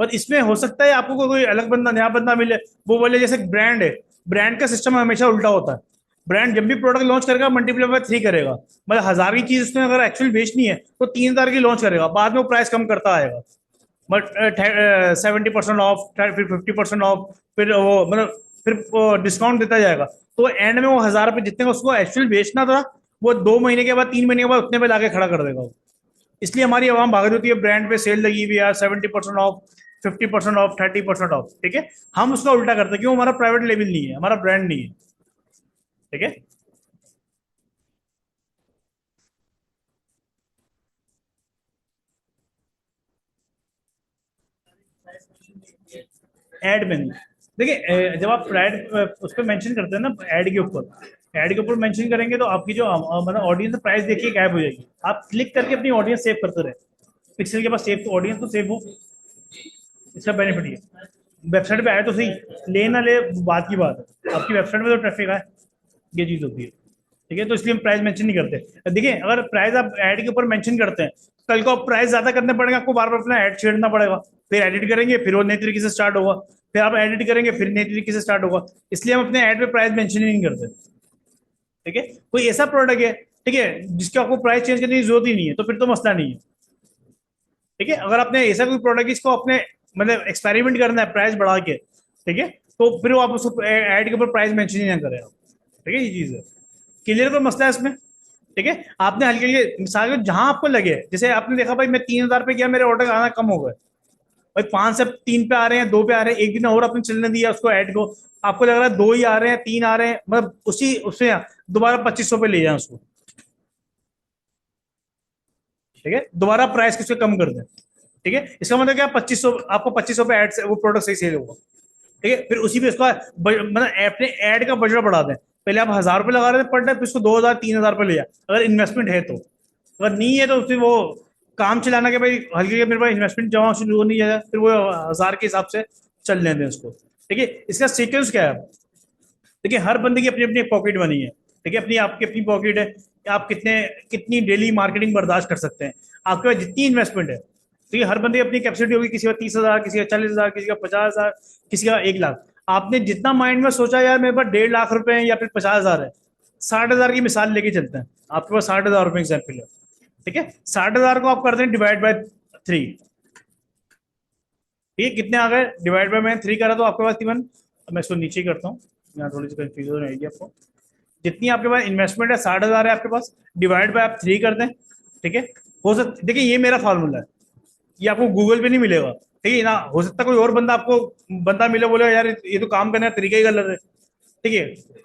और इसमें हो सकता है आपको कोई अलग बंदा, नया बंदा मिले, वो बोले जैसे ब्रांड है, ब्रांड का सिस्टम हमेशा उल्टा होता है। ब्रांड जब भी प्रोडक्ट लॉन्च करेगा मल्टीप्लाई बाय 3 करेगा, मतलब 1000 की चीज उसने अगर एक्चुअली बेचनी है तो 3000 की लॉन्च करेगा, बाद में वो प्राइस कम करता आएगा। बट 70% ऑफ, फिर 50% ऑफ, फिर वो मतलब फिर डिस्काउंट देता जाएगा। तो एंड में वो 1000 रुपये जितने का उसको एक्चुअली बेचना था, वो 2 महीने के बाद, 3 महीने के बाद उतने पे लाके खड़ा कर देगा वो। इसलिए हमारी आवाम भाग रही होती है, ब्रांड पे सेल लगी हुई है, 70% ऑफ, 50% ऑफ, 30% ऑफ, ठीक है। हम उसका उल्टा करते हैं, क्यों? हमारा प्राइवेट लेवल नहीं है, हमारा ब्रांड नहीं है, ठीक है। एड में नहीं। देखिए जब आप प्राइड उस पर मेंशन करते हैं ना, एड के ऊपर, एड के ऊपर मेंशन करेंगे तो आपकी जो मतलब ऑडियंस प्राइस देखिए गायब हो जाएगी। आप क्लिक करके अपनी ऑडियंस सेव करते रहे, पिक्सल के पास सेव तो ऑडियंस तो सेव हो, इसका बेनिफिट ये। वेबसाइट पे आए तो सही, ले ना ले बात की बात है, आपकी वेबसाइट में तो ट्रैफिक आए, ये चीज होती है, ठीक है। तो इसलिए हम प्राइस मेंशन नहीं करते। देखिए अगर प्राइस आप ऐड के ऊपर मेंशन करते हैं, कल को आप प्राइस ज्यादा करने पड़ेगा, आपको बार बार अपना ऐड छेड़ना पड़ेगा, फिर एडिट करेंगे, फिर वो नई तरीके से स्टार्ट होगा, फिर आप एडिट करेंगे, फिर नई तरीके से स्टार्ट होगा। इसलिए हम अपने ऐड पे प्राइस मेंशन ही नहीं करते, ठीक है। कोई ऐसा प्रोडक्ट है, ठीक है, जिसके आपको प्राइस चेंज करने की जरूरत ही नहीं है, तो फिर तो मसला नहीं है, ठीक है। अगर आपने ऐसा कोई प्रोडक्ट इसको अपने मतलब एक्सपेरिमेंट करना है प्राइस बढ़ा के, ठीक है, तो फिर वो आप उसको ऐड के ऊपर प्राइस मेंशन ही ना करें आप, ठीक है। ये चीज है, क्लियर कोई मसला है इसमें, ठीक है। आपने हल्के हल्के मिसाल के जहां आपको लगे, जैसे आपने देखा भाई मैं 3000 पे किया, मेरे ऑर्डर आना कम हो गए, भाई 5 से 3 पे आ रहे हैं, 2 पे आ रहे हैं, एक दिन और आपने चलने दिया उसको ऐड को, आपको लग रहा है 2 ही आ रहे हैं, 3 आ रहे हैं, मतलब उसी उससे दोबारा 2500 पे ले जाए उसको, ठीक है। दोबारा प्राइस किसको कम कर दें, ठीक है। इसका मतलब क्या, 2500 आपको 2500 पे एड से वो प्रोडक्ट सही सेल होगा, ठीक है। फिर उसी पे उसका मतलब अपने ऐड का बजट बढ़ा दें। पहले आप 1000 रुपये लगा रहे थे पर डे, फिर उसको 2000 3000 पे ले जाए, अगर इन्वेस्टमेंट है तो। अगर नहीं है तो फिर वो काम चलाना के भाई हल्के मेरे पास इन्वेस्टमेंट जमा शुरू हो नहीं जाएगा, फिर वो 1000 के हिसाब से चल लेते हैं उसको, ठीक है। इसका सीक्वेंस क्या है? देखिए हर बंदे की अपनी अपनी पॉकेट बनी है, ठीक है, अपनी आपकी अपनी पॉकेट है, आप कितने कितनी डेली मार्केटिंग बर्दाश्त कर सकते हैं, आपके पास जितनी इन्वेस्टमेंट है, ठीक है। हर बंदे की अपनी कैपेसिटी होगी, किसी का 30,000, किसी का 40,000, किसी का 50,000, किसी का 1 लाख। आपने जितना माइंड में सोचा यार मेरे पास 1.5 लाख रुपए है या फिर 50,000 है, 60,000 की मिसाल लेके चलते हैं, आपके पास 60,000 रुपए एग्जाम्पल है, ठीक है। 60,000 को आप करते हैं डिवाइड बाय 3, ठीक है, कितने आ गए? डिवाइड बाय मैंने 3 करा तो आपके पास इवन, मैं इसको नीचे ही करता हूँ, यहाँ थोड़ी सी कंफ्यूजन रहेगी आपको। जितनी आपके पास इन्वेस्टमेंट है 60,000 है आपके पास, डिवाइड बाय आप 3 कर दें, ठीक है। हो सकता, देखिए ये मेरा फार्मूला है, ये आपको गूगल पे नहीं मिलेगा, ठीक है ना। हो सकता है कोई और बंदा आपको बंदा मिले, बोले यार ये तो काम करने का तरीका ही गलत है, ठीक है,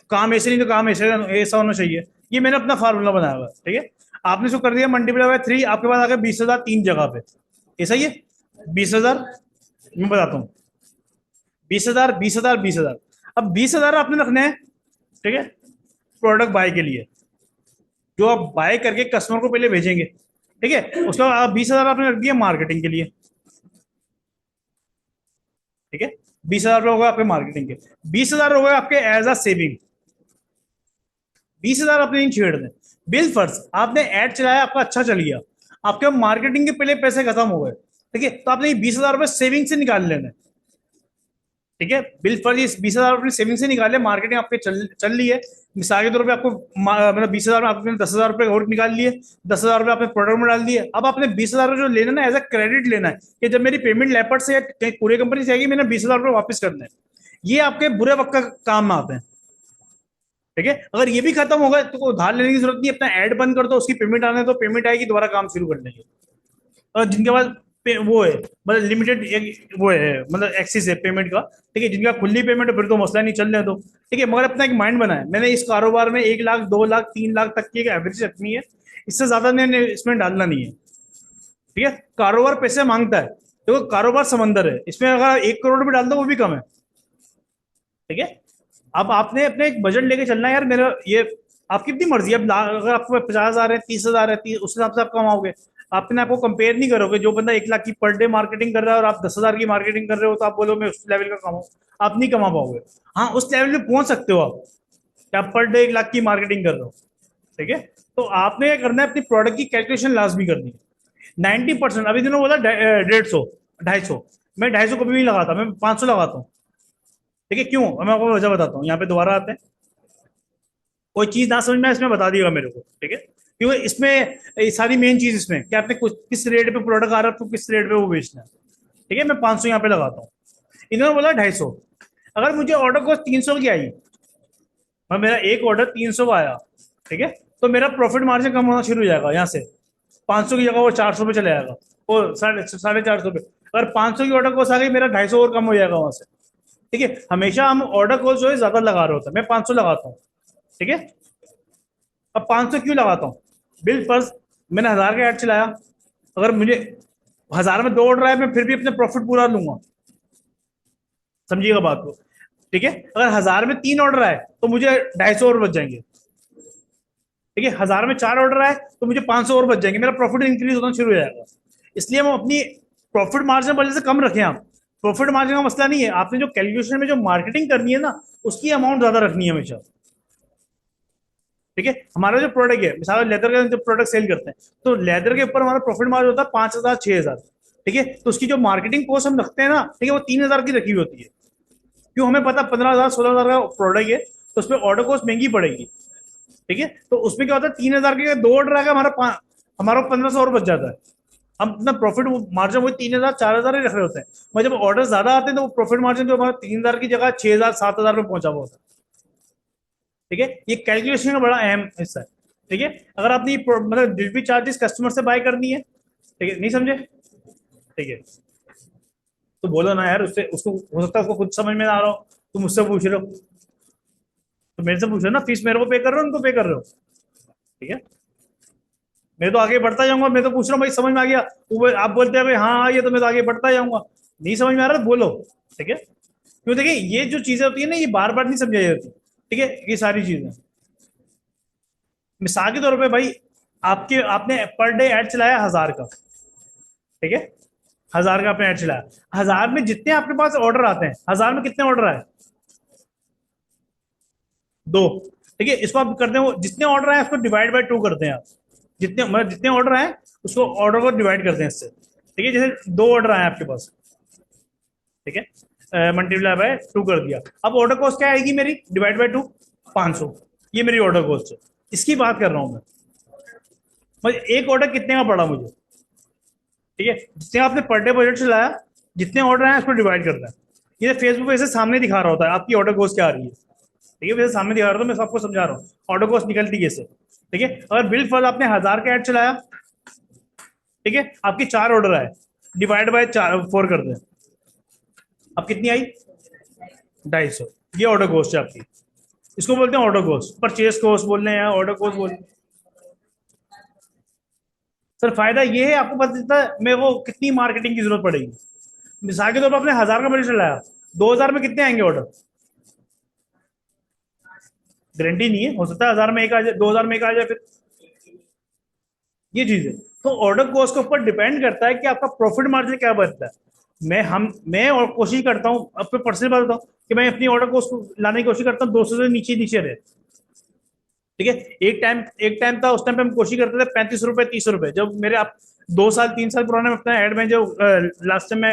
काम ऐसे नहीं तो काम ऐसे ऐसा होना चाहिए। ये मैंने अपना फार्मूला बनाया हुआ है, ठीक है। आपने इसको कर दिया मल्टीप्लाई बाय 3, आपके पास आ गया 20,000 3 जगह पे, ऐसा ही है। 20,000, मैं बताता हूँ, 20,000, 20,000, 20,000। अब 20,000 आपने रखने हैं, ठीक है, प्रोडक्ट बाय के लिए, जो आप बाय करके कस्टमर को पहले भेजेंगे, ठीक है। उसके बाद आप 20,000 आपने रख दिया मार्केटिंग के लिए, ठीक है। 20,000 हो गए आपके मार्केटिंग के, 20,000 हो गए आपके एज अ सेविंग, 20,000 अपने नहीं छेड़ दें। बिल फर्ज आपने ऐड चलाया, आपका अच्छा चल गया, आपके मार्केटिंग के पहले पैसे खत्म हो गए, ठीक है, तो आपने ये 20,000 रुपए सेविंग से निकाल लेने, ठीक है। बिल फर्ज इस 20,000 अपनी सेविंग से निकाले, मार्केटिंग आपके चल रही है, मिसाल के तौर पे आपको मतलब 20,000 में आपने 10,000 रुपए और निकाल लिए, 10,000 रुपए आपने प्रोडक्ट में डाल दिए। अब आपने 20,000 जो लेना ना एज अ क्रेडिट लेना है, कि जब मेरी पेमेंट लेपर्ड से या कहीं पूरे कंपनी से आएगी, मैंने 20,000 रुपए वापस करने हैं। ये आपके बुरे वक्त का काम में आते हैं, ठीक है। अगर ये भी खत्म होगा तो उधार लेने की जरूरत नहीं, अपना ऐड बंद कर दो, उसकी पेमेंट आने तो पेमेंट आएगी, दोबारा काम शुरू कर लेंगे। और जिनके पास वो है मतलब लिमिटेड वो है मतलब एक्सिस है पेमेंट का, ठीक है, जिनका खुली पेमेंट है फिर तो मसला नहीं, चल रहे तो, ठीक है। मगर अपना एक माइंड बना है मैंने, इस कारोबार में 1 लाख 2 लाख 3 लाख तक की एक एवरेज रखनी है, इससे ज्यादा मैंने इसमें डालना नहीं है, ठीक है। कारोबार पैसे मांगता है, देखो कारोबार समंदर है, इसमें अगर 1 करोड़ भी डाल दो वो भी कम है, ठीक है। अब आपने अपने एक बजट लेके चलना है यार, मेरा ये आपकी अपनी मर्जी है। अब अगर आपको 50,000 है, 30,000 है, उस हिसाब से आप कमाओगे। आपने आपको कंपेयर नहीं करोगे, जो बंदा 1 लाख की पर डे मार्केटिंग कर रहा है और आप 10,000 की मार्केटिंग कर रहे हो, तो आप बोलो मैं उस लेवल का कमाऊं, आप नहीं कमा पाओगे। हाँ उस लेवल पे पहुंच सकते हो आप, कि आप पर डे 1 लाख की मार्केटिंग कर रहे हो, ठीक है। तो आपने क्या करना है, अपनी प्रोडक्ट की कैलकुलेशन लाजमी करनी है। 90%, अभी तुमने बोला 150, 250, मैं 250 कभी नहीं लगाता, मैं 500 लगाता हूँ। ठीक है, क्यों? मैं आपको वजह बताता हूँ, यहाँ पे दोबारा आते हैं। कोई चीज ना समझ में आए इसमें बता दिएगा मेरे को, ठीक है? क्योंकि इसमें ये सारी मेन चीज इसमें क्या, आपने कुछ किस रेट पे प्रोडक्ट आ रहा है, आपको किस रेट पे वो बेचना है। ठीक है, मैं 500 यहाँ पे लगाता हूँ, इन्होंने बोला 250। अगर मुझे ऑर्डर कॉस्ट 300 की आई और मेरा एक ऑर्डर 300 का आया, ठीक है, तो मेरा प्रॉफिट मार्जिन कम होना शुरू हो जाएगा यहाँ से। 500 की जगह वो 400 पे चले जाएगा, वो साढ़े 400 पे। अगर 500 की ऑर्डर कॉस्ट आ गई, मेरा 250 और कम हो जाएगा वहां से। ठीक है, हमेशा हम ऑर्डर कॉस्ट जो है ज्यादा लगा रहे होते हैं, मैं 500 लगाता हूँ। ठीक है, अब 500 क्यों लगाता हूँ? बिल फर्स्ट मैंने 1000 का ऐड चलाया, अगर मुझे 1000 में 2 ऑर्डर आए, मैं फिर भी अपने प्रॉफिट पूरा लूंगा। समझिएगा बात को। ठीक है, अगर 1000 में 3 ऑर्डर आए तो मुझे 250 और बच जाएंगे। ठीक है, 1000 में 4 ऑर्डर आए तो मुझे 500 और बच जाएंगे, मेरा प्रॉफिट इंक्रीज होना शुरू हो जाएगा। इसलिए हम अपनी प्रॉफिट मार्जिन पहले से कम रखें। आप प्रॉफिट मार्जिन का मसला नहीं है, आपने जो कैलकुलेशन में जो मार्केटिंग करनी है ना, उसकी अमाउंट ज्यादा रखनी है हमेशा। ठीक है, हमारा जो प्रोडक्ट है, मिसाल लेदर का जो प्रोडक्ट सेल करते हैं, तो लेदर के ऊपर हमारा प्रॉफिट मार्जिन होता है 5000 6000। ठीक है, तो उसकी जो मार्केटिंग कॉस्ट हम रखते हैं ना, ठीक है, वो 3000 की रखी हुई होती है। क्यों? हमें पता 15000 16000 का प्रोडक्ट है, तो उसमें ऑर्डर कॉस्ट महंगी पड़ेगी। ठीक है, तो उसमें क्या होता है, 3000 के 2 ऑर्डर आएगा, हमारा 1500 और बच जाता है। हम अपना प्रॉफिट मार्जिन वही 3000 4000 ही रख रहे होते हैं, मगर जब ऑर्डर ज्यादा आते हैं तो वो प्रॉफिट मार्जिन जो हमारा 3000 की जगह 6000 7000 में पहुंचा हुआ होता है। ठीक है, ये कैलकुलेशन का बड़ा अहम हिस्सा है। ठीक है, अगर आपने मतलब डिलीवरी चार्जेस कस्टमर से बाय करनी है, ठीक है, नहीं समझे? ठीक है, तो बोलो ना यार, उससे उसको हो सकता है उसको खुद समझ में ना आ रहा हो, तुम मुझसे पूछ रहे हो, तो मेरे से पूछ रहे हो ना, फीस मेरे को पे कर रहे हो उनको पे कर रहे हो। ठीक है, मैं तो आगे बढ़ता जाऊंगा, मैं तो पूछ रहा हूँ भाई समझ में आ गया, वो आप बोलते हैं भाई हाँ हाँ, ये तो मैं तो आगे बढ़ता जाऊंगा। नहीं समझ में आ रहा तो बोलो। ठीक है, क्यों? देखिए, ये जो चीजें होती है ना, ये बार बार नहीं समझाई जाती। ठीक है, ये सारी चीजें मिसाल के तौर पे भाई, आपके आपने पर डे ऐड चलाया 1000 का। ठीक है, 1000 का आपने ऐड चलाया, 1000 में जितने आपके पास ऑर्डर आते हैं, 1000 में कितने ऑर्डर आए? 2। ठीक है, इसको आप करते हैं, जितने ऑर्डर आए उसको डिवाइड बाय 2 करते हैं आप। जितने मतलब जितने ऑर्डर आए उसको ऑर्डर को डिवाइड करते हैं इससे। ठीक है, जैसे 2 ऑर्डर आए आपके पास, ठीक है, मल्टीप्लाई बाय 2 कर दिया। अब ऑर्डर कॉस्ट क्या आएगी मेरी, डिवाइड बाय 2, 500। ये मेरी ऑर्डर कॉस्ट है, इसकी बात कर रहा हूं मैं। मतलब एक ऑर्डर कितने का पड़ा मुझे? ठीक है, जितने आपने पर डे बजट चलाया, जितने ऑर्डर आए उसको डिवाइड करना है। ये फेसबुक पे सामने दिखा रहा होता है आपकी ऑर्डर कॉस्ट क्या आ रही है। ठीक है, वैसे सामने दिखा रहा था, मैं सबको समझा रहा हूँ ऑर्डर कॉस्ट निकलती कैसे। ठीक है, अगर बिल फर्स्ट आपने 1000 का ऐड चलाया, ठीक है, आपके 4 ऑर्डर आए, डिवाइड बाय 4 कर दें, अब कितनी आई? 250। ये ऑर्डर कॉस्ट है आपकी, इसको बोलते हैं ऑर्डर कॉस्ट, परचेज कॉस्ट बोल रहे हैं या ऑर्डर कॉस्ट बोल रहे हैं। सर फायदा ये है, आपको पता चलता है मेरे को कितनी मार्केटिंग की जरूरत पड़ेगी। मिसाल के तौर पर आपने 1000 का बजट चलाया, 2000 में कितने आएंगे ऑर्डर? गारंटी नहीं है, हो सकता है 1000 में एक आ जाए, 2000 में एक आ जाए फिर। ये चीज है, तो ऑर्डर कॉस्ट के ऊपर डिपेंड करता है कि आपका प्रॉफिट मार्जिन क्या बनता है। मैं और कोशिश करता हूँ, अपने पर्सनल बात बताऊँ, कि मैं अपनी ऑर्डर कॉस्ट को लाने की कोशिश करता हूँ 200 से नीचे नीचे रहे। ठीक है, एक टाइम था, उस टाइम पे हम कोशिश करते थे 35 रुपए 30 रुपए, जब मेरे आप 2 साल 3 साल पुराने अपना ऐड में जो लास्ट टाइम मैं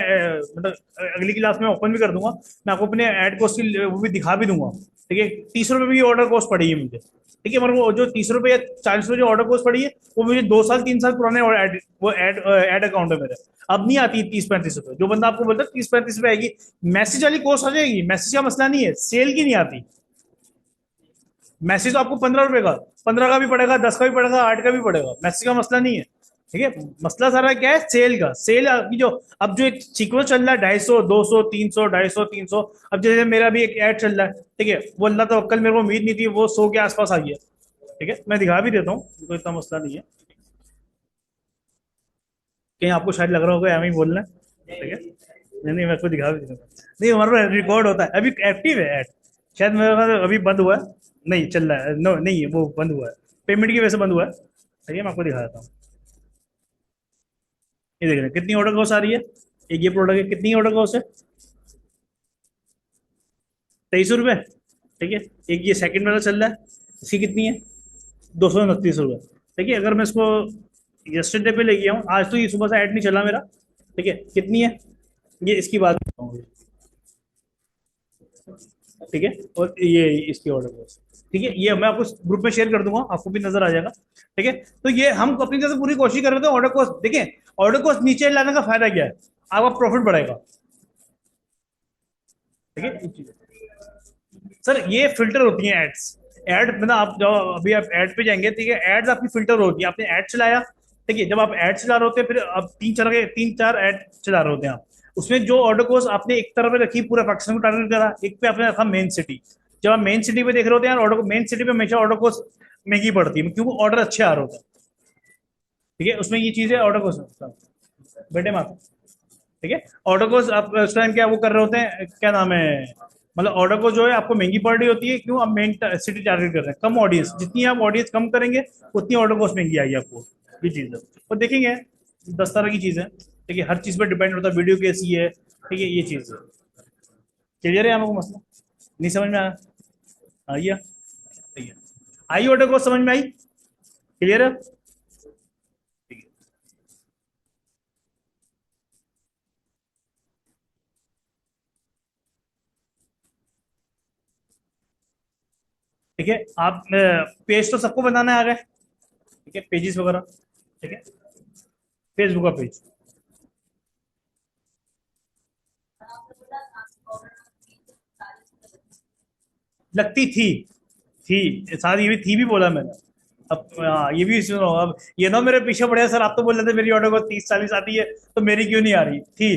मतलब अगली क्लास में ओपन भी कर दूंगा, मैं आपको अपने ऐड कॉस्ट की वो भी दिखा भी दूंगा। ठीक है, 30 रुपए भी ऑर्डर कॉस्ट पड़ी है मुझे। ठीक है, मगर वो जो 30 रुपए या 40 रुपए जो ऑर्डर कॉस्ट पड़ी है, वो मुझे 2 साल 3 साल पुराने वो एड अकाउंट है मेरे। अब नहीं आती 30 35 रुपए, जो बंदा आपको बोलता है 30 35 रुपए आएगी, मैसेज वाली कॉस्ट आ जाएगी, मैसेज का मसला नहीं है, सेल की नहीं आती। मैसेज तो आपको 15 रुपए का, 15 का भी पड़ेगा, 10 का भी पड़ेगा, 8 का भी पड़ेगा, मैसेज का मसला नहीं है। ठीक है, मसला सारा क्या है, सेल का। सेल की जो अब जो एक सीक्वेंस चल रहा है, 250 200 300 250 300। अब जैसे मेरा भी एक ऐड चल रहा है, ठीक है, वो अल्लाह तो कल मेरे को उम्मीद नहीं थी, वो 100 के आसपास आ गया। ठीक है, मैं दिखा भी देता हूँ, कोई इतना मसला नहीं है। कहीं आपको शायद लग रहा होगा हमें ही बोलना है। ठीक है, नहीं नहीं, मैं आपको दिखा भी देता हूँ। नहीं, हमारे पास रिकॉर्ड होता है, अभी एक्टिव है ऐड। शायद मेरे पास अभी बंद हुआ है, नहीं चल रहा है, नो नहीं है, वो बंद हुआ है, पेमेंट की वजह से बंद हुआ है। ठीक है, मैं आपको दिखा देता हूँ। ये देख रहे हैं कितनी ऑर्डर कॉस्ट आ रही है, एक ये प्रोडक्ट है, कितनी ऑर्डर कॉस्ट है? 23 रुपये। ठीक है, एक ये सेकंड वाला चल रहा है, इसकी कितनी है? 229 रुपये। ठीक है, अगर मैं इसको यस्टरडे पे ले गया हूँ, आज तो ये सुबह से ऐड नहीं चला मेरा। ठीक है, कितनी है? ये इसकी बात करता हूँ, ठीक है। और ये इसकी ऑर्डर कॉस्ट, ठीक है, ये मैं आपको ग्रुप में शेयर कर दूंगा, आपको भी नजर आ जाएगा, ठीक है। तो ये हम अपनी तरफ से पूरी कोशिश कर रहे थे ऑर्डर कॉस्ट, देखिए ऑर्डर कॉस्ट नीचे लाने का फायदा क्या है, आपका प्रॉफिट बढ़ेगा, ठीक है। सर ये फिल्टर होती हैं एड्स, एड मतलब आप जब अभी आप एड पे जाएंगे, ठीक है, एड्स आपकी फिल्टर होती है, आपने एड चलाया, ठीक है, जब आप एड चला रहे होते हैं, फिर अब तीन चार एड चला रहे होते हैं आप, उसमें जो ऑर्डर कोर्स आपने एक तरफ पे रखी पूरा पाकिस्तान को टारगेट करा, एक पे आपने रखा मेन सिटी, जब आप मेन सिटी पे देख रहे होते हैं ऑर्डर, मेन सिटी पे हमेशा ऑर्डर कोर्स महंगी पड़ती है क्योंकि ऑर्डर अच्छे आ रहे होते हैं, ठीक है, उसमें ये चीजें ऑर्डर कोर्स बेटे माता, ठीक है। ऑर्डर को आप उस टाइम क्या वो कर रहे होते हैं, क्या नाम है, मतलब ऑर्डर को जो है आपको महंगी पड़ रही होती है, क्यों, आप मेन सिटी टारगेट कर रहे हैं, कम ऑडियंस, जितनी आप ऑडियंस कम करेंगे उतनी ऑर्डर कॉस्ट महंगी आएगी आपको, ये चीज है। और देखेंगे 10 तरह की चीजें, ठीक है, हर चीज पर डिपेंड होता है, वीडियो कैसी है, ठीक है, ये चीज है। क्लियर है आपको मसला, नहीं समझ में आया, आइए, ठीक है, आई ऑर्डर कॉस्ट समझ में आई, क्लियर है, ठीक है, ठीक है। आप पेज तो सबको बनाना आ गए, ठीक है, पेजेस वगैरह, ठीक है, फेसबुक का पेज लगती थी साथ, ये भी थी भी बोला मैंने, अब ये भी सुनो, अब ये ना मेरे पीछे पड़े हैं, सर आप तो बोल रहे थे मेरी ऑर्डर को 30-40 आती है, तो मेरी क्यों नहीं आ रही थी,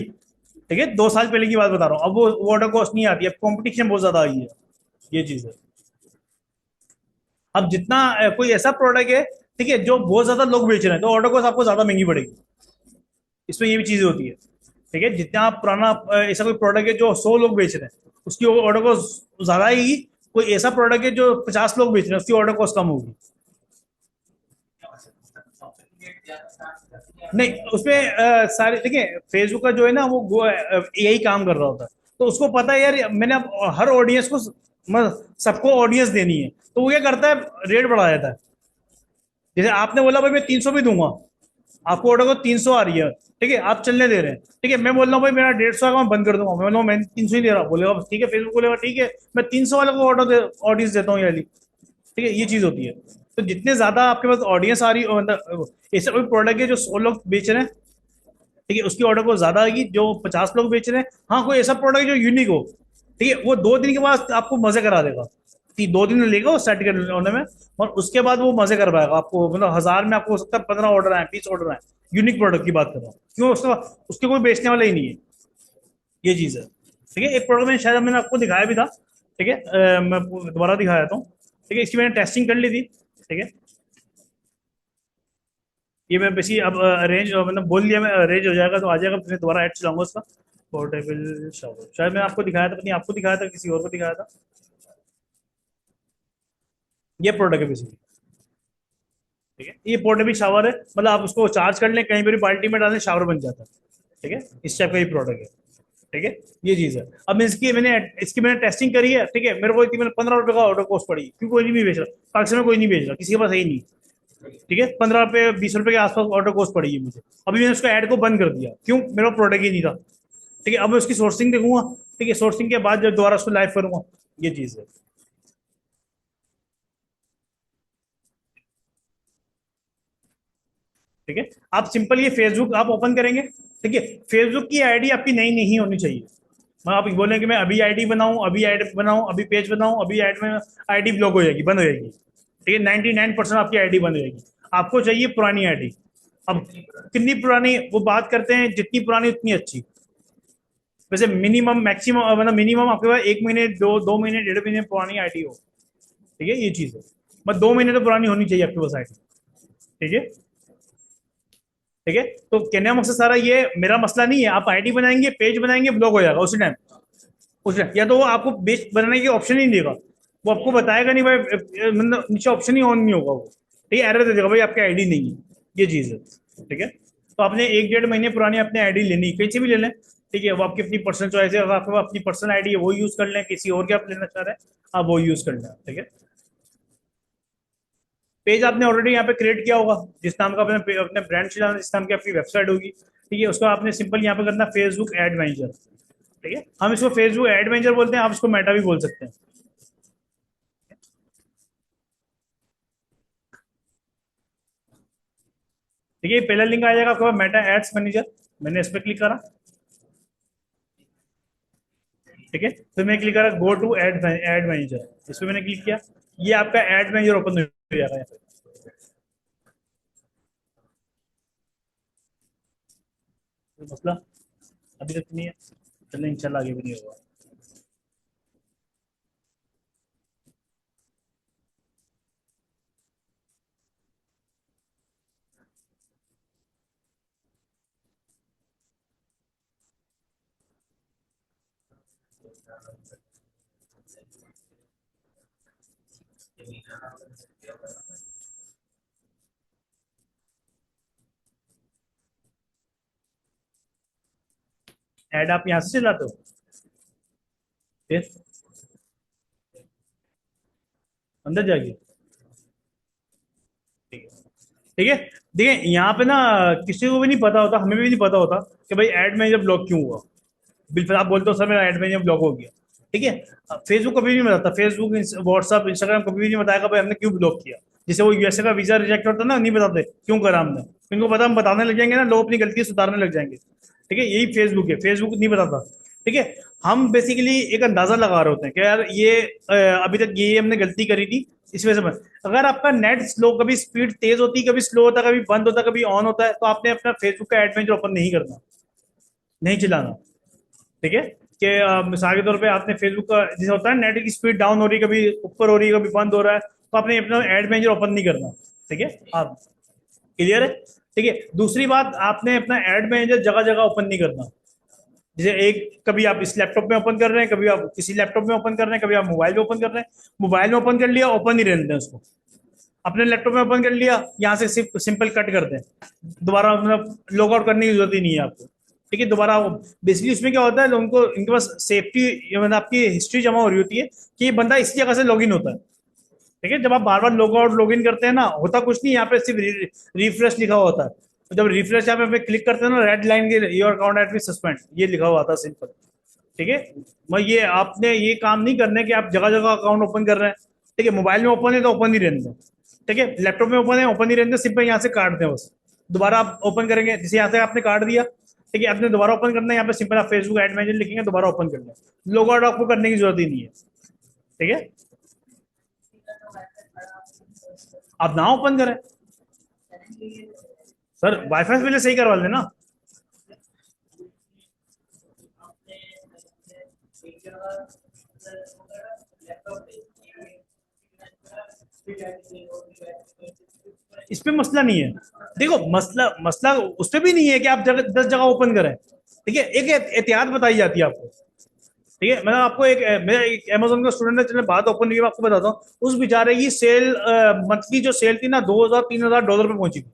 ठीक है, 2 साल पहले की बात बता रहा हूँ, अब वो ऑर्डर कॉस्ट नहीं आती, अब कंपटीशन बहुत ज्यादा आई है, ये चीज है। अब जितना कोई ऐसा प्रोडक्ट है, ठीक है, जो बहुत ज्यादा लोग बेच रहे हैं, तो ऑर्डर कॉस्ट आपको ज्यादा महंगी पड़ेगी, इसमें ये भी चीजें होती है, ठीक है, जितना आप पुराना ऐसा कोई प्रोडक्ट है जो 100 लोग बेच रहे हैं, उसकी ऑर्डर कॉस्ट ज्यादा आएगी, कोई ऐसा प्रोडक्ट है जो 50 लोग बेच रहे हैं, उसकी ऑर्डर कॉस्ट कम होगी। नहीं उसमें सारे देखिए, फेसबुक का जो है ना वो यही काम कर रहा होता है, तो उसको पता है यार मैंने अब हर ऑडियंस को सबको ऑडियंस देनी है, तो वो क्या करता है रेट बढ़ा देता है, जैसे आपने बोला भाई मैं 300 भी दूंगा, आपको ऑर्डर को 300 आ रही है, ठीक है, आप चलने दे रहे हैं, ठीक है, मैं बोल रहा हूँ भाई मेरा 150 का मैं बंद कर दूंगा, मैं बोलूँ मैं 300 ही दे रहा हूँ, बोलेगा ठीक है, फेसबुक बोलेगा ठीक है, मैं 300 वाले को ऑडियंस देता हूँ ये वाली, ठीक है, ये चीज होती है। तो जितने ज्यादा आपके पास ऑडियंस आ रही है, मतलब ऐसा कोई प्रोडक्ट है जो 100 लोग बेच रहे हैं, ठीक है, उसकी ऑर्डर को ज्यादा आएगी, जो 50 लोग बेच रहे हैं, हाँ कोई ऐसा प्रोडक्ट है जो यूनिक हो, ठीक है, वो 2 दिन के बाद आपको मजे करा देगा, 2 दिन लेगा वो सेट करने में, और उसके बाद वो मजे कर पाएगा आपको, मतलब 1000 में आपको हो सकता है 15 ऑर्डर आए, 20 ऑर्डर आए, यूनिक प्रोडक्ट की बात कर रहा हूँ, क्यों उसका, उसके कोई बेचने वाला ही नहीं है, ये चीज है, ठीक है। एक प्रोडक्ट में शायद मैंने आपको दिखाया भी था, ठीक है, मैं दोबारा दिखाया था, ठीक है, इसकी मैंने टेस्टिंग कर ली थी, ठीक है, ये मैं बेसिक अब अरेंज मतलब बोल लिया, मैं अरेंज हो जाएगा तो आ जाएगा, फिर दोबारा ऐड चलाऊंगा उसका, पोर्टेबल शावर, शायद मैं आपको दिखाया था, पता नहीं आपको दिखाया था किसी और को दिखाया था, ये प्रोडक्ट है बेसिकली, ठीक है, ये पोर्टेबल शावर है, मतलब आप उसको चार्ज कर लें, कहीं पर भी बाल्टी में डालें शावर बन जाता है, ठीक है, इस टाइप का ये प्रोडक्ट है, ठीक है, ये चीज है। अब मैंने टेस्टिंग करी है, ठीक है, मेरे को इतनी मैंने 15 रुपए का ऑर्डर कॉस्ट पड़ी, क्यों कोई नहीं बेच रहा पाकिस्तान में, कोई नहीं बेच रहा, किसी के पास है ही नहीं, ठीक है, 15 रुपए 20 रुपए के आसपास ऑर्डर कॉस्ट पड़ी है मुझे, अभी मैंने उसका ऐड को बंद कर दिया, क्यों, मेरा प्रोडक्ट ही नहीं था, ठीक है, अब मैं उसकी सोर्सिंग देखूंगा, ठीक है, सोर्सिंग के बाद जब दोबारा उसको लाइव करूंगा, ये चीज है, ठीक है। आप सिंपल ये फेसबुक आप ओपन करेंगे, ठीक है, फेसबुक की आईडी आपकी नई नहीं होनी चाहिए, मैं आप बोलें कि मैं अभी आईडी बनाऊं, अभी ऐड बनाऊं, अभी पेज बनाऊं, अभी ऐड में आईडी ब्लॉक हो जाएगी, बंद हो जाएगी, ठीक है, 99% आपकी आईडी बंद हो जाएगी, आपको चाहिए पुरानी आईडी। अब कितनी पुरानी वो बात करते हैं, जितनी पुरानी उतनी अच्छी, वैसे मिनिमम मैक्सिमम मतलब मिनिमम आपके पास 1 महीने 2 महीने 1.5 महीने पुरानी आईडी हो, ठीक है, ये चीज है, बस 2 महीने तो पुरानी होनी चाहिए आपके पास आईडी, ठीक है, ठीक है। तो कहने का मकसद सारा ये मेरा मसला नहीं है, आप आईडी बनाएंगे पेज बनाएंगे ब्लॉक हो जाएगा उसी टाइम, उस टाइम या तो वो आपको बेच बनाने की ऑप्शन ही नहीं देगा, वो आपको बताएगा नहीं भाई, मतलब नीचे ऑप्शन ही ऑन नहीं होगा वो, ठीक है, एरर दे देगा भाई आपकी आईडी नहीं है, ये चीज है, ठीक है। तो आपने 1-1.5 महीने पुरानी अपनी आईडी लेनी, कहीं से भी ले लें, ठीक है, वो आपकी अपनी पर्सनल चॉइस है, अगर आपको अपनी पर्सनल आईडी है वो यूज कर लें, किसी और के आप लेना चाह रहे हैं आप वो यूज कर लें, ठीक है। पेज आपने ऑलरेडी यहाँ पे क्रिएट किया होगा, जिस नाम का अपने अपने ब्रांड चलाना, जिस नाम की आपकी वेबसाइट होगी, ठीक है, उसको आपने सिंपल यहाँ पे करना फेसबुक एड मैनेजर। ठीक है, हम इसको फेसबुक एड मैनेजर बोलते हैं, आप इसको मेटा भी बोल सकते हैं। ठीक है, पहला लिंक आ जाएगा आपके पास मेटा एड्स मैनेजर। मैंने इस पर क्लिक करा। ठीक है, फिर मैं क्लिक करा go to ad ad manager, इस पर मैंने क्लिक किया। ये आपका एड मैनेजर ओपन हो जाएगा यहाँ पे। कोई मसला अभी तक नहीं है, चलिए इंशाल्लाह आगे भी नहीं होगा। ऐड आप यहाँ से चलाते हो? फिर अंदर जाइए। ठीक है, ठीक है। देखिए यहाँ पे ना किसी को भी नहीं पता होता, हमें भी नहीं पता होता कि भाई एड मैनेजर ब्लॉक क्यों हुआ। बिल्कुल आप बोलते हो सर मेरा एड मैनेजर ब्लॉक हो गया। ठीक है, फेसबुक कभी नहीं बताता, फेसबुक व्हाट्सअप इंस्टाग्राम कभी भी नहीं बताएगा भाई हमने क्यों ब्लॉक किया। जैसे वो यूएसए का वीजा रिजेक्ट होता ना, नहीं बताते क्यों करा हमने। इनको पता, हम बताने लग जाएंगे ना, लोग अपनी गलती सुधारने लग जाएंगे। ठीक है, यही फेसबुक है, फेसबुक नहीं बताता। ठीक है, हम बेसिकली एक अंदाजा लगा रहे होते हैं कि यार ये अभी तक ये हमने गलती करी थी, इस वजह से अगर आपका नेट स्लो, कभी स्पीड तेज होती है, कभी स्लो होता है, कभी बंद होता है, कभी ऑन होता है, तो आपने अपना फेसबुक का एड मैनेजर ओपन नहीं करना, नहीं चलाना। ठीक है, कि मिसाल के तौर पे आपने फेसबुक का जैसे होता है नेट की स्पीड डाउन हो रही है, कभी ऊपर हो रही है, कभी बंद हो रहा है, तो आपने अपना एड मैनेजर ओपन नहीं करना। ठीक है, आप क्लियर है? ठीक है, दूसरी बात, आपने अपना एड मैनेजर जगह जगह ओपन नहीं करना। जैसे एक कभी आप इस लैपटॉप में ओपन कर रहे हैं, कभी आप किसी लैपटॉप में ओपन कर रहे हैं, कभी आप मोबाइल में ओपन कर रहे हैं। मोबाइल में ओपन कर लिया, ओपन ही रहने दें उसको। अपने लैपटॉप में ओपन कर लिया, यहाँ से सिर्फ सिंपल कट कर दें, दोबारा मतलब लॉग आउट करने की जरूरत ही नहीं है आपको। ठीक है, दोबारा बेसिकली उसमें क्या होता है, लोगों को इनके पास सेफ्टी मतलब आपकी हिस्ट्री जमा हो रही होती है कि ये बंदा इसी जगह से लॉग इन होता है। ठीक है, जब आप बार बार लॉग आउट लॉग इन करते हैं ना, होता कुछ नहीं, यहाँ पे सिर्फ रिफ्रेश लिखा हुआ होता है। तो जब रिफ्रेश यहाँ पे क्लिक करते हैं ना, रेड लाइन के your account at be suspend ये लिखा हुआ था सिंपल। ठीक है, मैं ये आपने ये काम नहीं करना है कि आप जगह जगह अकाउंट ओपन कर रहे हैं। ठीक है, मोबाइल में ओपन है तो ओपन ही रहने दें। ठीक है, लैपटॉप में ओपन है, ओपन ही रहने दें, सिंपल यहाँ से काट दें बस। दोबारा आप ओपन करेंगे, जैसे यहाँ से आपने काट दिया। ठीक है, आपने दोबारा ओपन करना है, यहाँ पे सिंपल आप फेसबुक एड मैनेजर लिखेंगे, दोबारा ओपन कर लें। लॉग आउट आपको करने की जरूरत ही नहीं है। ठीक है, आप ना ओपन करें। सर वाईफाई पहले सही करवा लेना। इस पे मसला नहीं है। देखो मसला मसला उस पे भी नहीं है कि आप जगह 10 जगह ओपन करें। ठीक है, एक एहतियात बताई जाती है आपको। ठीक है, मैं आपको एक मेरा एक अमेजोन का स्टूडेंट है, चलिए बात ओपन की मैं आपको बताता हूँ। उस बेचारे की सेल मंथली जो सेल थी ना, 2,000 3,000 डॉलर पे पहुंची थी।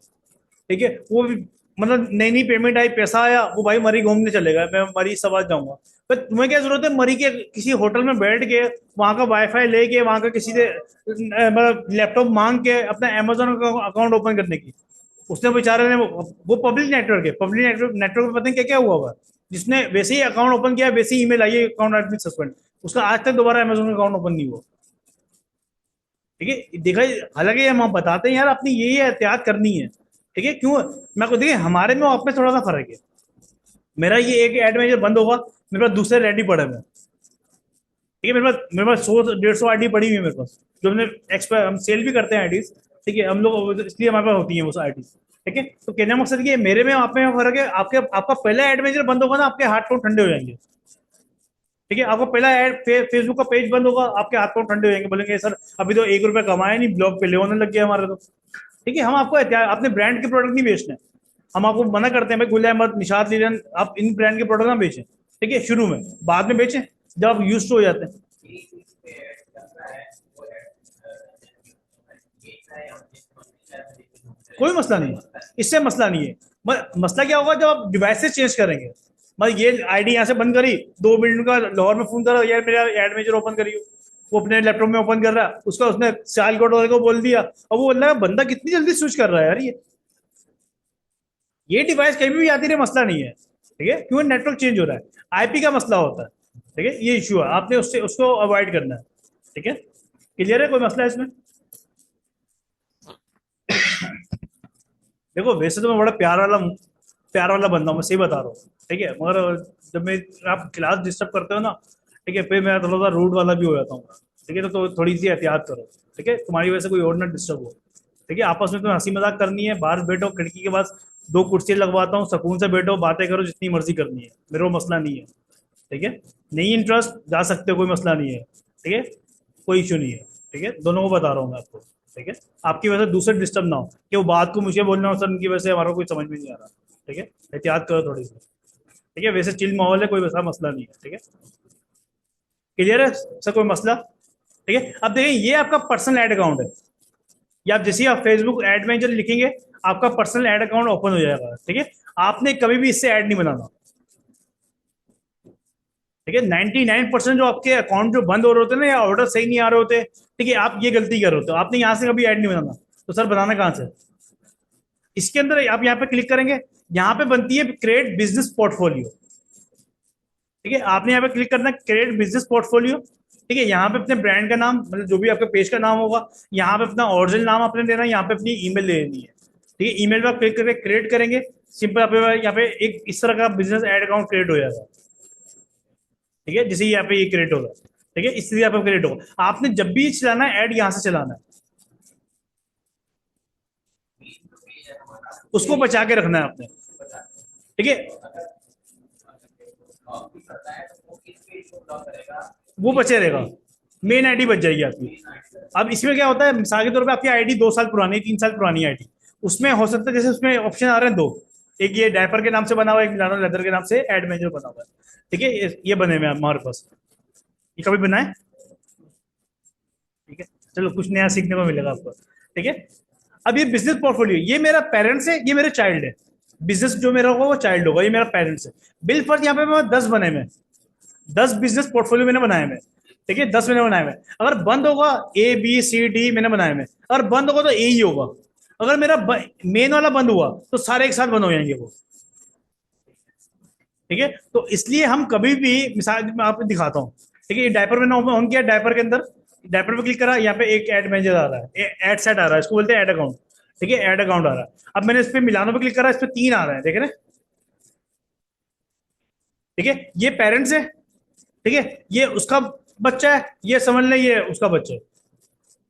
ठीक है, वो भी मतलब नई नई पेमेंट आई, पैसा आया, वो भाई मरी घूमने चले गए, मैं मरी सब आज जाऊंगा। पर तुम्हें क्या जरूरत है मरी के किसी होटल में बैठ के वहां का वाईफाई लेके वहां का किसी से मतलब लैपटॉप मांग के अपना अमेजोन का अकाउंट ओपन करने की। उसने बेचारे ने वो पब्लिक नेटवर्क है, पब्लिक नेटवर्क नेटवर्क में पता नहीं क्या क्या हुआ हुआ। जिसने वैसे ही अकाउंट ओपन किया, वैसे ही ईमेल आई है अकाउंट एडमिन सस्पेंड, उसका आज तक दोबारा अमेजोन का अकाउंट ओपन नहीं हुआ। ठीक है, देखा, हालांकि हम बताते हैं यार अपनी यही एहतियात करनी है। ठीक है, क्यों? मैं को देखिए हमारे में और आप में थोड़ा सा फर्क है। मेरा ये एक एड मैनेजर बंद होगा, मेरे पास दूसरे रेडी पड़े हुए हैं। ठीक है, मेरे पास 100 150 आईडी पड़ी हुई है मेरे पास, जो हमने एक्सपायर हम सेल भी करते हैं आईडीज। ठीक है, हम लोग इसलिए हमारे पास होती है वो आईडीज। ठीक है, तो कहने का मकसद ये मेरे में आप में फर्क है। आपके आपका पहला एड मैनेजर बंद होगा ना, आपके हाथ पांव ठंडे हो जाएंगे। ठीक है, आपको पहला एड फेसबुक का पेज बंद होगा, आपके हाथ पांव ठंडे हो जाएंगे, बोलेंगे सर अभी तो 1 रुपया कमाया नहीं, ब्लॉग पे ले होने लग गया हमारे तो। ठीक है, हम आपको अपने ब्रांड के प्रोडक्ट नहीं बेचने। हम आपको मना करते हैं भाई गुल अहमद निशात लीलन आप इन ब्रांड के प्रोडक्ट ना बेचें। ठीक है, शुरू में, बाद में बेचें जब आप यूज टू हो जाते हैं। कोई मसला नहीं है, इससे मसला नहीं है। मसला क्या होगा जब आप डिवाइसेस चेंज करेंगे। मतलब ये आईडी यहाँ से बंद करी, 2 मिनट का लाहौर में फोन करा यार मेरा एड मेजर ओपन करियो, वो अपने लैपटॉप में ओपन कर रहा है, उसका उसने साल कोड वाले को बोल दिया, और वो बोल रहा है बंदा कितनी जल्दी स्विच कर रहा है यार ये। ये डिवाइस कहीं भी आती रहे, मसला नहीं है, ठीक है, क्यों नेटवर्क चेंज हो रहा है, आईपी का मसला होता है, ठीक है, ये इश्यू है, आपने उससे उसको अवॉइड करना है, ठीक है, क्लियर है, कोई मसला है इसमें? देखो वैसे तो मैं बड़ा प्यार वाला बंदा हूँ, मैं सही बता रहा हूँ, ठीक है, मगर जब मैं आप क्लास डिस्टर्ब करते हो ना, ठीक है, फिर मैं थोड़ा सा रूड वाला भी हो जाता हूँ, ठीक है, तो थोड़ी सी एहतियात करो, ठीक है, तुम्हारी वजह से कोई और ना डिस्टर्ब हो, ठीक है, आपस में तुम्हें हंसी मजाक करनी है, बाहर बैठो खिड़की के पास, दो कुर्सी लगवाता हूँ, सुकून से बैठो, बातें करो, जितनी मर्जी करनी है, मेरे को मसला नहीं है, ठीक है, नहीं इंटरेस्ट जा सकते हो, कोई मसला नहीं है, ठीक है, कोई इशू नहीं है, ठीक है, दोनों को बता रहा हूँ मैं आपको, ठीक है, आपकी वजह से दूसरे डिस्टर्ब ना हो कि वो बात को मुझे बोलना हो, सर उनकी वजह से हमारा कोई समझ में नहीं आ रहा, ठीक है, एहतियात करो थोड़ी सी, ठीक है, वैसे चिल माहौल है, कोई वैसा मसला नहीं है, ठीक है, क्लियर है सर, कोई मसला? ठीक है, अब देखिए ये आपका पर्सनल एड अकाउंट है, या आप जैसे ही आप फेसबुक एड मैनेजर लिखेंगे, आपका पर्सनल एड अकाउंट ओपन हो जाएगा, ठीक है, आपने कभी भी इससे ऐड नहीं बनाना, ठीक है, 99% जो आपके अकाउंट जो बंद हो रहे होते हैं ना, या ऑर्डर सही नहीं आ रहे होते, ठीक है, आप ये गलती कर रहे होते हो, आपने यहाँ से कभी ऐड नहीं बनाना, तो सर बनाना कहाँ से? इसके अंदर आप यहाँ पे क्लिक करेंगे, यहाँ पे बनती है क्रिएट बिजनेस पोर्टफोलियो, ठीक है, आपने यहाँ पे क्लिक करना है क्रिएट बिजनेस पोर्टफोलियो, ठीक है, यहाँ पे अपने ब्रांड का नाम, मतलब जो भी आपके पेज का नाम होगा, यहाँ पे अपना ओरिजिनल नाम आपने देना है, यहाँ पे अपनी ईमेल दे देनी है, ठीक है, ईमेल पे आप क्लिक करके क्रिएट करेंगे, सिंपल आप यहाँ पे एक इस तरह का बिजनेस एड अकाउंट क्रिएट हो जाएगा, ठीक है, जैसे यहाँ पे ये क्रिएट होगा, ठीक है, इस तरह पे क्रिएट होगा, आपने जब भी चलाना है ऐड यहाँ से चलाना है, उसको बचा के रखना है आपने, ठीक है, वो बचे रहेगा, मेन आईडी बच जाएगी आपकी। अब इसमें क्या होता है, मिसाल के तौर पे आपकी आईडी 2 साल पुरानी, 3 साल पुरानी आईडी, उसमें हो सकता है, जैसे उसमें ऑप्शन आ रहे हैं दो, एक ये डायपर के नाम से बना हुआ है, एक मिलानो लेदर के नाम से एड मैनेजर बना हुआ है, ठीक है, ये बने हुए हैं हमारे पास, ये कभी बनाए, ठीक है, चलो कुछ नया सीखने को मिलेगा आपको, ठीक है, अब ये बिजनेस पोर्टफोलियो, ये मेरा पेरेंट्स है, ये मेरे चाइल्ड है, बिजनेस जो मेरा होगा वो चाइल्ड होगा, ये मेरा पेरेंट्स है, बिल फर्ज यहाँ पे मैं 10 बने में, 10 बिजनेस पोर्टफोलियो मैंने बनाए हुए, ठीक है, 10 मैंने बनाए हुए, अगर बंद होगा A B C D मैंने बनाए हुए, अगर बंद होगा तो ए ही होगा, अगर मेरा मेन वाला बंद हुआ तो सारे एक साथ बंद हो जाएंगे वो, ठीक है, तो इसलिए हम कभी भी, मिसाल मैं आपको दिखाता हूँ, ठीक है, ये डायपर मैंने ऑन किया, डायपर के अंदर डायपर पे क्लिक करा, यहाँ पे एक एड मैनेजर आ रहा है, एड सेट आ रहा है, इसको बोलते हैं एड अकाउंट, ठीक है, एड अकाउंट आ रहा है, अब मैंने इस पे मिलानो पे क्लिक करा, इस पे 3 आ रहे हैं, देख रहे हैं, ठीक है, ये पेरेंट्स है, ठीक है, ये उसका बच्चा है, ये समझ लें ये उसका बच्चा है,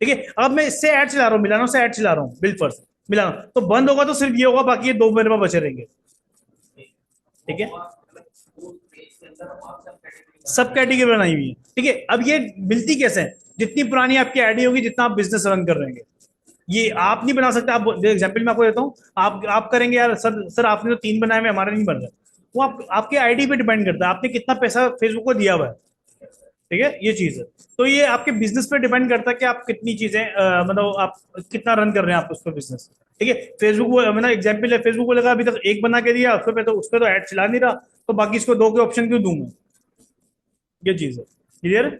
ठीक है, अब मैं इससे ऐड चला रहा हूँ, मिलानो से ऐड चला रहा हूँ, बिल फर्स्ट मिलानो, तो बंद होगा तो सिर्फ ये होगा, बाकी ये 2 मेरे पास बचे रहेंगे, ठीक है, सब कैटेगरी बनाई हुई है, ठीक है, अब ये मिलती कैसे है, जितनी पुरानी आपकी आईडी होगी, जितना आप बिजनेस रन कर रहे हैं, ये आप नहीं बना सकते, आप एग्जांपल मैं आपको देता हूँ, आप करेंगे यार, सर सर आपने तो 3 बनाए हुए, हमारे नहीं बन रहे, वो आपके आईडी पे डिपेंड करता है, आपने कितना पैसा फेसबुक को दिया हुआ है, ठीक है, ये चीज है, तो ये आपके बिजनेस पे डिपेंड करता है कि आप कितनी चीजें मतलब आप कितना रन कर रहे हैं आप उस पर बिजनेस, ठीक है, फेसबुक मतलब एग्जांपल है, फेसबुक को लगा अभी तक एक बना के दिया, उस पर तो ऐड चला नहीं रहा, तो बाकी इसको 2 के ऑप्शन क्यों दूं मैं, ये चीज है, क्लियर है?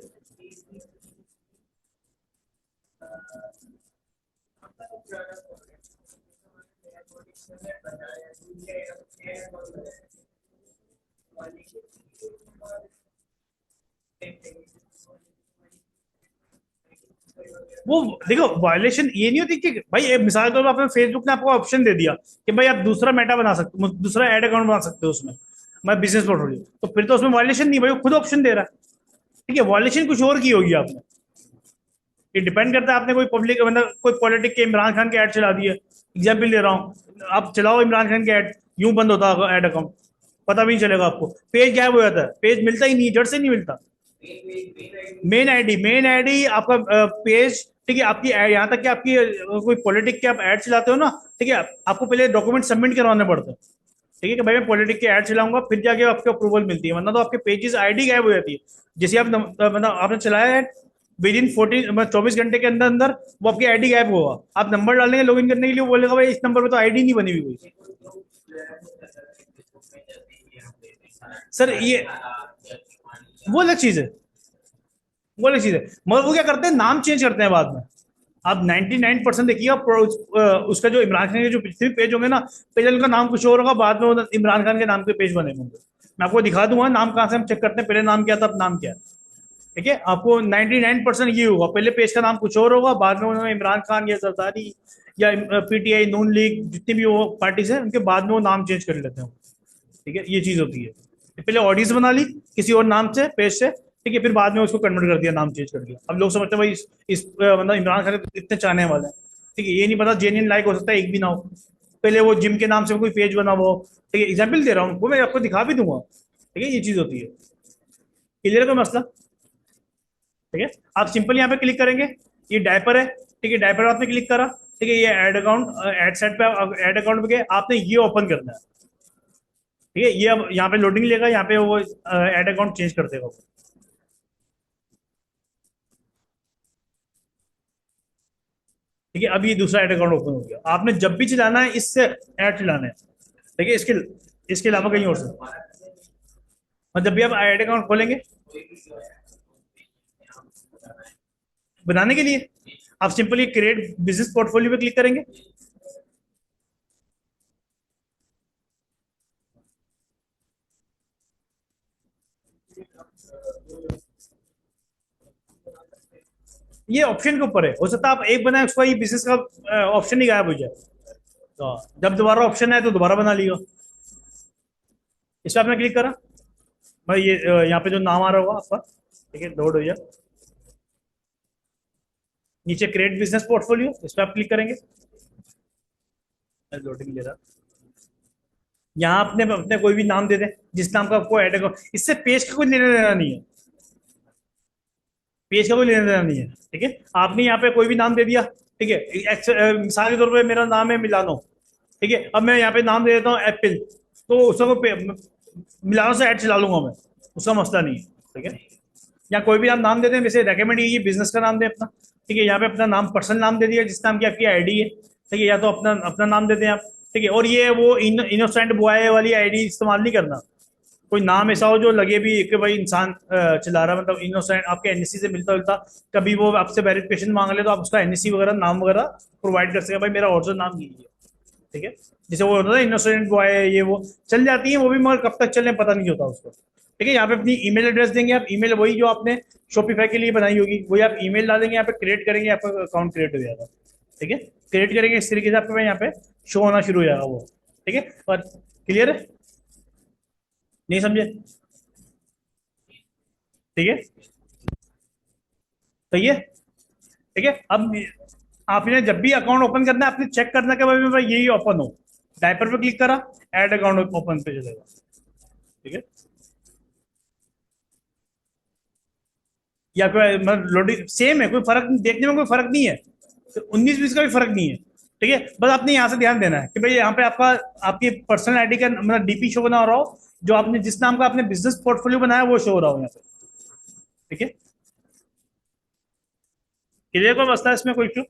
वो देखो वायलेशन ये नहीं होती कि भाई मिसाल के तौर पर आपने फेसबुक ने आपको ऑप्शन दे दिया कि भाई आप दूसरा मेटा बना सकते हो, दूसरा एड अकाउंट बना सकते हो उसमें, मैं बिजनेस पोर्टफोलियो, तो फिर तो उसमें वायलेशन नहीं, भाई वो खुद ऑप्शन दे रहा है, ठीक है, वायलेशन कुछ और की होगी आपने, ये डिपेंड करता है, आपने कोई पब्लिक मतलब कोई पॉलिटिक के इमरान खान के ऐड चला दिए, एग्जाम्पल ले रहा हूँ, आप चलाओ इमरान खान के ऐड, यूं बंद होता है ऐड अकाउंट, पता भी नहीं चलेगा आपको, पेज गायब हो जाता है, पेज मिलता ही नहीं, जड़ से नहीं मिलता, मेन आईडी आपका पेज, ठीक है, आपकी यहाँ तक कि आपकी कोई पॉलिटिक के आप ऐड चलाते हो ना, ठीक है, आपको पहले डॉक्यूमेंट सबमिट करवाने पड़ते हैं, ठीक है, कि भाई मैं पॉलिटिक के ऐड चलाऊंगा, फिर जाके आपको अप्रूवल मिलती है, वरना तो आपके पेजेस आईडी गायब हो जाती है, जैसे आप मतलब आपने चलाया है, विद इन 14 मतलब 24 घंटे के अंदर अंदर वो आपकी आईडी गायब होगा, आप नंबर डालेंगे लॉगिन करने के लिए, वो बोलेगा भाई इस नंबर पे तो आईडी नहीं बनी हुई कोई, सर ये वो अलग चीज है, वो अलग चीज है, मगर वो क्या करते हैं, नाम चेंज करते हैं बाद में, आप 99% देखिएगा उसका जो इमरान खान के जो पिछले पेज होंगे ना, पहले उनका नाम कुछ और होगा, बाद में वो इमरान खान के नाम के पेज बने होंगे। मैं आपको दिखा दूंगा नाम कहाँ से हम चेक करते हैं, पहले नाम क्या था अब नाम क्या है। ठीक है, आपको 99% ये होगा, पहले पेज का नाम कुछ और होगा, बाद में उन्होंने इमरान खान या जरदारी या पीटीआई नून लीग जितनी भी वो पार्टीज है उनके बाद में वो नाम चेंज कर लेते हैं। ठीक है, ये चीज होती है। पहले ऑडियंस बना ली किसी और नाम से पेज से, ठीक है, फिर बाद में उसको कन्वर्ट कर दिया, नाम चेंज कर दिया। अब लोग समझते हैं भाई मतलब इमरान खान के इतने चाहने वाले हैं। ठीक है, ये नहीं पता जेन्युइन लाइक हो सकता है एक भी ना हो, पहले वो जिम के नाम से कोई पेज बना हुआ हो। ठीक है, एग्जाम्पल दे रहा हूँ, वो मैं आपको दिखा भी दूंगा। ठीक है, ये चीज होती है। क्लियर का मसला। ठीक है, आप सिंपल यहाँ पे क्लिक करेंगे, ये डायपर है। ठीक है, डायपर आपने क्लिक करा। ठीक है, ये एड अकाउंट, एड सेट पे, एड अकाउंट पे गए, आपने ये ओपन करना है। ठीक है, ये अब यहाँ पे लोडिंग लेगा, यहाँ पे वो एड अकाउंट चेंज कर देगा। ठीक है, अब ये दूसरा एड अकाउंट ओपन हो गया, आपने जब भी चलाना है इससे ऐड चलाना है। ठीक है, इसके इसके अलावा कहीं और से, और जब भी आप एड अकाउंट खोलेंगे बनाने के लिए, आप सिंपली क्रिएट बिजनेस पोर्टफोलियो पे क्लिक करेंगे। ये ऑप्शन के ऊपर है, हो सकता है आप एक बनाए उसका ये बिजनेस का ऑप्शन ही गायब हो जाए, तो जब दोबारा ऑप्शन आए तो दोबारा बना लियो। इस पर आपने क्लिक करा, भाई ये यहाँ पे जो नाम आ रहा होगा आपका, ठीक है, लोड हो जाए। नीचे क्रिएट बिजनेस पोर्टफोलियो, इस पर आप क्लिक करेंगे। लोडिंग ले रहा, यहाँ अपने अपने कोई भी नाम दे दें, जिस नाम का आपको ऐड करो, इससे पेज का कोई लेना देना नहीं है, पेज का कोई लेना देना नहीं है। ठीक है, आपने यहाँ पे कोई भी नाम दे दिया। ठीक है, मिसाल के तौर पे मेरा नाम है मिलानो। ठीक है, अब मैं यहाँ पे नाम दे देता हूँ एप्पल, तो उसको मिलानो से ऐड चला लूंगा मैं, उसका मसला नहीं है। ठीक है, या कोई भी आप नाम देते हैं, वैसे रेकमेंड ये बिजनेस का नाम दे अपना। ठीक है, यहाँ पे अपना नाम, पर्सनल नाम दे दिया जिस नाम की आपकी आईडी है। ठीक है, या तो अपना अपना नाम देते हैं आप। ठीक है, और ये वो इनोसेंट बॉय वाली आईडी इस्तेमाल नहीं करना, कोई नाम ऐसा हो जो लगे भी कि भाई इंसान चला रहा, मतलब इनोसेंट आपके एनएससी से मिलता जुलता, कभी वो आपसे वेरिफिकेशन मांग ले तो आप उसका एनएससी वगैरह नाम वगैरह प्रोवाइड कर सके, भाई मेरा ओरिजिनल नाम यही है। ठीक है, जैसे वो होता है इनोसेंट बॉय, ये वो चल जाती है वो भी, मगर कब तक चलने पता नहीं होता उसको। ठीक है, यहाँ पे अपनी ईमेल एड्रेस देंगे आप, ईमेल वही जो आपने शॉपिफाई के लिए बनाई होगी वही आप ईमेल डालेंगे, यहाँ पे क्रिएट करेंगे, आपका अकाउंट क्रिएट हो जाएगा। ठीक है, क्रिएट करेंगे इस तरीके से आपको यहाँ पे शो होना शुरू हो जाएगा वो। ठीक है, और क्लियर है, नहीं समझे? ठीक है, सही है। ठीक है, अब आपने जब भी अकाउंट ओपन करना है, आपने चेक करना कि भाई यही ओपन हो। डायपर पे क्लिक करा, ऐड अकाउंट ओपन पे चलेगा। ठीक है, या कोई मतलब लोडिंग सेम है, कोई फर्क देखने में कोई फर्क नहीं है, तो 19-20 का भी फर्क नहीं है। ठीक है, बस आपने यहाँ से ध्यान देना है कि भाई यहाँ पे आपका, आपकी पर्सनल आईडी का मतलब डीपी शो बना हो रहा हो, जो आपने जिस नाम का आपने बिजनेस पोर्टफोलियो बनाया वो शो हो रहा हो यहाँ पे। ठीक है, क्लियर, कोई मसला है इसमें, कोई इशू,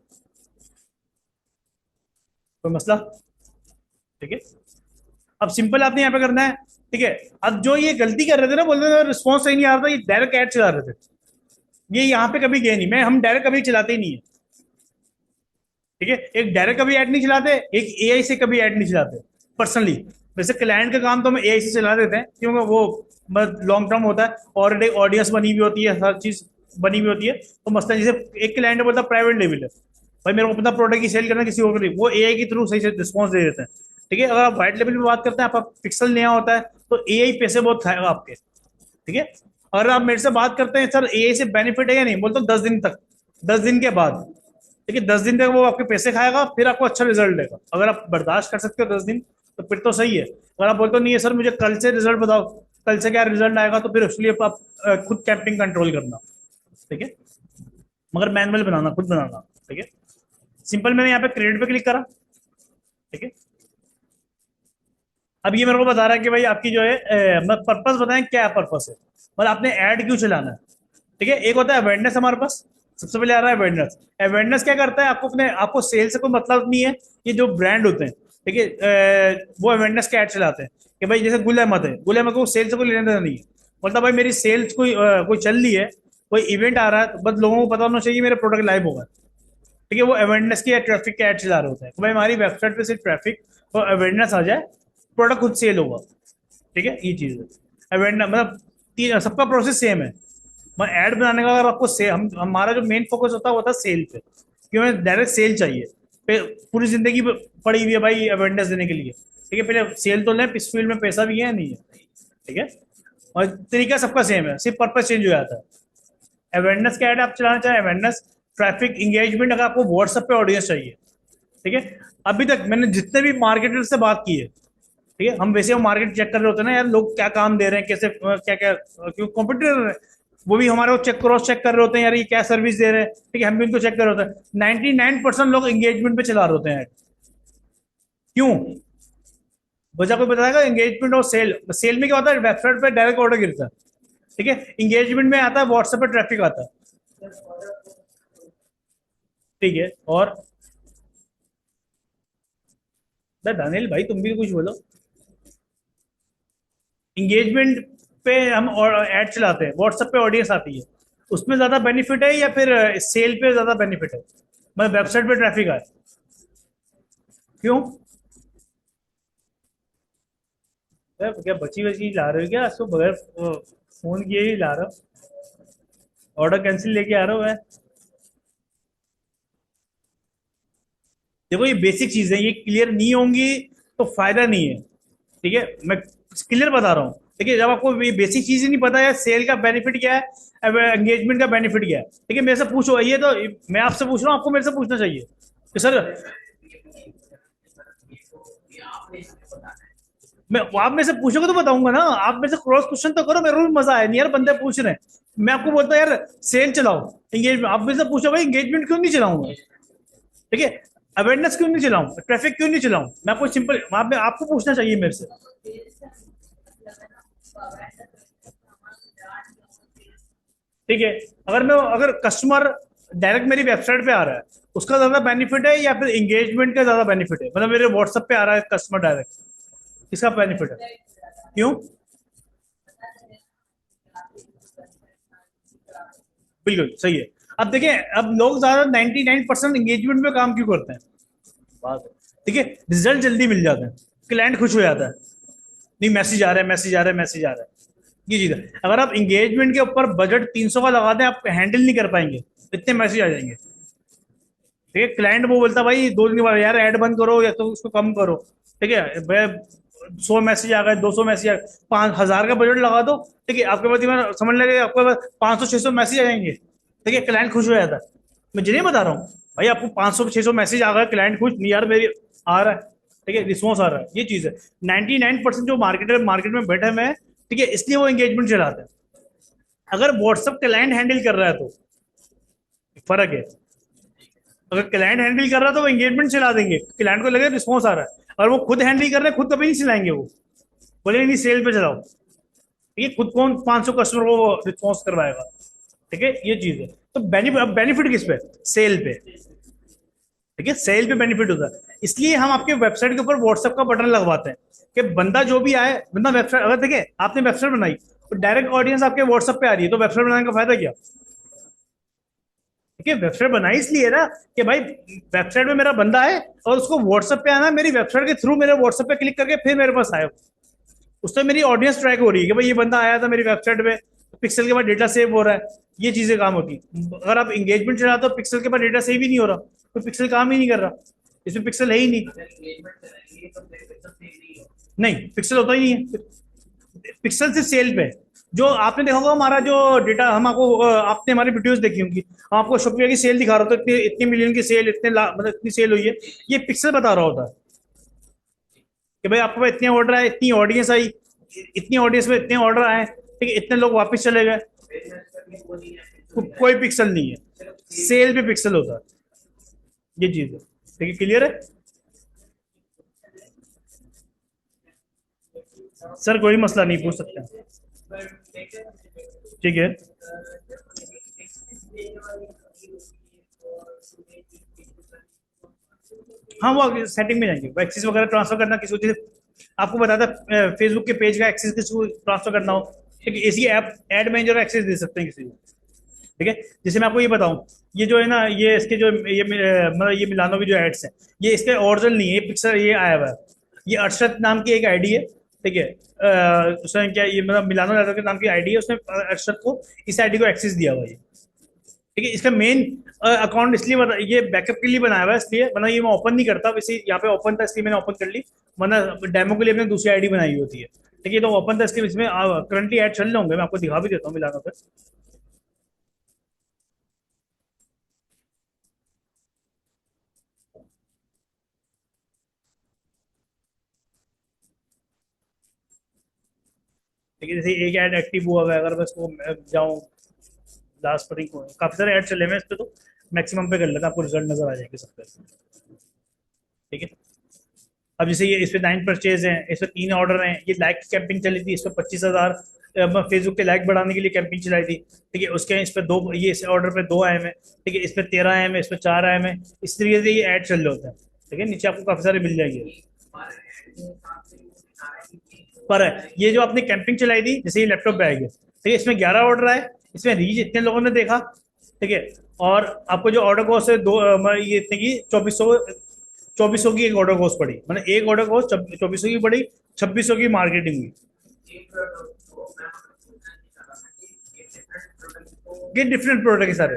कोई मसला? ठीक है, अब सिंपल आपने यहाँ पे करना है। ठीक है, अब जो ये गलती कर रहे थे ना, बोल रहे थे रिस्पॉन्स सही नहीं आ रहा था, ये डायरेक्ट ऐड चला रहे थे, ये यहाँ पे कभी गए नहीं, मैं हम डायरेक्ट कभी चलाते ही नहीं है। ठीक है, एक डायरेक्ट कभी ऐड नहीं चलाते, एक एआई से कभी ऐड नहीं चलाते पर्सनली। वैसे क्लाइंट का काम तो हम एआई से चला देते हैं, क्योंकि वो लॉन्ग टर्म होता है, ऑलरेडी ऑडियंस बनी हुई होती है, हर चीज बनी हुई होती है, तो मसला जैसे एक क्लाइंट बोलता है प्राइवेट लेवल है, भाई मेरे को अपना प्रोडक्ट की सेल करना किसी और को नहीं, वो एआई के थ्रू सही से रिस्पॉन्स दे देते हैं। ठीक है, अगर आप व्हाइट लेवल में बात करते हैं, आपका पिक्सल नया होता है, तो एआई पैसे बहुत खाएगा आपके। ठीक है, अगर आप मेरे से बात करते हैं सर एआई से बेनिफिट है या नहीं, बोलते 10 दिन तक, 10 दिन के बाद। ठीक है, 10 दिन तक वो आपके पैसे खाएगा, फिर आपको अच्छा रिजल्ट देगा। अगर आप बर्दाश्त कर सकते हो 10 दिन, तो फिर तो सही है। अगर आप बोलते हो नहीं है सर मुझे कल से रिजल्ट बताओ, कल से क्या रिजल्ट आएगा, तो फिर उसके लिए आप खुद कैंपिंग कंट्रोल करना। ठीक है, मगर मैनुअल बनाना, खुद बनाना। ठीक है, सिंपल मैंने यहाँ पे क्रिएट पे क्लिक करा। ठीक है, अब ये मेरे को बता रहा है कि भाई आपकी जो है मतलब पर्पस बताएं क्या पर्पस है, मतलब आपने ऐड क्यों चलाना है। ठीक है, एक होता है अवेयरनेस हमारे पास, सबसे पहले आ रहा है अवेयरनेस। अवेयरनेस क्या करता है, आपको अपने, आपको सेल से कोई मतलब नहीं है, ये जो ब्रांड होते हैं, ठीक है, वो अवेयरनेस के ऐड चलाते हैं कि भाई जैसे गुल अहमद है, गुल अहमद को सेल से कोई लेना देना नहीं है, बोलता भाई मेरी सेल्स कोई कोई चल रही है, कोई इवेंट आ रहा है, तो बस लोगों को पता होना चाहिए मेरा प्रोडक्ट लाइव होगा। ठीक है, वो अवेयरनेस की या ट्रैफिक के ऐड चला रहे होते हैं, तो भाई हमारी वेबसाइट पे सिर्फ ट्रैफिक और अवेयरनेस आ जाए, प्रोडक्ट खुद सेल होगा। ठीक है, ये चीज है। अवेयरनेस मतलब तीन, सबका प्रोसेस सेम है। मैं ऐड बनाने का, अगर आपको से हम हमारा जो मेन फोकस होता है वो होता है सेल पे, क्योंकि हमें डायरेक्ट सेल चाहिए। पूरी जिंदगी पड़ी हुई है भाई अवेयरनेस देने के लिए। ठीक है, पहले सेल तो लें, इस फील्ड में पैसा भी है नहीं है। ठीक है, और तरीका सबका सेम है, सिर्फ पर्पज चेंज हो जाता है। अवेयरनेस का ऐड आप चलाना चाहें, अवेयरनेस, ट्रैफिक, इंगेजमेंट, अगर आपको व्हाट्सएप पे ऑडियंस चाहिए। ठीक है, अभी तक मैंने जितने भी मार्केटर से बात की है, ठीक है, हम वैसे वो मार्केट चेक कर रहे होते हैं ना यार, लोग क्या काम दे रहे हैं, कैसे क्या क्या, क्यों कॉम्पिटिटर है, वो भी हमारे को चेक क्रॉस चेक कर रहे होते हैं यार, ये क्या सर्विस दे रहे हैं। ठीक है, हम भी उनको चेक कर रहे होते हैं। 99% लोग एंगेजमेंट पे चला रहे होते हैं। क्यों? वजह कोई बताएगा? एंगेजमेंट और सेल, सेल में क्या होता है, वेबसाइट पे डायरेक्ट ऑर्डर गिरता है। ठीक है, एंगेजमेंट में आता है व्हाट्सएप पे ट्रैफिक आता है। ठीक है, और दानियल भाई तुम भी कुछ बोलो। इंगेजमेंट पे हम ऐड चलाते हैं, व्हाट्सएप पे ऑडियंस आती है, उसमें ज्यादा बेनिफिट है या फिर सेल पे ज्यादा बेनिफिट है? मतलब वेबसाइट पे ट्रैफिक आए, क्यों? क्या बची बची ला रहे हो क्या? सो बगैर फोन किए ही ला रहे हो? ऑर्डर कैंसिल लेके आ रहे हो? मैं देखो, ये बेसिक चीजें ये क्लियर नहीं होंगी तो फायदा नहीं है। ठीक है, मैं क्लियर बता रहा हूँ। देखिए, जब आपको ये बेसिक चीज ही नहीं पता है, सेल का बेनिफिट क्या है, एंगेजमेंट का बेनिफिट क्या है, ठीक है, मेरे से पूछो, ये तो मैं आपसे पूछ रहा हूँ, आपको मेरे से पूछना चाहिए कि सर, मैं आप मेरे से पूछोगे तो बताऊंगा ना, आप मेरे से क्रॉस क्वेश्चन तो करो, मेरे को भी मजा आया नहीं यार, बंदे पूछ रहे हैं, मैं आपको बोलता यार सेल चलाओ, एंगेजमेंट, आप मेरे से पूछो भाई एंगेजमेंट क्यों नहीं चलाऊंगा? ठीक है, अवेयरनेस क्यों नहीं चलाऊं, ट्रैफिक क्यों नहीं चलाऊं, मैं आपको सिंपल, आपको पूछना चाहिए मेरे से। ठीक है, अगर कस्टमर डायरेक्ट मेरी वेबसाइट पे आ रहा है, उसका ज्यादा बेनिफिट है या फिर एंगेजमेंट का ज्यादा बेनिफिट है, मतलब मेरे व्हाट्सएप पे आ रहा है कस्टमर डायरेक्ट, इसका बेनिफिट है? क्यों? बिल्कुल सही है। अब देखिए, अब लोग ज्यादा 99% एंगेजमेंट में काम क्यों करते हैं? बात है। ठीक है, रिजल्ट जल्दी मिल जाते हैं, क्लाइंट खुश हो जाता है, नहीं मैसेज आ रहा है, मैसेज आ रहा है, मैसेज आ रहा है, ये चीज है। अगर आप एंगेजमेंट के ऊपर बजट 300 का लगा दें, आप हैंडल नहीं कर पाएंगे, इतने मैसेज आ जाएंगे। ठीक है, क्लाइंट वो बोलता भाई 2 दिन के बाद यार ऐड बंद करो या तो उसको कम करो। ठीक है भाई, 100 मैसेज आ गए, 200 मैसेज आ गए, 5,000 का बजट लगा दो। ठीक है, आपके पास समझ लगे आपके पास 500-600 मैसेज आ जाएंगे। ठीक है, क्लाइंट खुश हो जाता है। मैं जिन्हें बता रहा हूँ भाई, आपको 500-600 मैसेज आ गए, क्लाइंट खुश नहीं यार मेरी आ रहा है। ठीक है, रिस्पॉन्स आ रहा है, ये चीज है। 99% जो मार्केट में बैठे हुए हैं, ठीक है, इसलिए वो एंगेजमेंट चलाते हैं। अगर व्हाट्सएप क्लाइंट हैंडल कर रहा है तो फर्क है। अगर क्लाइंट हैंडल कर रहा है तो वो एंगेजमेंट चला देंगे, क्लाइंट को लगे रिस्पॉन्स आ रहा है। और वो खुद हैंडल कर रहे हैं, खुद कभी नहीं चलाएंगे, वो बोलेंगे नहीं सेल पे चलाओ। ठीक है, खुद कौन 500 कस्टमर को रिस्पॉन्स करवाएगा? ठीक है, ये चीज है। तो बेनिफिट किस पे? सेल पे। ठीक है, सेल पे बेनिफिट होता है, इसलिए हम आपके वेबसाइट के ऊपर व्हाट्सएप का बटन लगवाते हैं कि बंदा जो भी आए, बंदा वेबसाइट, अगर देखिए आपने वेबसाइट बनाई तो डायरेक्ट ऑडियंस आपके व्हाट्सएप पे आ रही है, तो वेबसाइट बनाने का फायदा क्या? ठीक है, वेबसाइट बनाई इसलिए ना कि भाई वेबसाइट में मेरा बंदा है और उसको व्हाट्सएप पे आना, मेरी वेबसाइट के थ्रू मेरे व्हाट्सएप पे क्लिक करके फिर मेरे पास आए, उससे मेरी ऑडियंस ट्रैक हो रही है कि भाई ये बंदा आया था मेरी वेबसाइट पे, पिक्सल के बाद डेटा सेव हो रहा है, ये चीजें काम होती है। अगर आप इंगेजमेंट चलाते हो, पिक्सल के बाद डेटा सेव ही नहीं हो रहा, तो पिक्सल काम ही नहीं कर रहा, इसमें पिक्सल है ही नहीं। नहीं, पिक्सल होता ही नहीं है, पिक्सल से सेल पे। जो आपने देखा होगा हमारा जो डेटा, हम आपको आपने हमारी वीडियोस देखी होंगी, हम आपको शॉपिंग की सेल दिखा रहा होता है, इतनी इतनी मिलियन की सेल, मतलब इतनी सेल हुई है, ये पिक्सल बता रहा होता है कि भाई आपके पास इतने ऑर्डर आए, इतनी ऑडियंस आई, इतनी ऑडियंस में इतने ऑर्डर आए, ठीक है, इतने लोग वापस चले गए, कोई पिक्सल नहीं है, सेल पे पिक्सल होता है, ये चीज है। ठीक है, क्लियर है? सर कोई मसला नहीं, पूछ सकते हैं। ठीक है, हाँ वो सेटिंग में जाएंगे, वो एक्सेस वगैरह ट्रांसफर करना किसी को, जैसे आपको बताया था फेसबुक के पेज का एक्सेस किसी को ट्रांसफर करना हो, ठीक है, इसी ऐप ऐड मैनेजर एक्सेस दे सकते हैं किसी को। ठीक है। जैसे मैं आपको ये बताऊं, ये जो है ना, ये इसके जो ये मतलब ये मिलानो की जो एड्स हैं, ये इसके ओरिजिनल नहीं है, ये पिक्चर ये आया हुआ है। ये अरशद नाम की एक आईडी है, ठीक है। उसने क्या, ये मतलब मिलानो यादव के नाम की आईडी है, उसने अरशद को इस आईडी को एक्सेस दिया हुआ है, ठीक है। इसका मेन अकाउंट इसलिए ये बैकअप के लिए बनाया हुआ है, इसलिए वरना ये मैं ओपन नहीं करता, वैसे यहाँ पे ओपन था इसलिए मैंने ओपन कर ली, वरना डेमो के लिए मैंने दूसरी आईडी बनाई होती है, ठीक है। तो ओपन था इसलिए, इसमें करंटली ऐड चल रहे होंगे, मैं आपको दिखा भी देता हूँ मिलानो पे। ठीक है, जैसे एक ऐड एक्टिव हुआ हुआ है, अगर मैं इसको जाऊँ लास्ट पर ही, काफी सारे ऐड चले हुए हैं इस पे, तो मैक्सिमम पे कर लेता, आपको रिजल्ट नजर आ जाएंगे सब पे, ठीक है। अब जैसे ये इस पे 9 परचेज हैं, इस पे 3 ऑर्डर हैं, ये लाइक की कैंपिंग चली थी, इस पे 25,000 फेसबुक पे लाइक बढ़ाने के लिए कैंपिंग चलाई थी, ठीक है। उसके इस पे दो, ये इस ऑर्डर पे 2 आए हैं, ठीक है। इस पे 13 आए हैं, इस पे 4 आए हैं, इस तरीके से ये ऐड चल रहे होते हैं, ठीक है। नीचे आपको काफी सारे मिल जाएंगे। पर ये जो आपने कैंपिंग चलाई थी, जैसे ये लैपटॉप पे आएगी, ठीक है, इसमें 11 ऑर्डर आए, इसमें रीच इतने लोगों ने देखा, ठीक है। और आपको जो ऑर्डर कॉस्ट है दो ये इतने की 2400 की एक ऑर्डर कॉस्ट पड़ी, मतलब एक ऑर्डर कॉस्ट 2400 की पड़ी, 2600 की मार्केटिंग हुई। ये डिफरेंट प्रोडक्ट है सारे,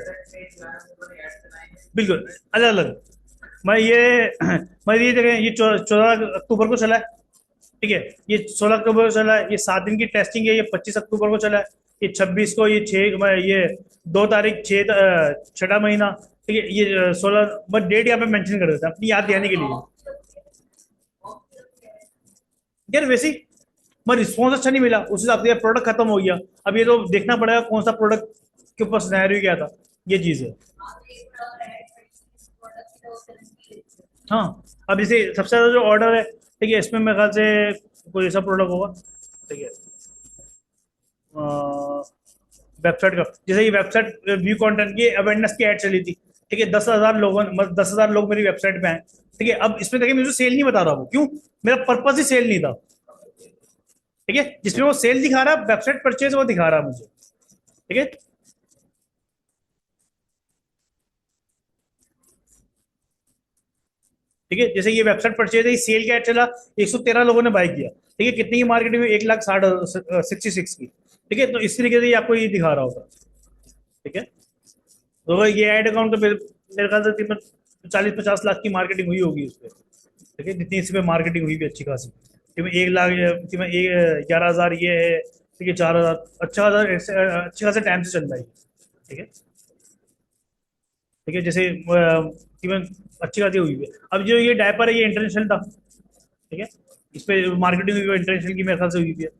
बिल्कुल अलग अलग। मैं ये मैं ये जगह ये 14 अक्टूबर को चला है, ठीक है। ये 16 अक्टूबर को चला है, ये 7 दिन की टेस्टिंग है, ये 25 अक्टूबर को चला है, ये 26 को, ये 6 ये 2 तारीख 6 महीना, ठीक है। ये 16, बस डेट यहाँ पे मेंशन कर देता है अपनी याद दिलाने के लिए। यार वैसे ही मैं रिस्पॉन्स अच्छा नहीं मिला, उस हिसाब से प्रोडक्ट खत्म हो गया। अब ये तो देखना पड़ेगा कौन सा प्रोडक्ट के ऊपर सिनेरियो क्या था, ये चीज है। हाँ, अब जैसे सबसे ज्यादा जो ऑर्डर है, ठीक है, इसमें मेरे ख्याल से कोई ऐसा प्रोडक्ट होगा, ठीक है, वेबसाइट का, जैसे ये वेबसाइट व्यू कंटेंट की अवेयरनेस की ऐड चली थी, ठीक है। 10,000 लोगों, मतलब 10,000 लोग मेरी वेबसाइट पे आए, ठीक है। अब इसमें देखिए मुझे सेल नहीं बता रहा, वो क्यों, मेरा पर्पज ही सेल नहीं था, ठीक है। जिसमें वो सेल दिखा रहा है, वेबसाइट परचेज वो दिखा रहा है मुझे, ठीक है। ठीक है, जैसे ये वेबसाइट परचेज है, सेल का ऐड चला, 113 लोगों ने बाय किया, ठीक है। कितनी की मार्केटिंग में, 1,60,66 की, ठीक है। तो इस तरीके से ये आपको ये दिखा रहा होगा, ठीक है। तो ये ऐड अकाउंट तो मेरे ख्याल से तकरीबन 40-50 लाख की मार्केटिंग हुई होगी उस पर, ठीक है। जितनी इसमें मार्केटिंग हुई भी अच्छी खासी, इसमें 1 लाख, इसमें 11,000 ये है, ठीक है। 4,000 अच्छा खासा, अच्छे खासे टाइम से चल रहा है, ठीक है। ठीक है, जैसे तकरीबन अच्छी खासी हुई है। अब जो ये डायपर है, ये इंटरनेशनल था, ठीक है। इस पे मार्केटिंग हुई है इंटरनेशनल की, मेरे ख्याल से हुई भी है।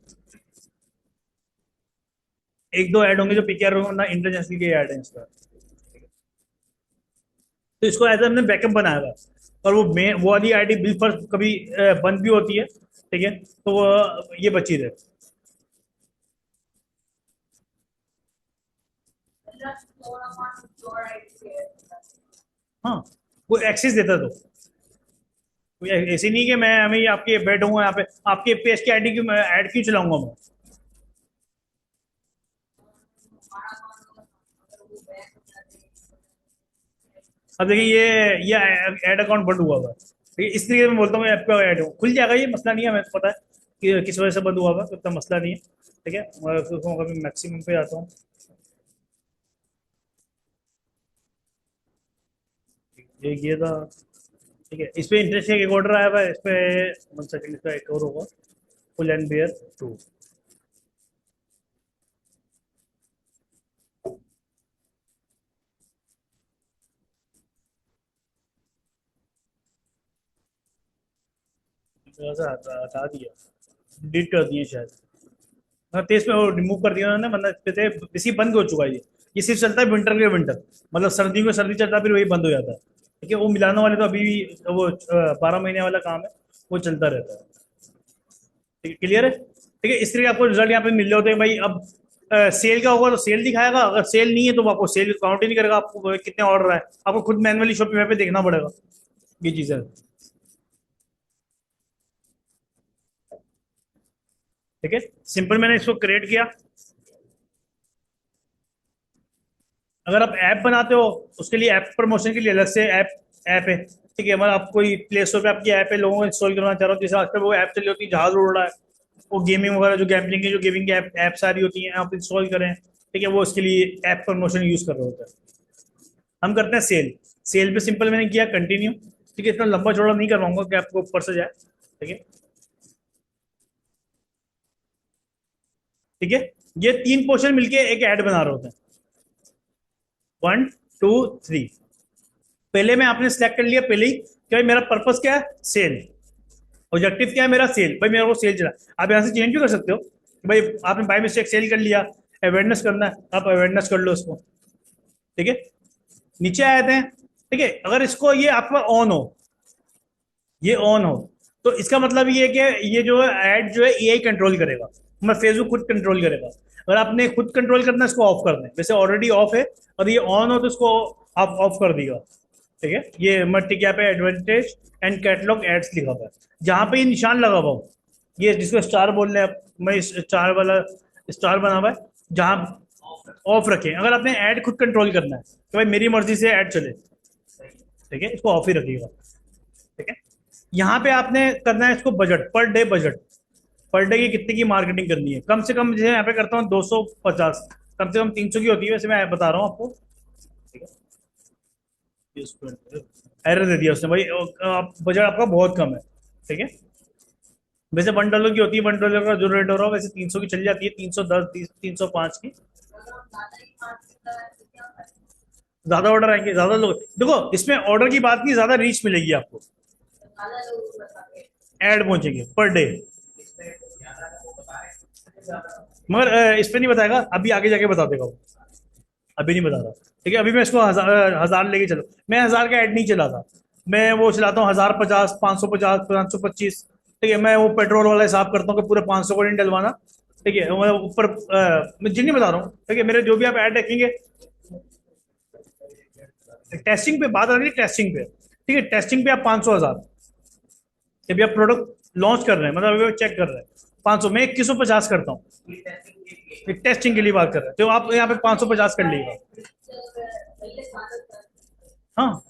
एक दो ऐड होंगे जो पीकेआर ना इंटरनेशनल के ऐड है इस पर, तो इसको एज हमने बैकअप बनाया हुआ है। और वो मेन वो वाली आईडी बिल पर कभी बंद भी होती है, ठीक है। तो वो ये बची रहे। हाँ, वो एक्सेस देता तो कोई ऐसी नहीं कि मैं हमें आपके बेड हूँ यहाँ पे, आपके पेज की आईडी की ऐड क्यों चलाऊंगा मैं। अब देखिए ये ऐड अकाउंट बंद हुआ हुआ है, ठीक है। इस तरीके से मैं बोलता हूँ ऐप का ऐड हो खुल जाएगा, ये मसला नहीं है, हमें तो पता है कि किस वजह से बंद हुआ हुआ है, तो इतना मसला नहीं है, ठीक है। मैं मैक्सिमम पे आता हूँ, ये था, ठीक है। इस पे इंटरेस्ट एक ऑर्डर आया हुआ है, इस पे 1 सेकंड, इसका एक और होगा, फुल एंड बियर 2, हटा दिया, डिलीट कर दिए शायद। हाँ, तो इसमें वो रिमूव कर दिया उन्होंने, मतलब इस पे इसी बंद हो चुका है ये सिर्फ चलता है विंटर के विंटर, मतलब सर्दियों में सर्दी चलता है, फिर वही बंद हो जाता है, ठीक है। वो मिलाने वाले तो अभी भी वो 12 महीने वाला काम है, वो चलता रहता है, ठीक है। क्लियर है, ठीक है। इस तरीके आपको रिजल्ट यहाँ पे मिल रहे होते हैं भाई। अब सेल का होगा तो सेल दिखाएगा, अगर सेल नहीं है तो वो आपको सेल काउंट ही नहीं करेगा, आपको कितने ऑर्डर है आपको खुद मैनुअली शॉपिंग पे देखना पड़ेगा, ये चीज़ है, ठीक है। सिंपल मैंने इसको क्रिएट किया, अगर आप ऐप बनाते हो उसके लिए ऐप प्रमोशन के लिए अलग से ऐप ऐप है, ठीक है। मतलब आप कोई प्ले स्टोर पे आपकी ऐप है, लोगों को इंस्टॉल करना चाह रहे हो, जैसे आजकल वो ऐप चली होती है जहाज उड़ रहा है, वो गेमिंग वगैरह जो गैम्बलिंग की जो गेमिंग की ऐप सारी होती हैं आप इंस्टॉल करें, ठीक है। वो उसके लिए ऐप प्रमोशन यूज कर रहे होते हैं। हम करते हैं सेल। सेल पे सिंपल मैंने किया कंटिन्यू, ठीक है। इतना लंबा चौड़ा नहीं करवाऊंगा कि आपको ऊपर से जाए, ठीक है। ठीक है, ये तीन पोर्शन मिलके एक ऐड बना रहे होते हैं। 1 2 3। पहले में आपने सिलेक्ट कर लिया पहले ही कि भाई मेरा पर्पस क्या है, सेल। ऑब्जेक्टिव क्या है मेरा, सेल। भाई मेरा को सेल चला। आप यहाँ से चेंज भी कर सकते हो कि भाई आपने बाय मिस्टेक सेल कर लिया, अवेयरनेस करना है, आप अवेयरनेस कर लो उसको, ठीक है। नीचे आ जाते हैं, ठीक है। अगर इसको ये आपका ऑन हो, ये ऑन हो, तो इसका मतलब ये है कि ये जो है ऐड जो है एआई कंट्रोल करेगा, मैं फेसबुक खुद कंट्रोल करेगा। अगर आपने खुद कंट्रोल करना है इसको ऑफ कर दें, वैसे ऑलरेडी ऑफ है, और ये ऑन हो तो इसको आप ऑफ कर दिएगा, ठीक है। ये मट्टी क्या पे एडवांटेज एंड कैटलॉग एड्स लिखा हुआ है, जहां पे ये निशान लगा हुआ हो, ये जिसको स्टार बोल रहे हैं आप, मैं इस स्टार वाला स्टार बना हुआ है, जहां ऑफ रखें। अगर आपने ऐड खुद कंट्रोल करना है तो भाई मेरी मर्जी से ऐड चले, ठीक है, इसको ऑफ ही रखिएगा, ठीक है। यहाँ पे आपने करना है इसको budget, per day budget, per day की कितने की मार्केटिंग करनी है। कम से कम जैसे यहाँ पे करता हूँ 250, कम से कम 300 की होती है, वैसे मैं बता रहा हूँ आपको, ठीक है। एरर दे दिया उसने भाई, बजट आपका बहुत कम है, ठीक है। वैसे $1 की होती है, $1 का जो रेट हो रहा है वैसे 300 की चली जाती है, 310 305 की। ज्यादा ऑर्डर आएंगे, ज्यादा लोग, देखो इसमें ऑर्डर की बात नहीं, ज्यादा रीच मिलेगी आपको, ऐड पहुंचेंगे पर डे। मगर इस पे नहीं बताएगा, अभी आगे जाके बता देगा वो, अभी नहीं बता रहा, ठीक है। अभी मैं इसको हजार लेके चलो, मैं 1000 का ऐड नहीं चलाता, मैं वो चलाता हूँ 1050, 550, 525, ठीक है। मैं वो पेट्रोल वाला हिसाब करता हूँ कि पूरे 500 को नहीं डलवाना, ठीक है। मैं ऊपर मैं जिन नहीं बता रहा हूँ, ठीक है। मेरे जो भी आप ऐड रखेंगे, टेस्टिंग पे बात आ रही है, टेस्टिंग पे, ठीक है। टेस्टिंग पे आप 500 1000, अभी आप प्रोडक्ट लॉन्च कर रहे हैं, मतलब अभी चेक कर रहे हैं, 500, मैं 2150 करता हूँ, टेस्टिंग के लिए बात कर रहे हैं, तो आप यहाँ पे 550 कर लीजिएगा। हाँ,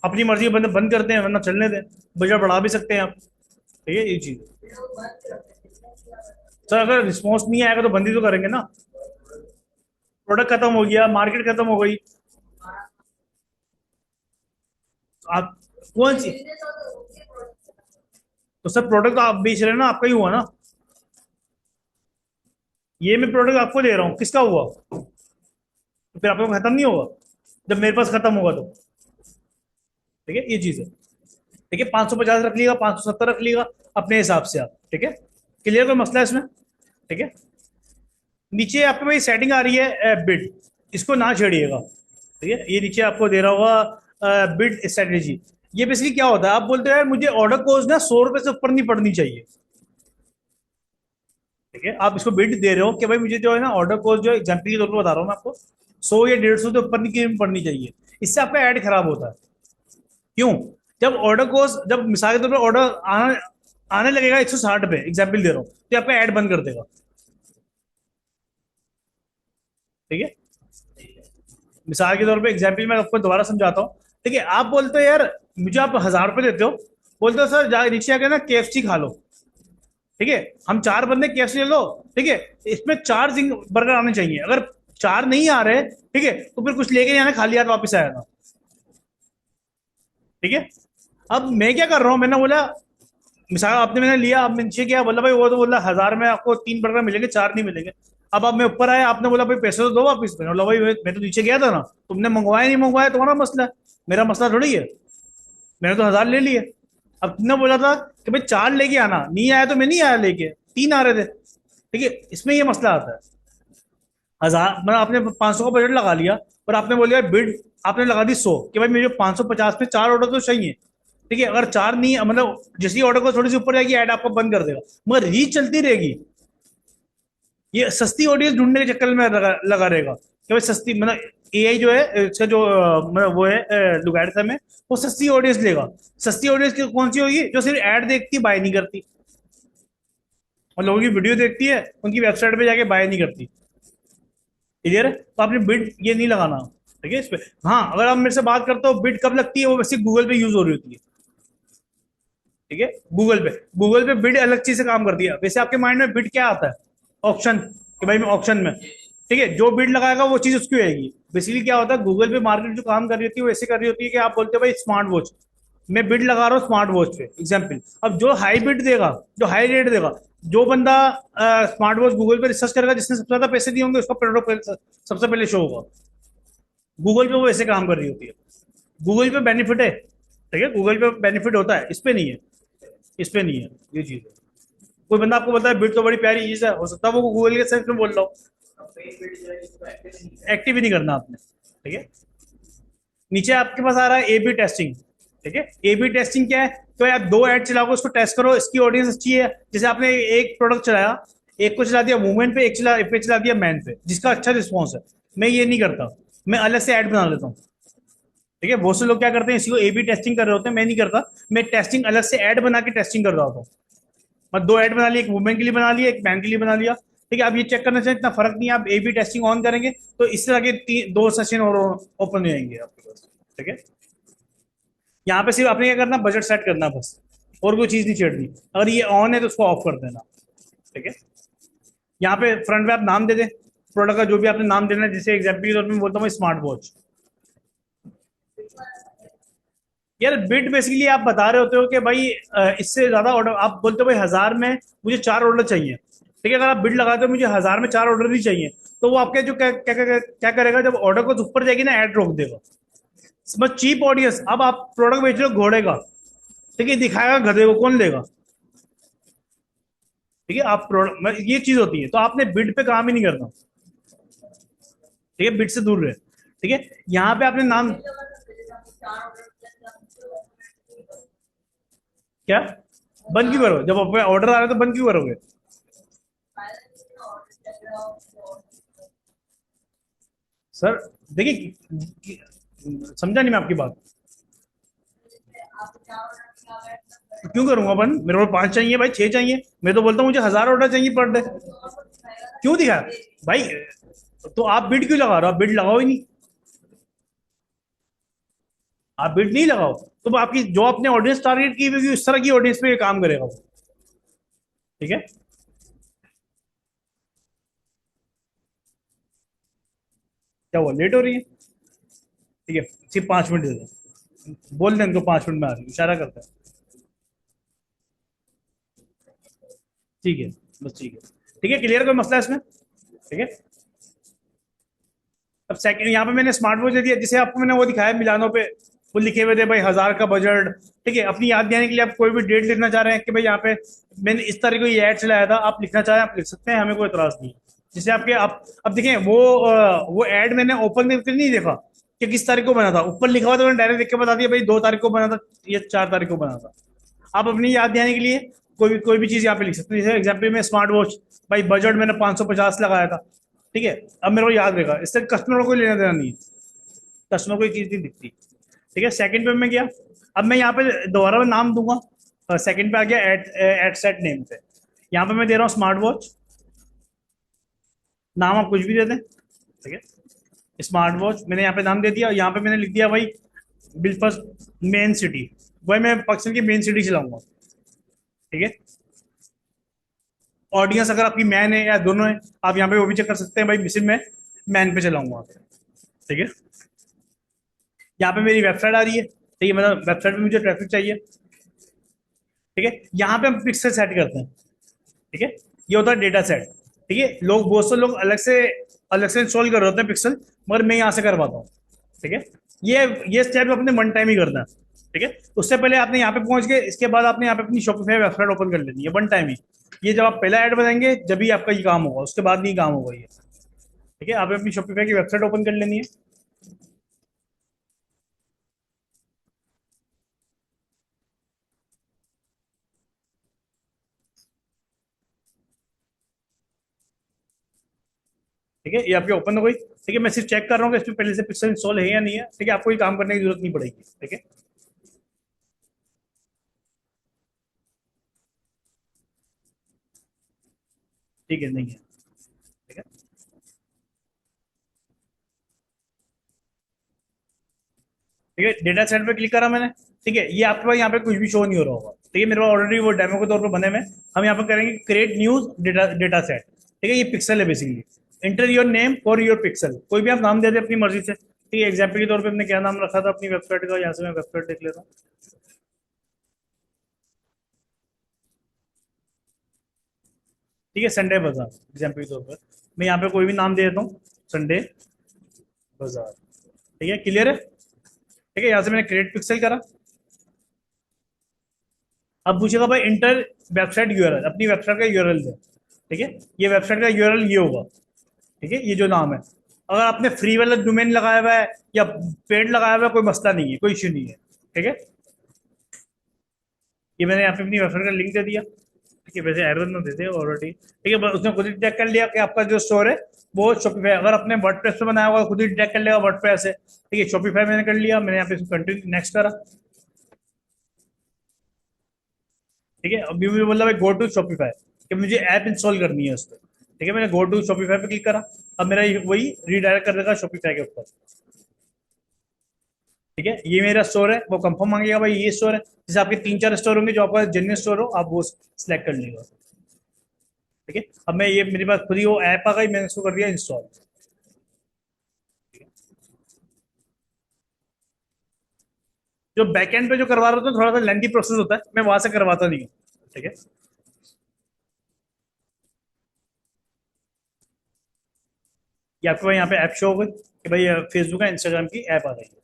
अपनी मर्जी के बंदे बंद करते हैं, वरना चलने दें, बजट बढ़ा भी सकते हैं आप, ठीक है। ये चीज सर, अगर रिस्पॉन्स नहीं आएगा तो बंद ही तो करेंगे ना, प्रोडक्ट खत्म हो गया, मार्केट खत्म हो गई। आप कौन सी, तो सर प्रोडक्ट आप बेच रहे हैं ना, आपका ही हुआ ना, ये मैं प्रोडक्ट आपको दे रहा हूँ, किसका हुआ, तो फिर आपको खत्म नहीं होगा जब मेरे पास खत्म होगा तो, ठीक है। ये चीज है, ठीक है। 550 रख लीजिएगा, 570 रख लीजिएगा, अपने हिसाब से आप, ठीक है। क्लियर, कोई मसला है इसमें, ठीक है। नीचे आपको भाई सेटिंग आ रही है बिड, इसको ना छेड़िएगा, ठीक है। ये नीचे आपको दे रहा होगा बिड स्ट्रेटेजी। ये बेसिकली क्या होता है, आप बोलते हो यार मुझे ऑर्डर कॉस्ट ना 100 रुपए से ऊपर नहीं पड़नी चाहिए, ठीक है। आप इसको बिड दे रहे हो कि भाई मुझे जो है ना ऑर्डर कॉस्ट, जो एग्जाम्पल के तौर पर बता रहा हूँ मैं आपको, 100 या 150 से ऊपर नहीं पड़नी चाहिए, इससे आपका ऐड खराब होता है। क्यों, जब ऑर्डर कॉस्ट, जब मिसाल के तौर पर ऑर्डर आना आने लगेगा 160 पे, एग्जाम्पल दे रहा हूँ, तो आपका ऐड बंद कर देगा, ठीक है। मिसाल के तौर पे एग्जाम्पल मैं आपको दोबारा समझाता हूँ, ठीक है। आप बोलते हो यार मुझे आप 1000 रुपए देते हो, बोलते हो सर जा नीचे आके ना केएफसी खा लो, ठीक है। हम 4 बंदे केएफसी ले लो, ठीक है। इसमें 4 बर्गर आने चाहिए, अगर 4 नहीं आ रहे, ठीक है, तो फिर कुछ लेके नहीं आना, खाली हाथ वापस आएगा, ठीक है। अब मैं क्या कर रहा हूँ, मैंने बोला मिसाल आपने मैंने लिया, अब नीचे क्या बोला भाई, वो तो बोला 1000 में आपको 3 बर्गर मिलेंगे, 4 नहीं मिलेंगे। अब आप मैं ऊपर आया, आपने बोला भाई पैसे तो दो वापिस, मैंने बोला भाई मैं तो नीचे गया था ना, तुमने मंगवाया नहीं मंगवाया तुम्हारा मसला है, मेरा मसला थोड़ी है, मैंने तो 1000 ले लिए। अब तुमने बोला था कि भाई 4 लेके आना, नहीं आया तो मैं नहीं आया लेके, 3 आ रहे थे, ठीक है। इसमें ये मसला आता है, 1000 मतलब आपने 500 का बजट लगा लिया, और आपने बोल दिया बिड, आपने लगा दी 100 कि भाई मुझे 550 में 4 ऑर्डर तो चाहिए, ठीक है। अगर 4 नहीं, मतलब जैसे ही ऑर्डर को थोड़ी सी ऊपर जाएगी ऐड आपको बंद कर देगा, मगर रीच चलती रहेगी, ये सस्ती ऑडियंस ढूंढने के चक्कर में लगा रहेगा कि भाई सस्ती, मतलब एआई जो है इसका जो मतलब वो है लुगारिथम है, वो सस्ती ऑडियंस लेगा। सस्ती ऑडियंस कौन सी होगी, जो सिर्फ ऐड देखती बाय नहीं करती, और लोगों की वीडियो देखती है, उनकी वेबसाइट पे जाके बाय नहीं करती, क्लियर है। तो आपने बिड ये नहीं लगाना, ठीक है इस पे। हाँ, अगर आप मेरे से बात करते हो बिड कब लगती है, वो वैसे गूगल पे यूज हो रही होती है। ठीक है, गूगल पे बिड अलग चीज से काम करती है। वैसे आपके माइंड में बिड क्या आता है? ऑप्शन, कि भाई मैं ऑप्शन में, ठीक है, जो बिड लगाएगा वो चीज उसकी होगी। बेसिकली क्या होता है, गूगल पे मार्केट जो काम कर रही होती है वो ऐसे कर रही होती है कि आप बोलते हो भाई स्मार्ट वॉच, मैं बिड लगा रहा हूँ स्मार्ट वॉच पे एग्जाम्पल। अब जो हाई बिड देगा, जो हाई रेट देगा, जो बंदा स्मार्ट वॉच गूगल पे रिसर्च करेगा, जिसने सबसे ज्यादा पैसे दिए होंगे उसका प्रोडक्ट सबसे पहले शो होगा। गूगल पे वो ऐसे काम कर रही होती है। गूगल पे बेनिफिट है, ठीक है, गूगल पे बेनिफिट होता है, इस पे नहीं है, इस पे नहीं है ये चीज। कोई बंदा आपको बताए बिट तो बड़ी प्यारी चीज है, हो सकता है वो गूगल के सेंस में बोल रहा हो, एक्टिव ही नहीं करना आपने। ठीक है, नीचे आपके पास आ रहा है ए बी टेस्टिंग। ठीक है, ए बी टेस्टिंग क्या है? तो आप दो ऐड चलाओ, उसको टेस्ट करो, इसकी ऑडियंस अच्छी है। जैसे आपने एक प्रोडक्ट चलाया, एक को चला दिया वुमेन पे, एक पे चला दिया मैन पे, जिसका अच्छा रिस्पॉन्स है। मैं ये नहीं करता, मैं अलग से ऐड बना लेता हूँ। ठीक है, बहुत से लोग क्या करते हैं, इसी को ए बी टेस्टिंग कर रहे होते हैं, मैं नहीं करता। मैं टेस्टिंग अलग से ऐड बना के टेस्टिंग कर रहा होता हूँ। मैं दो ऐड बना लिया, एक वुमेन के लिए बना लिया, एक मैन के लिए बना लिया। ठीक है, आप ये चेक करना चाहिए, इतना फर्क नहीं है। आप ए बी टेस्टिंग ऑन करेंगे तो इससे आगे दो सेशन और ओपन हो जाएंगे आपके पास। ठीक है, यहाँ पे सिर्फ आपने क्या करना, बजट सेट करना बस, और कोई चीज नहीं छेड़नी। अगर ये ऑन है तो उसको ऑफ कर देना। ठीक है, यहाँ पे फ्रंट पे आप नाम दे दें प्रोडक्ट का, जो भी आपने नाम देना है। जैसे एग्जाम्पल के तौर पर मैं बोलता हूँ स्मार्ट वॉच। यार बिट बेसिकली आप बता रहे होते हो कि भाई इससे ज्यादा ऑर्डर, आप बोलते हो भाई 1000 में मुझे 4 ऑर्डर चाहिए। ठीक है, अगर आप बिट लगाते हो मुझे 1000 में 4 ऑर्डर नहीं चाहिए, तो वो आपके जो क्या क्या क्या, क्या करेगा, जब ऑर्डर को ऊपर जाएगी ना, ऐड रोक देगा। बस चीप ऑडियंस। अब आप प्रोडक्ट बेच रहे हो घोड़े का, ठीक है, दिखाएगा गधे को, कौन लेगा? ठीक है, आप प्रोडक्ट, ये चीज होती है, तो आपने बिड पे काम ही नहीं करना। ठीक है, बिड से दूर रहे। ठीक है, यहाँ पे आपने नाम क्या, बंद क्यों करो? जब ऑर्डर आ रहा है तो बंद क्यों करोगे? सर देखिए, समझा नहीं मैं आपकी बात। क्यों करूंगा बंद? मेरे को 5 चाहिए भाई, 6 चाहिए। मैं तो बोलता हूँ मुझे 1000 ऑर्डर चाहिए पर डे। क्यों दिखा भाई? तो आप बिड क्यों लगा रहे हो? आप बिड लगाओ ही नहीं। आप बिड नहीं लगाओ तो आपकी जो आपने ऑडियंस टारगेट की हुई उस तरह की ऑडियंस पे ये काम करेगा वो। ठीक है, क्या हुआ, लेट हो रही है? ठीक है, सिर्फ 5 मिनट दे दो, बोल दें इनको 5 मिनट में आ रही है, इशारा करता है। ठीक है, बस ठीक है। ठीक है, क्लियर कोई मसला है इसमें? ठीक है, अब सेकंड यहाँ पे मैंने स्मार्ट वॉच दे दिया, जिसे आपको मैंने वो दिखाया मिलानो पे, वो लिखे हुए थे भाई 1000 का बजट। ठीक है, अपनी याद दिलाने के लिए आप कोई भी डेट लिखना चाह रहे हैं कि भाई यहाँ पे मैंने इस तरह को ये ऐड चलाया था, आप लिखना चाह रहे हैं आप लिख सकते हैं, हमें कोई एतराज नहीं है। जिससे आपके आप अब देखें वो ऐड मैंने ओपन करके नहीं देखा कि किस तारीख को बना था। ऊपर लिखा हुआ था, मैंने डायरेक्ट देख के बता दिया भाई 2 तारीख को बना था, ये 4 तारीख को बना था। आप अपनी याद दिलाने के लिए कोई भी चीज यहाँ पे लिख सकते हैं। जैसे एग्जाम्पल में स्मार्ट वॉच, भाई बजट मैंने 550 लगाया था। ठीक है, अब मेरे को याद रहेगा, इससे कस्टमर को लेना देना नहीं है, कस्टमर को ये चीज नहीं दिखती। ठीक है, सेकंड पे मैं गया, अब मैं यहाँ पे दोबारा नाम दूंगा। सेकंड पे आ गया एट सेट नेम पे, यहाँ पे मैं दे रहा हूँ स्मार्ट वॉच। नाम आप कुछ भी दे दें। ठीक है, स्मार्ट वॉच मैंने यहाँ पे नाम दे दिया, यहाँ पे मैंने लिख दिया भाई बिलफर्स्ट मेन सिटी। भाई मैं पाकिस्तान की मेन सिटी चलाऊंगा। ठीक है, ऑडियंस अगर आपकी मैन है या दोनों है, आप यहाँ पे वो भी चेक कर सकते हैं, भाई मिसिल में मैन पे चलाऊंगा। ठीक है, यहाँ पे मेरी वेबसाइट आ रही है, ठीक है, मतलब वेबसाइट पे मुझे ट्रैफिक चाहिए। ठीक है, यहाँ पे हम पिक्सल सेट करते हैं। ठीक है, ये होता है डेटा सेट। ठीक है, लोग बहुत से लोग अलग से इंस्टॉल कर रहे होते हैं पिक्सल, मगर मैं यहाँ से करवाता हूँ। ठीक है, ये स्टेप अपने वन टाइम ही करना है। ठीक है, उससे पहले आपने यहाँ पे पहुंच गए, इसके बाद आपने यहाँ पे अपनी शॉपिफाई वेबसाइट ओपन कर लेनी है वन टाइम ही। ये जब आप पहला ऐड बनाएंगे जब भी आपका ये काम होगा, उसके बाद नहीं काम होगा ये। ठीक है, आपने अपनी शॉपिफाई की वेबसाइट ओपन कर लेनी है। ठीक है, ये आपके ओपन हो गई। ठीक है, मैं सिर्फ चेक कर रहा हूँ कि इसमें पहले से पिक्सल इंस्टॉल है या नहीं है। ठीक है, आपको ये काम करने की जरूरत नहीं पड़ेगी। ठीक है, ठीक है, नहीं है। ठीक है, ठीक है, डेटा सेट पे क्लिक करा मैंने। ठीक है, ये आपके पास यहाँ पे कुछ भी शो नहीं हो रहा होगा। ठीक है, मेरे पास ऑलरेडी वो डेमो के तौर पर बने हुए हैं। हम यहाँ पे करेंगे create news data data set. ठीक है, ये पिक्सल है basically. Inter your name for your pixel, कोई भी आप नाम दे दे अपनी मर्जी से। ठीक है, एग्जाम्पल के तौर पे हमने क्या नाम रखा था अपनी वेबसाइट का, यहाँ से मैं वेबसाइट देख लेता हूँ। ठीक है, संडे बाजार एग्जाम्पल के तौर पर मैं यहाँ पे कोई भी नाम दे देता हूँ, संडे बाजार। ठीक है, क्लियर है। ठीक है, यहाँ से मैंने क्रिएट पिक्सल करा। अब पूछेगा भाई इंटर वेबसाइट यूआरएल, अपनी वेबसाइट का यूआरएल दे। ठीक है, ये वेबसाइट का यूआरएल ये होगा। ठीक है, ये जो नाम है, अगर आपने फ्री वाला डोमेन लगाया हुआ है या पेड लगाया हुआ है, कोई मसला नहीं है, कोई इश्यू नहीं है। ठीक है, ये मैंने यहाँ पे अपनी वेबसाइट का लिंक दे दिया। ठीक है, वैसे एरर ना देते ऑलरेडी। ठीक है, बस उसने खुद ही डिटेक्ट कर लिया कि आपका जो स्टोर है वो शॉपिफाई, अगर आपने वर्डप्रेस पे बनाया होगा खुद ही डिटेक्ट कर लेगा वर्डप्रेस से। ठीक है, शॉपिफाई मैंने कर लिया, मैंने यहाँ पे कंटिन्यू नेक्स्ट करा। ठीक है, अभी मुझे बोला भाई गो टू शॉपिफाई, कि मुझे ऐप इंस्टॉल करनी है उस पर। ठीक है, मैंने गो टू शॉपिफाई पे क्लिक करा। अब मेरा वही रीडायरेक्ट कर देगा शॉपिफाई के ऊपर। ठीक है, ये मेरा स्टोर है, वो कंफर्म मांगेगा भाई ये स्टोर है। जैसे आपके 3-4 स्टोर होंगे, जो आपका जेन्युइन स्टोर हो आप वो सिलेक्ट कर लीजिएगा। ठीक है, अब मैं ये मेरे पास खुद ही वो ऐप आ गई, मैंने इसको कर दिया इंस्टॉल। जो बैकएंड पे जो करवा रहा था थोड़ा सा लेंथी प्रोसेस होता है, मैं वहां से करवाता नहीं हूँ। ठीक है, ये आपको यहाँ पे ऐप शो हो गई कि भाई फेसबुक या इंस्टाग्राम की ऐप आ गई है।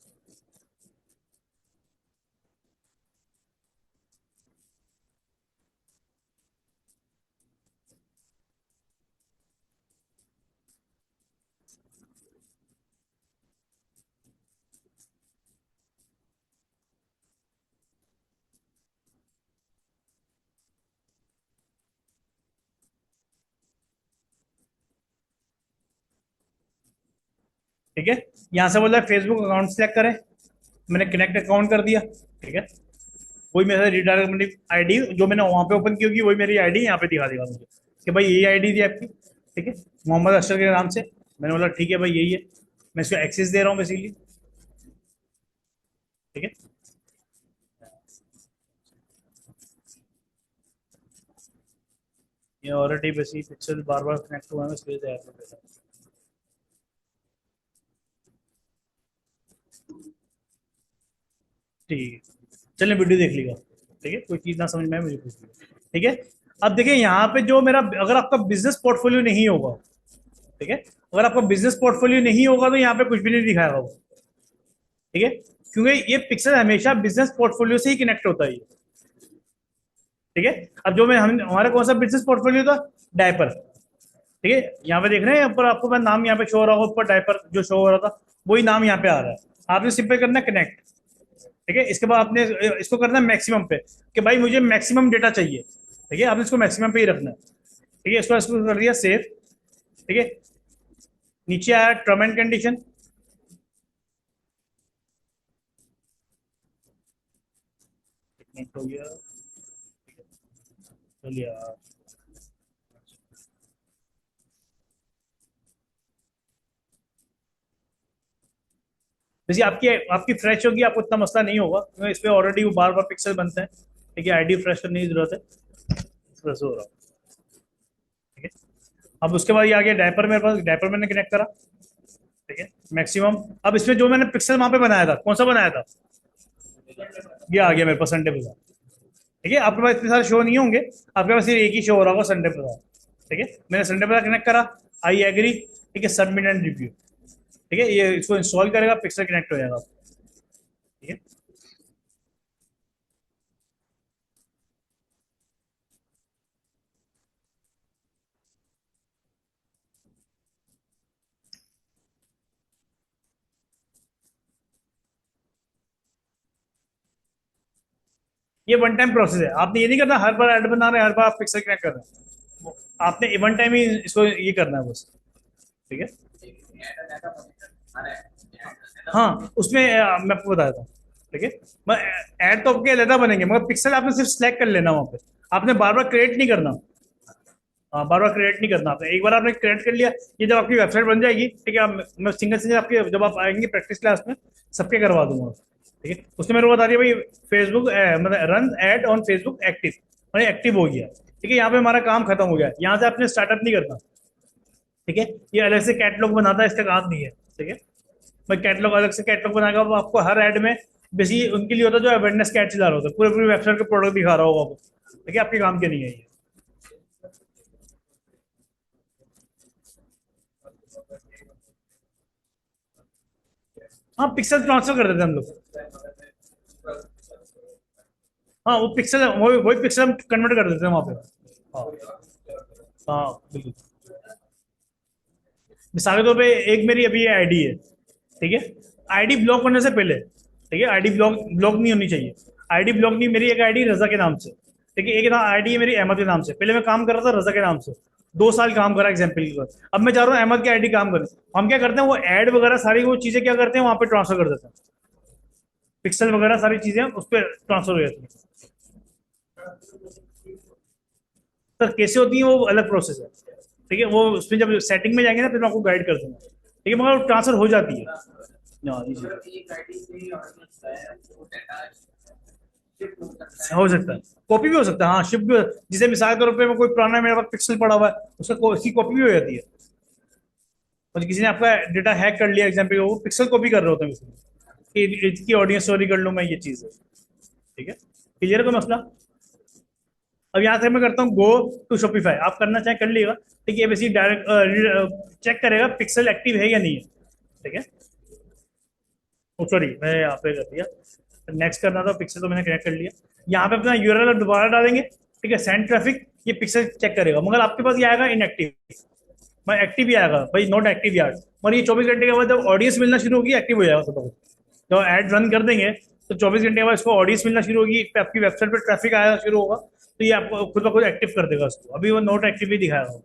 ठीक है, यहाँ से बोला है फेसबुक अकाउंट सेलेक्ट करें, मैंने कनेक्ट अकाउंट कर दिया। ठीक है, वही मेरा रिडायरेक्ट आईडी जो मैंने वहां पे ओपन की होगी वही मेरी आईडी यहाँ पे दिखा देगा मुझे कि भाई यही आईडी थी आपकी। ठीक है, मोहम्मद अशर के नाम से। मैंने बोला ठीक है भाई यही है, मैं इसको एक्सेस दे रहा हूँ बेसिकली। ठीक है, ये ऑलरेडी बेसिकली पिक्सल बार बार कनेक्ट हुआ है इसलिए ऐप पे भेजा। ठीक है, चलिए वीडियो देख लीजिएगा। ठीक है, कोई चीज़ ना समझ में आए मुझे पूछ लीजिए। ठीक है, अब देखिए यहाँ पे जो मेरा, अगर आपका बिजनेस पोर्टफोलियो नहीं होगा, ठीक है, अगर आपका बिजनेस पोर्टफोलियो नहीं होगा तो यहाँ पे कुछ भी नहीं दिखाएगा वो। ठीक है, क्योंकि ये पिक्सल हमेशा बिजनेस पोर्टफोलियो से ही कनेक्ट होता है। ठीक है, अब जो मैं हम हमारा कौन सा बिजनेस पोर्टफोलियो था, डायपर। ठीक है, यहाँ पे देख रहे हैं ऊपर आपको मैं नाम यहाँ पे शो हो रहा होगा, ऊपर डायपर जो शो हो रहा था वही नाम यहाँ पे आ रहा है। आपने सिंपल करना है कनेक्ट। ठीक है, इसके बाद आपने इसको करना है मैक्सिमम पे, कि भाई मुझे मैक्सिमम डेटा चाहिए। ठीक है, आपने इसको मैक्सिमम पे ही रखना है। ठीक है, इसको कर दिया सेव। ठीक है, नीचे आया टर्म एंड कंडीशन। हो गया, चलिए जैसे आपकी आपकी फ्रेश होगी आपको इतना मसला नहीं होगा, क्योंकि इस पे ऑलरेडी वो बार बार पिक्सल बनते हैं। ठीक है, आईडी फ्रेश करने की जरूरत है, फ्रेश हो रहा है। ठीक है, अब उसके बाद ये आ गया डायपर, मेरे पास डायपर मैंने कनेक्ट करा। ठीक है, मैक्सिमम। अब इसमें जो मैंने पिक्सल वहां पे बनाया था, कौन सा बनाया था, ये आ गया मेरे पास संडे बाजार। ठीक है, आपके पास इतने सारे शो नहीं होंगे, आपके पास सिर्फ एक ही शो हो रहा होगा, संडे बाजार। ठीक है, मैंने संडे बाजार कनेक्ट करा, आई एग्री। ठीक है, सबमिट एंड रिव्यू। ठीक है, ये इसको इंस्टॉल करेगा, पिक्सल कनेक्ट हो जाएगा। ठीक है, ये वन टाइम प्रोसेस है, आपने ये नहीं करना हर बार ऐड बना रहे हैं, हर बार आप पिक्सल कनेक्ट कर रहे हैं। आपने वन टाइम ही इसको ये करना है बस। ठीक है, हाँ उसमें मैं आपको बताया था। ठीक है, मैं ऐड तो आपके अलग बनेंगे, मगर पिक्सल आपने सिर्फ सिलेक्ट कर लेना वहां पे, आपने बार बार क्रिएट नहीं करना। हाँ, बार बार क्रिएट नहीं करना आपने, एक बार आपने क्रिएट कर लिया, ये जब आपकी वेबसाइट बन जाएगी। ठीक है, मैं सिंगल सिंगल आपके जब आप आएंगे प्रैक्टिस क्लास में सबके करवा दूंगा। ठीक है, उसने मेरे को बता दिया भाई फेसबुक मतलब run ad on Facebook active, मतलब एक्टिव हो गया। ठीक है, यहाँ पे हमारा काम खत्म हो गया, यहाँ से आपने स्टार्टअप नहीं करना। ठीक है, ये अलग से कैटलॉग बनाता है, इसका काम नहीं है। ठीक है, भाई कैटलॉग अलग से कैटलॉग बनाएगा वो आपको हर ऐड में, बेसिकली उनके लिए होता है जो अवेयरनेस का ऐड चला रहा होता है, पूरे पूरी वेबसाइट के प्रोडक्ट दिखा रहा होगा वो। ठीक है, आपके काम के नहीं है ये। हाँ, पिक्सल ट्रांसफर कर देते हैं हम लोग। हाँ, वो पिक्सल वही वही पिक्सल हम कन्वर्ट कर देते हैं वहां पे। हाँ। हाँ बिल्कुल। मिसाल के तौर पे एक मेरी अभी आईडी है। ठीक है, आईडी ब्लॉक करने से पहले, ठीक है, आईडी ब्लॉक ब्लॉक नहीं होनी चाहिए। आईडी ब्लॉक नहीं, मेरी एक आईडी रजा के नाम से। ठीक है, एक आईडी है मेरी अहमद के नाम से, पहले मैं काम कर रहा था रजा के नाम से। 2 साल काम करा एग्जाम्पल के बाद, अब मैं जा रहा हूँ अहमद की आईडी काम करने। हम क्या करते हैं, वो एड वगैरह सारी वो चीजें क्या करते हैं वहां पे ट्रांसफर कर देते हैं। पिक्सल वगैरह सारी चीजें उस पर ट्रांसफर हो जाती है। सर कैसे होती है वो अलग प्रोसेस है। ठीक है, वो उसमें जब सेटिंग में जाएंगे ना फिर मैं आपको गाइड कर दूंगा। ठीक है, मगर ट्रांसफर हो जाती है। हाँ, हो सकता है, कॉपी भी हो सकता है, हाँ शिप भी जिसे मिसाल के तौर पे मैं कोई पुराना मेरे पास पिक्सल पड़ा हुआ है उसका उसकी कॉपी भी हो जाती है। और किसी ने आपका डेटा हैक कर लिया एग्जाम्पल, वो पिक्सल कॉपी कर रहे होते हैं उसमें कि इसकी ऑडियंस स्टोरी कर लूँ मैं, ये चीज है। ठीक है, क्लियर का मसला। अब यहाँ से मैं करता हूँ गो टू शॉपिफाई, आप करना चाहें कर लीजिएगा। ठीक है, बेसिक डायरेक्ट चेक करेगा पिक्सल एक्टिव है या नहीं है। ठीक है, सॉरी मैं यहाँ पे कर दिया, नेक्स्ट करना था, पिक्सल तो मैंने कनेक्ट कर लिया। यहाँ पे अपना यूआरएल दोबारा डालेंगे। ठीक है, सेंड ट्रैफिक, ये पिक्सल चेक करेगा, मगर आपके पास ये आएगा इनएक्टिव। मैं एक्टिव ही आएगा भाई, नॉट एक्टिव यार। और ये 24 घंटे के बाद जब ऑडियंस मिलना शुरू होगी एक्टिव हो जाएगा सब। जब एड रन कर देंगे तो 24 घंटे के बाद इसको ऑडियंस मिलना शुरू होगी, आपकी वेबसाइट पर ट्रैफिक आना शुरू होगा, तो ये आपको खुद ब खुद एक्टिव कर देगा उसको, अभी वो नॉट एक्टिव ही दिखाएगा।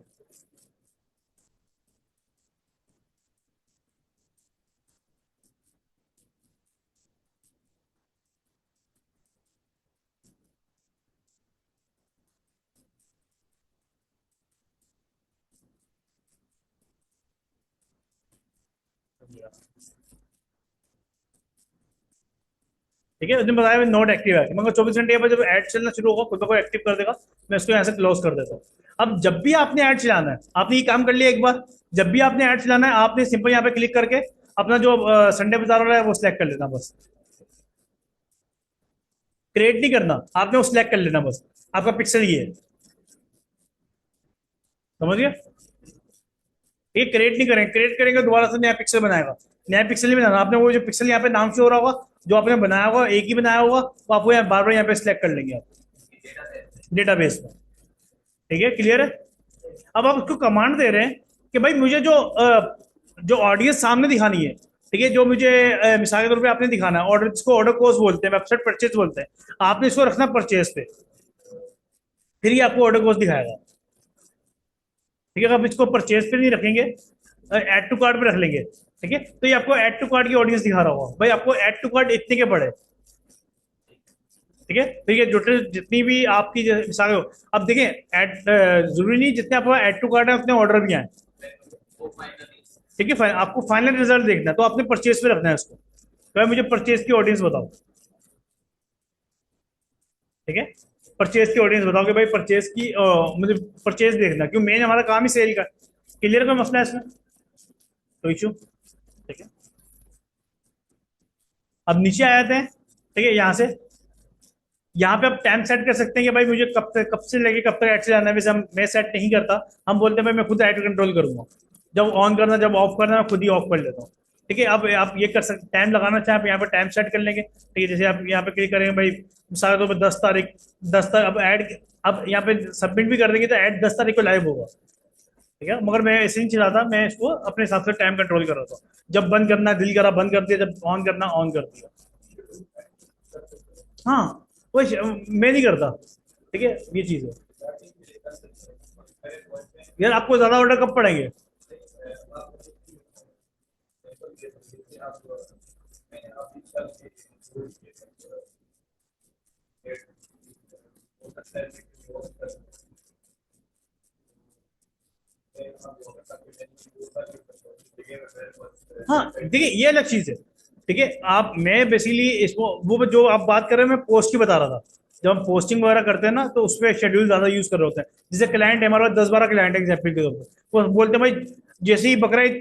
ठीक है, उसने बताया नॉट एक्टिव है, मगर 24 घंटे के बाद जब ऐड चलना शुरू होगा खुद ब खुद एक्टिव कर देगा। मैं इसको यहाँ से क्लोज कर देता हूँ। अब जब भी आपने ऐड चलाना है, आपने ये काम कर लिया एक बार, जब भी आपने ऐड चलाना है आपने सिंपल यहाँ पे क्लिक करके अपना जो संडे बाजार वाला है वो सिलेक्ट कर लेना बस। क्रिएट नहीं करना, आपने वो सिलेक्ट कर लेना बस। आपका पिक्सल ये है, समझ गए। ये क्रिएट नहीं करेंगे, क्रिएट करेंगे दोबारा से नया पिक्सल बनाएगा। नया पिक्सल नहीं बनाना आपने, वो जो पिक्सल यहाँ पे नाम से हो रहा होगा जो आपने बनाया होगा, एक ही बनाया होगा, वो आपको यहाँ बार बार यहाँ पे सिलेक्ट कर लेंगे आप डेटाबेस में। ठीक है, क्लियर है। अब आप उसको कमांड दे रहे हैं कि भाई मुझे जो जो ऑडियंस सामने दिखानी है। ठीक है, जो मुझे मिसाल के तौर पे आपने दिखाना है ऑर्डर, जिसको ऑर्डर कोर्स बोलते हैं, वेबसाइट परचेज बोलते हैं, आपने इसको रखना परचेज पे, फिर ये आपको ऑर्डर कोर्स दिखाएगा। ठीक है, आप इसको परचेज पे नहीं रखेंगे, ऐड टू कार्ड पे रख लेंगे। ठीक है, तो ये आपको ऐड टू कार्ड की ऑडियंस दिखा रहा होगा, भाई आपको ऐड टू कार्ड इतने के पड़े। ठीक है, तो ये टोटल जितनी भी आपकी मिसाल हो, अब देखें ऐड जरूरी नहीं जितने आपको ऐड टू कार्ड है उतने ऑर्डर भी आए। ठीक है, आपको फाइनल रिजल्ट देखना है तो आपने परचेज पे रखना है उसको, तो भाई मुझे परचेज की ऑडियंस बताओ। ठीक है, परचेज की ऑडियंस बताओ कि भाई परचेज की मुझे परचेज देखना, क्यों मेन हमारा काम ही सेल का। क्लियर का मसला है इसमें, तो इशू। ठीक है, अब नीचे आ जाते हैं। ठीक है, यहाँ से यहाँ पे आप टाइम सेट कर सकते हैं कि भाई मुझे कब से लेके कब तक ऐड चलाना है। वैसे हम मैं सेट नहीं करता, हम बोलते हैं भाई मैं खुद ऐड कंट्रोल करूंगा, जब ऑन करना जब ऑफ करना मैं खुद ही ऑफ कर लेता हूँ। ठीक है, अब आप ये कर सकते, टाइम लगाना चाहें आप यहाँ पे टाइम सेट कर लेंगे। ठीक है, जैसे आप यहाँ पे क्लिक करेंगे भाई मिसाल के तौर पर 10 तारीख, 10 तारीख अब ऐड, अब यहाँ पे सबमिट भी कर देंगे तो ऐड 10 तारीख को लाइव होगा। ठीक है, मगर मैं ऐसे नहीं चलाता, मैं इसको अपने हिसाब से टाइम कंट्रोल कर रहा था, जब बंद करना दिल करा बंद कर दिया, जब ऑन करना ऑन कर दिया। हाँ, वो मैं नहीं करता। ठीक है, ये चीज है। यार आपको ज्यादा ऑर्डर कब पड़ेंगे। हाँ देखिए, ये अलग चीज है। ठीक है। आप मैं बेसिकली इसको वो जो आप बात कर रहे हैं मैं पोस्ट की बता रहा था। जब हम पोस्टिंग वगैरह करते हैं ना तो उस पर शेड्यूल ज्यादा यूज कर रहे होते हैं। जैसे क्लाइंट है हमारे पास 10-12 क्लाइंट एग्जाम्पल के तौर पर, वो बोलते हैं भाई जैसे ही बकरा ईद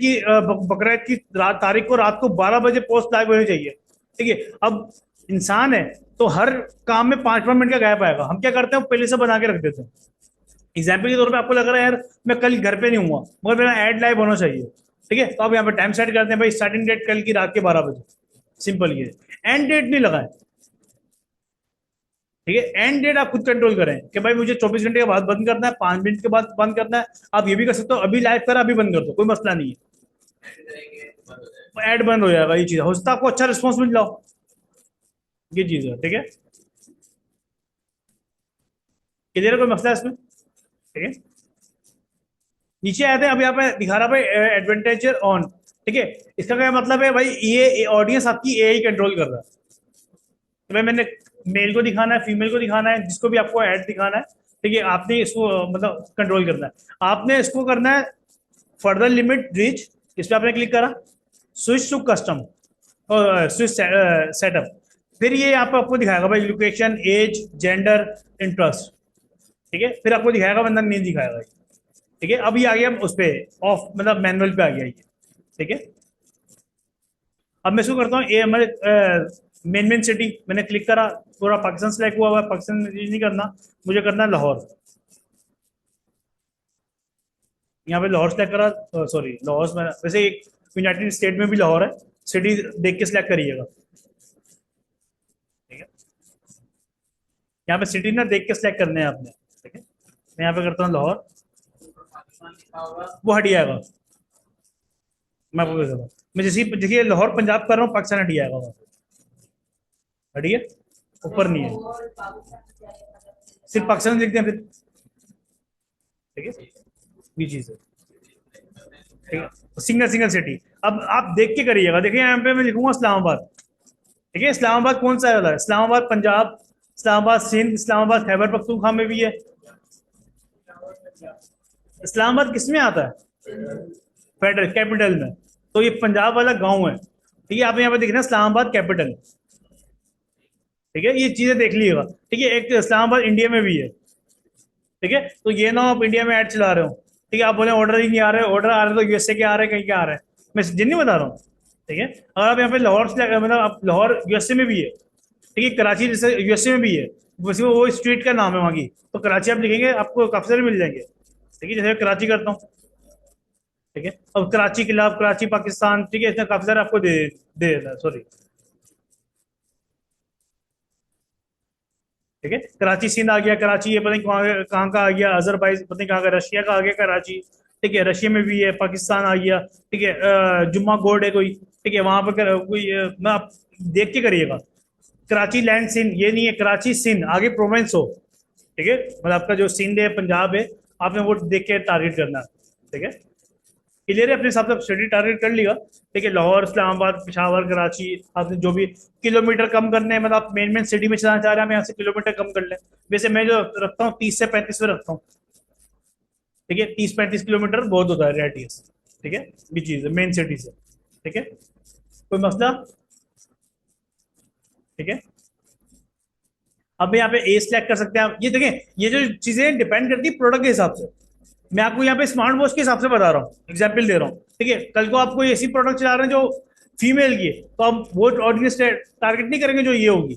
की तारीख को रात को 12 बजे पोस्ट लाइव होनी चाहिए। ठीक है। अब इंसान है तो हर काम में 5-5 मिनट का गैप आएगा, हम क्या करते हैं पहले से बना के रख देते हैं। एग्जाम्पल के तौर पे आपको लग रहा है यार मैं कल घर पे नहीं हुआ मगर मेरा एड लाइव होना चाहिए। ठीक है। तो आप यहाँ पे टाइम सेट करते हैं भाई स्टार्टिंग डेट कल की रात के 12 बजे। सिंपल ये एंड डेट नहीं लगाए। ठीक है। एंड डेट आप खुद कंट्रोल करें कि भाई मुझे 24 घंटे के बाद बंद करना है, 5 मिनट के बाद बंद करना है। आप ये भी कर सकते हो अभी लाइव करा अभी बंद कर दो, कोई मसला नहीं है। एड बंद हो जाएगा, ये चीज हो सकता है आपको अच्छा रिस्पॉन्स मिल जाओ, ये चीज है। ठीक है। क्लियर है, कोई मसला है इसमें? ठीक है। नीचे आते हैं, अब यहाँ पे दिखा रहा भाई एडवांटेज ऑन। ठीक है। इसका क्या मतलब है भाई, ये ऑडियंस आपकी एआई कंट्रोल कर रहा है। तो भाई मैंने मेल को दिखाना है, फीमेल को दिखाना है, जिसको भी आपको ऐड दिखाना है। ठीक है। आपने इसको मतलब कंट्रोल करना है। आपने इसको करना है फर्दर लिमिट रीच, इस पर आपने क्लिक करा, स्विच टू कस्टम और स्विच सेटअप। फिर ये यहाँ पे आपको दिखाएगा भाई लोकेशन, एज, जेंडर, इंटरेस्ट। ठीक है। फिर आपको दिखाएगा वरना नहीं दिखाएगा। ठीक है। अब ये आ गया उस पे ऑफ मतलब मैनुअल पे आ गया ये। ठीक है। अब मैं इसको करता हूँ ये हमारे मेन मेन सिटी मैंने क्लिक करा, पूरा पाकिस्तान सेलेक्ट हुआ हुआ है। पाकिस्तान नहीं करना, मुझे करना है लाहौर। यहाँ पे लाहौर सेलेक्ट करा, सॉरी लाहौर में वैसे एक यूनाइटेड स्टेट में भी लाहौर है। सिटी देख के सिलेक्ट करिएगा। ठीक है। यहाँ पे सिटी ना देख के सिलेक्ट करने हैं आपने। ठीक है। मैं यहाँ पे करता हूँ लाहौर, वो हट जाएगा। मैं आपको बताता हूँ, मैं जैसे देखिए लाहौर पंजाब कर रहा हूँ पाकिस्तान हट जाएगा वहाँ पे। हटिए, ऊपर नहीं है, सिर्फ पाकिस्तान लिखते हैं फिर। ठीक है। ये चीज है। ठीक है। सिंगल सिंगल सिटी अब आप देख के करिएगा। देखिए यहाँ पे मैं लिखूंगा इस्लामाबाद। ठीक है। इस्लामाबाद कौन सा वाला है? इस्लामाबाद पंजाब, इस्लामाबाद सिंध, इस्लामाबाद खैबर पख्तूनख्वा में भी है। इस्लामाबाद किस में आता है? फेडरल कैपिटल में। तो ये पंजाब वाला गांव है। ठीक है। आप यहाँ पे देख रहे हैं इस्लामाबाद कैपिटल। ठीक है। ये चीजें देख लीजिएगा। ठीक है। एक इस्लामाबाद इंडिया में भी है। ठीक है। तो ये ना आप इंडिया में ऐड चला रहे हो, ठीक है, आप बोले ऑर्डर ही नहीं आ रहे, ऑर्डर आ रहे तो यूएसए के आ रहे हैं, कहीं क्या आ रहे हैं, मैं जिन नहीं बता रहा हूँ। ठीक है। अगर आप यहाँ पे लाहौर से मतलब आप लाहौर यूएसए में भी है। ठीक है। कराची जैसे यूएसए में भी है, वैसे वो स्ट्रीट का नाम है वहाँ की, तो कराची आप लिखेंगे आपको काफी सारे मिल जाएंगे। ठीक है। जैसे कराची करता हूँ। ठीक है। अब कराची किला, कराची पाकिस्तान, ठीक है, इसमें काफी सारे आपको दे देता है, सॉरी। ठीक है। कराची सिंध आ गया, कराची ये पता नहीं कहाँ का आ गया, अजरबैजान पता नहीं कहाँ का, रशिया का आ गया कराची। ठीक है। रशिया में भी है, पाकिस्तान आ गया। ठीक है। जुम्मा गोड है कोई, ठीक है, वहां पर कोई मैं आप देख के करिएगा। कराची लैंड सिंध ये नहीं है, कराची सिंध आगे प्रोविंस हो। ठीक है। मतलब आपका जो सिंध है पंजाब है, आपने वो देख के टारगेट करना है। ठीक है। क्लियर है, अपने हिसाब से स्टडी टारगेट कर लिया। ठीक है। लाहौर, इस्लामाबाद, पेशावर, कराची, आपने जो भी किलोमीटर कम करने हैं, मतलब आप मेन मेन सिटी में चलाना चाह रहे हैं, हम यहाँ से किलोमीटर कम कर लें। वैसे मैं जो रखता हूँ 30 से 35 में रखता हूँ। ठीक है। 30-35 किलोमीटर बहुत होता है रेडियस। ठीक है। ये चीज है मेन सिटी से। ठीक है। कोई मसला? ठीक है। अब यहाँ पे ए सिलेक्ट कर सकते हैं आप। ये देखें, ये जो चीजें डिपेंड करती है प्रोडक्ट के हिसाब से। मैं आपको यहाँ पे स्मार्ट वॉच के हिसाब से बता रहा हूँ, एग्जाम्पल दे रहा हूँ। ठीक है। कल को आप कोई ऐसी प्रोडक्ट चला रहे हैं जो फीमेल की है, तो आप वो ऑडियंस टारगेट नहीं करेंगे जो ये होगी।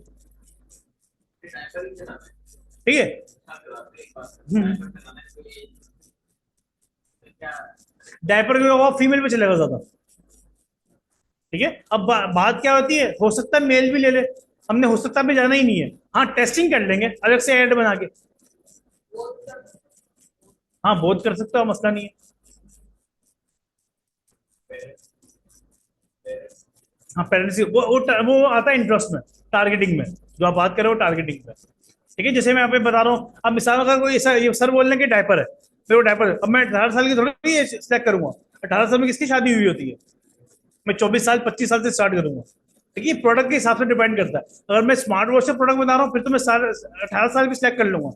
ठीक है। हम्म। डायपर का फीमेल पे चलेगा ज्यादा। ठीक है। अब बात क्या होती है, हो सकता है मेल भी ले ले, हमने हो सकता है भी जाना ही नहीं है। हाँ टेस्टिंग कर लेंगे अलग से ऐड बना के। हाँ बहुत कर सकते हो, मसला नहीं है। हाँ पेरेंट्स वो आता है इंटरेस्ट में, टारगेटिंग में। जो आप बात कर रहे हो टारगेटिंग में। ठीक है। जैसे मैं यहाँ पे बता रहा हूँ, अब मिसाल अगर कोई ऐसा ये सर बोल रहे हैं कि डायपर है, फिर वो डायपर अब मैं 18 साल की थोड़ी सिलेक्ट करूंगा। 18 साल में किसकी शादी हुई होती है? मैं 24 साल 25 साल से स्टार्ट करूंगा। देखिए प्रोडक्ट के हिसाब से डिपेंड करता है। अगर मैं स्मार्ट वॉच से प्रोडक्ट बता रहा हूँ फिर तो मैं 18 साल भी सिलेक्ट कर लूंगा।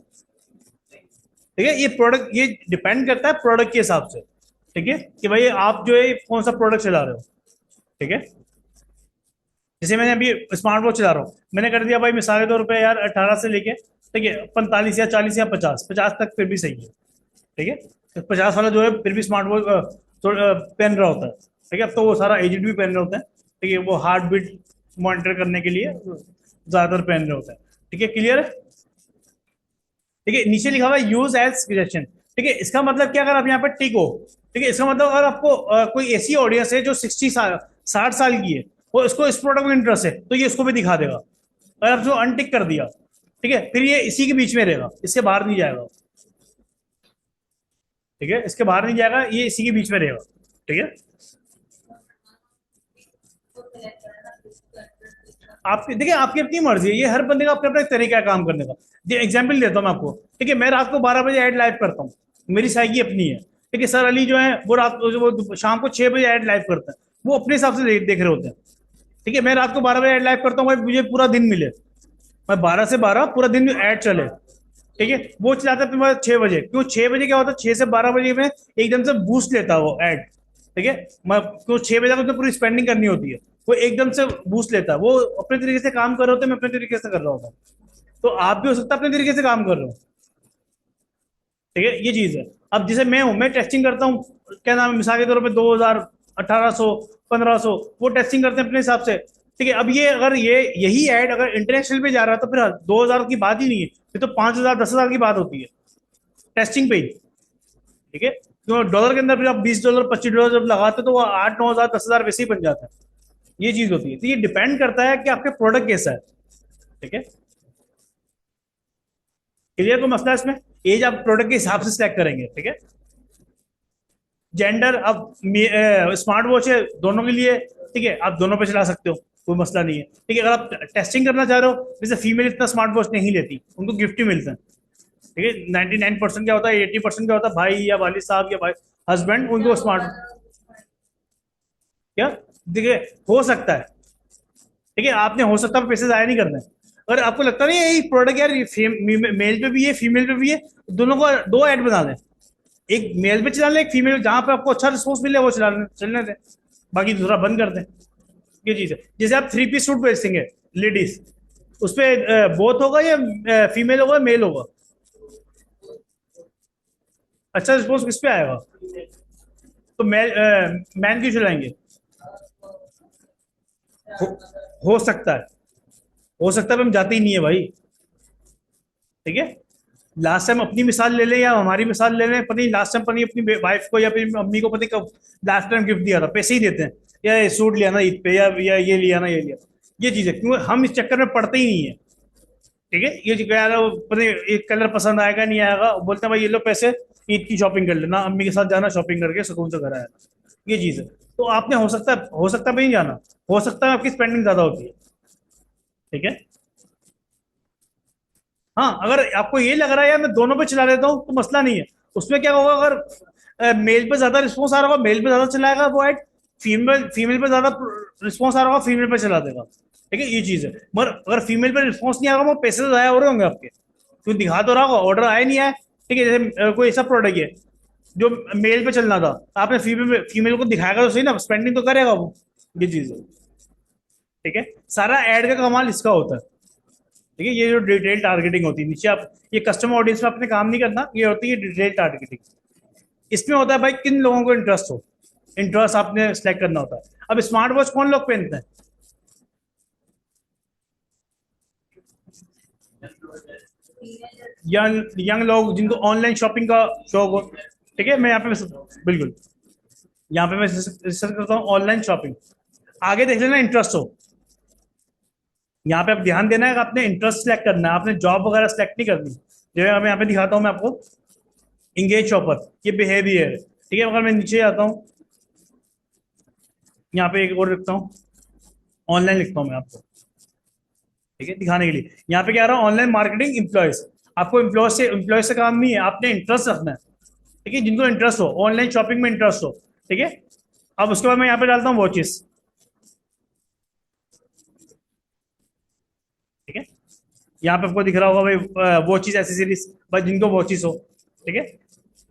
ठीक है। ये प्रोडक्ट ये डिपेंड करता है प्रोडक्ट के हिसाब से। ठीक है। कि भाई आप जो है कौन सा प्रोडक्ट चला रहे हो। ठीक है। जैसे मैंने अभी स्मार्ट वॉच चला रहा हूँ, मैंने कर दिया भाई मिसाल के तौर पे यार 18 से लेके, ठीक है, 45 या 40 या 50, 50 तक फिर भी सही है। ठीक है, तो 50 वाला जो है फिर भी स्मार्ट वॉच तो पहन रहा होता है। ठीक है, अब तो वो सारा एजेड भी पहन रहे होते हैं। ठीक है, वो हार्ट बीट मॉनिटर करने के लिए ज्यादातर पहन रहे होते हैं। ठीक है, क्लियर है। ठीक है, नीचे लिखा हुआ है यूज एज सजेशन। ठीक है, इसका मतलब क्या, अगर आप यहाँ पे टिक हो, ठीक है, इसका मतलब अगर आपको कोई ऐसी ऑडियंस है जो 60 साल 60 साल की है, वो इसको इस प्रोडक्ट में इंटरेस्ट है, तो ये इसको भी दिखा देगा। अगर आप जो अनटिक कर दिया, ठीक है, फिर ये इसी के बीच में रहेगा, इसके बाहर नहीं जाएगा। ठीक है, इसके बाहर नहीं जाएगा, ये इसी के बीच में रहेगा। ठीक है, आपकी देखिए, आपकी अपनी मर्जी है, ये हर बंदे का अपना अपना तरीका है काम करने का। एग्जाम्पल देता हूँ मैं आपको। ठीक है, मैं रात को 12 बजे ऐड लाइव करता हूँ, मेरी साइकी अपनी है। ठीक है, सर अली जो है वो वो शाम को 6 बजे ऐड लाइव करते हैं, वो अपने हिसाब से देख रहे होते हैं। ठीक है, मैं रात को 12 बजे ऐड लाइव करता हूँ भाई, मुझे पूरा दिन मिले, मैं 12 से 12 पूरा दिन ऐड चले। ठीक है, वो चलाता है तुम्हारा 6 बजे, क्यों 6 बजे क्या होता है, 6 से 12 बजे में एकदम से बूस्ट लेता है वो ऐड। ठीक है, मैं क्यों 6 बजे तक तो पूरी स्पेंडिंग करनी होती है, वो एकदम से बूस्ट लेता है, वो अपने तरीके से काम कर रहे होते हैं, मैं अपने तरीके से कर रहा होता हूँ। तो आप भी हो सकता है अपने तरीके से काम कर रहे हो। ठीक है, ये चीज है। अब जैसे मैं हूं, मैं टेस्टिंग करता हूँ, क्या नाम है, मिसाल के तौर पे 2000, 1800, 1500, वो टेस्टिंग करते हैं अपने हिसाब से। ठीक है, अब ये अगर ये यही ऐड अगर इंटरनेशनल पे जा रहा है, तो फिर 2000 की बात ही नहीं है, फिर तो 5000, 10,000 की बात होती है टेस्टिंग पे ही। ठीक है, तो डॉलर के अंदर फिर आप $20, $25 जब लगाते हो, तो वो 8-9 हजार, 10,000 वैसे ही बन जाता है। ये चीज होती है, तो ये डिपेंड करता है कि आपके प्रोडक्ट कैसा है। ठीक है, क्लियर को मसला इसमें। एज आप प्रोडक्ट के हिसाब से सिलेक्ट करेंगे। ठीक है, जेंडर, अब स्मार्ट वॉच है दोनों के लिए। ठीक है, आप दोनों पे चला सकते हो, कोई मसला नहीं है। ठीक है, अगर आप टेस्टिंग करना चाह रहे हो, जैसे फीमेल इतना स्मार्ट वॉच नहीं लेती, उनको गिफ्ट ही मिलता है। ठीक है, 99% क्या होता है, 80% क्या होता है, भाई या वालिद साहब या भाई हस्बैंड उनको स्मार्ट, क्या, देखिए, हो सकता है। ठीक है, आपने हो सकता है पैसे जाया नहीं करना है। अगर आपको लगता नहीं है ये प्रोडक्ट यार मेल पे भी है, फीमेल पे भी है, दोनों को दो ऐड बना दें, एक मेल पे चला लें, एक फीमेल, जहां पे आपको अच्छा रिस्पॉन्स मिले वो चलने दें, बाकी दूसरा बंद कर दें। ये चीज है। जैसे आप 3 पीस सूट बेचेंगे लेडीज, उस पे बोथ होगा या फीमेल होगा मेल होगा, अच्छा रिस्पॉन्स किस पे आएगा, तो मैन क्यों चलाएंगे। हो, हो सकता है, हो सकता है, पर हम जाते ही नहीं है भाई। ठीक है, लास्ट टाइम अपनी मिसाल ले लें या हमारी मिसाल ले लें, पता नहीं लास्ट टाइम, पता नहीं अपनी वाइफ को या फिर अम्मी को, पता नहीं कब लास्ट टाइम गिफ्ट दिया था, पैसे ही देते हैं, या ये सूट लिया ना ईद पे, या ये लिया ना, ये लिया। ये चीज है, क्योंकि हम इस चक्कर में पड़ते ही नहीं है। ठीक है, ये जो यार पता नहीं एक कलर पसंद आएगा नहीं आएगा, बोलते हैं भाई ये लो पैसे, ईद की शॉपिंग कर लेना, अम्मी के साथ जाना, शॉपिंग करके सुकून से घर आया। ये चीज है। तो आपने हो सकता है नहीं जाना, हो सकता है आपकी स्पेंडिंग ज्यादा होती है। ठीक है, हाँ, अगर आपको ये लग रहा है यार मैं दोनों पे चला लेता हूँ, तो मसला नहीं है। उसमें क्या होगा, अगर मेल पे ज्यादा रिस्पॉन्स आ रहा होगा, मेल पे ज्यादा चलाएगा वो ऐड, फीमेल फीमेल पे ज्यादा रिस्पॉन्स आ रहा होगा, फीमेल पे चला देगा। ठीक है, ये चीज है। मगर अगर फीमेल पे रिस्पॉन्स नहीं आ रहा, वो पैसे तो जाया हो रहे होंगे आपके, क्योंकि दिखा तो रहा होगा, ऑर्डर आया नहीं आया। ठीक है, जैसे कोई ऐसा प्रोडक्ट है जो मेल पे चलना था, आपने फीमेल को दिखाएगा तो सही ना, स्पेंडिंग तो करेगा वो। ये चीज है। ठीक है, सारा एड का कमाल इसका होता है। ठीक है, ये जो डिटेल टारगेटिंग होती है नीचे, आप ये कस्टमर ऑडियंस में आपने काम नहीं करना, ये होती है डिटेल टारगेटिंग। इसमें होता है भाई किन लोगों को इंटरेस्ट हो, इंटरेस्ट आपने सेलेक्ट करना होता है। अब स्मार्ट वॉच कौन लोग पहनते हैं, यंग यंग लोग जिनको ऑनलाइन शॉपिंग का शौक हो। ठीक है, मैं यहाँ पे बिल्कुल, यहाँ पे मैं रिसर्च करता हूँ ऑनलाइन शॉपिंग, आगे देख लेना इंटरेस्ट हो। यहाँ पे आप ध्यान देना है कि आपने इंटरेस्ट सेलेक्ट करना है, आपने जॉब वगैरह सेलेक्ट नहीं करनी। जो है मैं यहाँ पे दिखाता हूँ मैं आपको, इंगेज शॉपर, ये बिहेवियर है। ठीक है, अगर मैं नीचे आता हूँ, यहाँ पे एक और लिखता हूँ, ऑनलाइन लिखता हूँ मैं आपको। ठीक है, दिखाने के लिए यहाँ पे क्या आ रहा है, ऑनलाइन मार्केटिंग एम्प्लॉयज। आपको एम्प्लॉय से काम नहीं है, आपने इंटरेस्ट रखना है। ठीक है, जिनको इंटरेस्ट हो, ऑनलाइन शॉपिंग में इंटरेस्ट हो। ठीक है, अब उसके बाद मैं यहाँ पे डालता हूँ वॉचेस। ठीक है, यहाँ पे आपको दिख रहा होगा भाई वॉचेस एसेसरीज, भाई जिनको वॉचेस हो। ठीक है,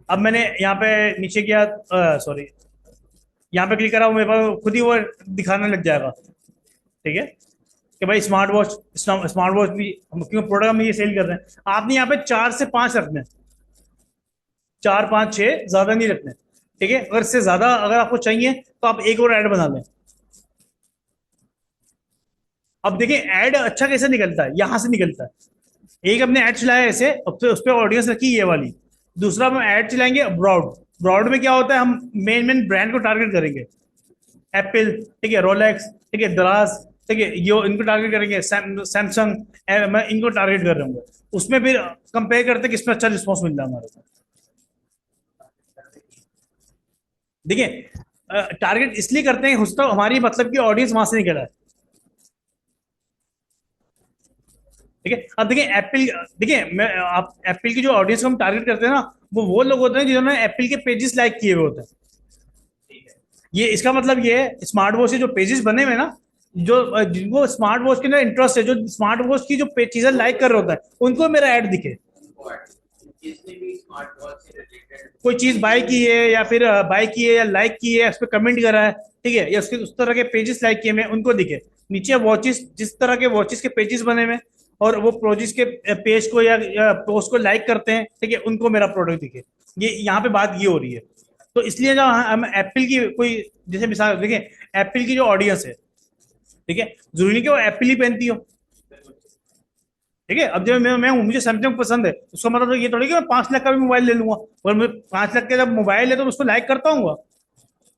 अब मैंने यहाँ पे नीचे किया, सॉरी, यहाँ पे क्लिक करा, मेरे पास खुद ही वो दिखाने लग जाएगा। ठीक है, कि भाई स्मार्ट वॉच भी क्योंकि प्रोडक्ट हम ये सेल कर रहे हैं, आपने यहाँ पे 4 से 5 रखने हैं, 4 5 6, ज्यादा नहीं रखने। ठीक है, अगर इससे ज्यादा अगर आपको चाहिए तो आप एक और ऐड बना लें। अब देखिए ऐड अच्छा कैसे निकलता है, यहां से निकलता है। एक हमने ऐड चलाया ऐसे, अब तो उस पर ऑडियंस रखी ये वाली। दूसरा हम ऐड चलाएंगे ब्रॉड। ब्रॉड में क्या होता है, हम मेन मेन ब्रांड को टारगेट करेंगे। एप्पल, ठीक है, रोलेक्स, ठीक है, दराज, ठीक है, यो इनको टारगेट करेंगे, सैमसंग, मैं इनको टारगेट कर रहा हूँ। उसमें फिर कंपेयर करते हैं किसमें अच्छा रिस्पॉन्स मिल रहा है हमारे को। देखिए टारगेट इसलिए करते हैं तो हमारी मतलब की ऑडियंस वहां से निकला है। ठीक है, अब देखिए एप्पल, देखिए मैं आप एप्पल की जो ऑडियंस को हम टारगेट करते हैं ना, वो लोग होते हैं जिन्होंने एप्पल के पेजेस लाइक किए हुए होते हैं। ये इसका मतलब ये है, स्मार्ट वॉच के जो पेजेस बने हुए हैं ना, जो जिनको स्मार्ट वॉच के अंदर इंटरेस्ट है, जो स्मार्ट वॉच की जो चीजें लाइक कर रहे होता है, उनको मेरा ऐड दिखे। कोई चीज बाय की है या फिर बाय की है या लाइक की है, उस पर कमेंट करा है, ठीक है, या उसके उस तरह के पेजेस लाइक किए हुए हैं, उनको दिखे। नीचे वॉचेस, जिस तरह के वॉचेस के पेजेस बने हुए हैं और वो प्रोजेस के पेज को या पोस्ट को लाइक करते हैं, ठीक है, उनको मेरा प्रोडक्ट दिखे। ये यहाँ पे बात ये हो रही है। तो इसलिए जब हम एप्पल की कोई, जैसे मिसाल देखिए, एप्पल की जो ऑडियंस है, ठीक है, जरूरी नहीं कि वो एप्पल ही पहनती हो। ठीक है, अब जब मैं हूं, मुझे सैमसंग पसंद है, उसका मतलब तो ये थोड़ी कि मैं 5 लाख का भी मोबाइल ले लूंगा। और मैं 5 लाख का जब मोबाइल है तो उसको लाइक करता हूँ।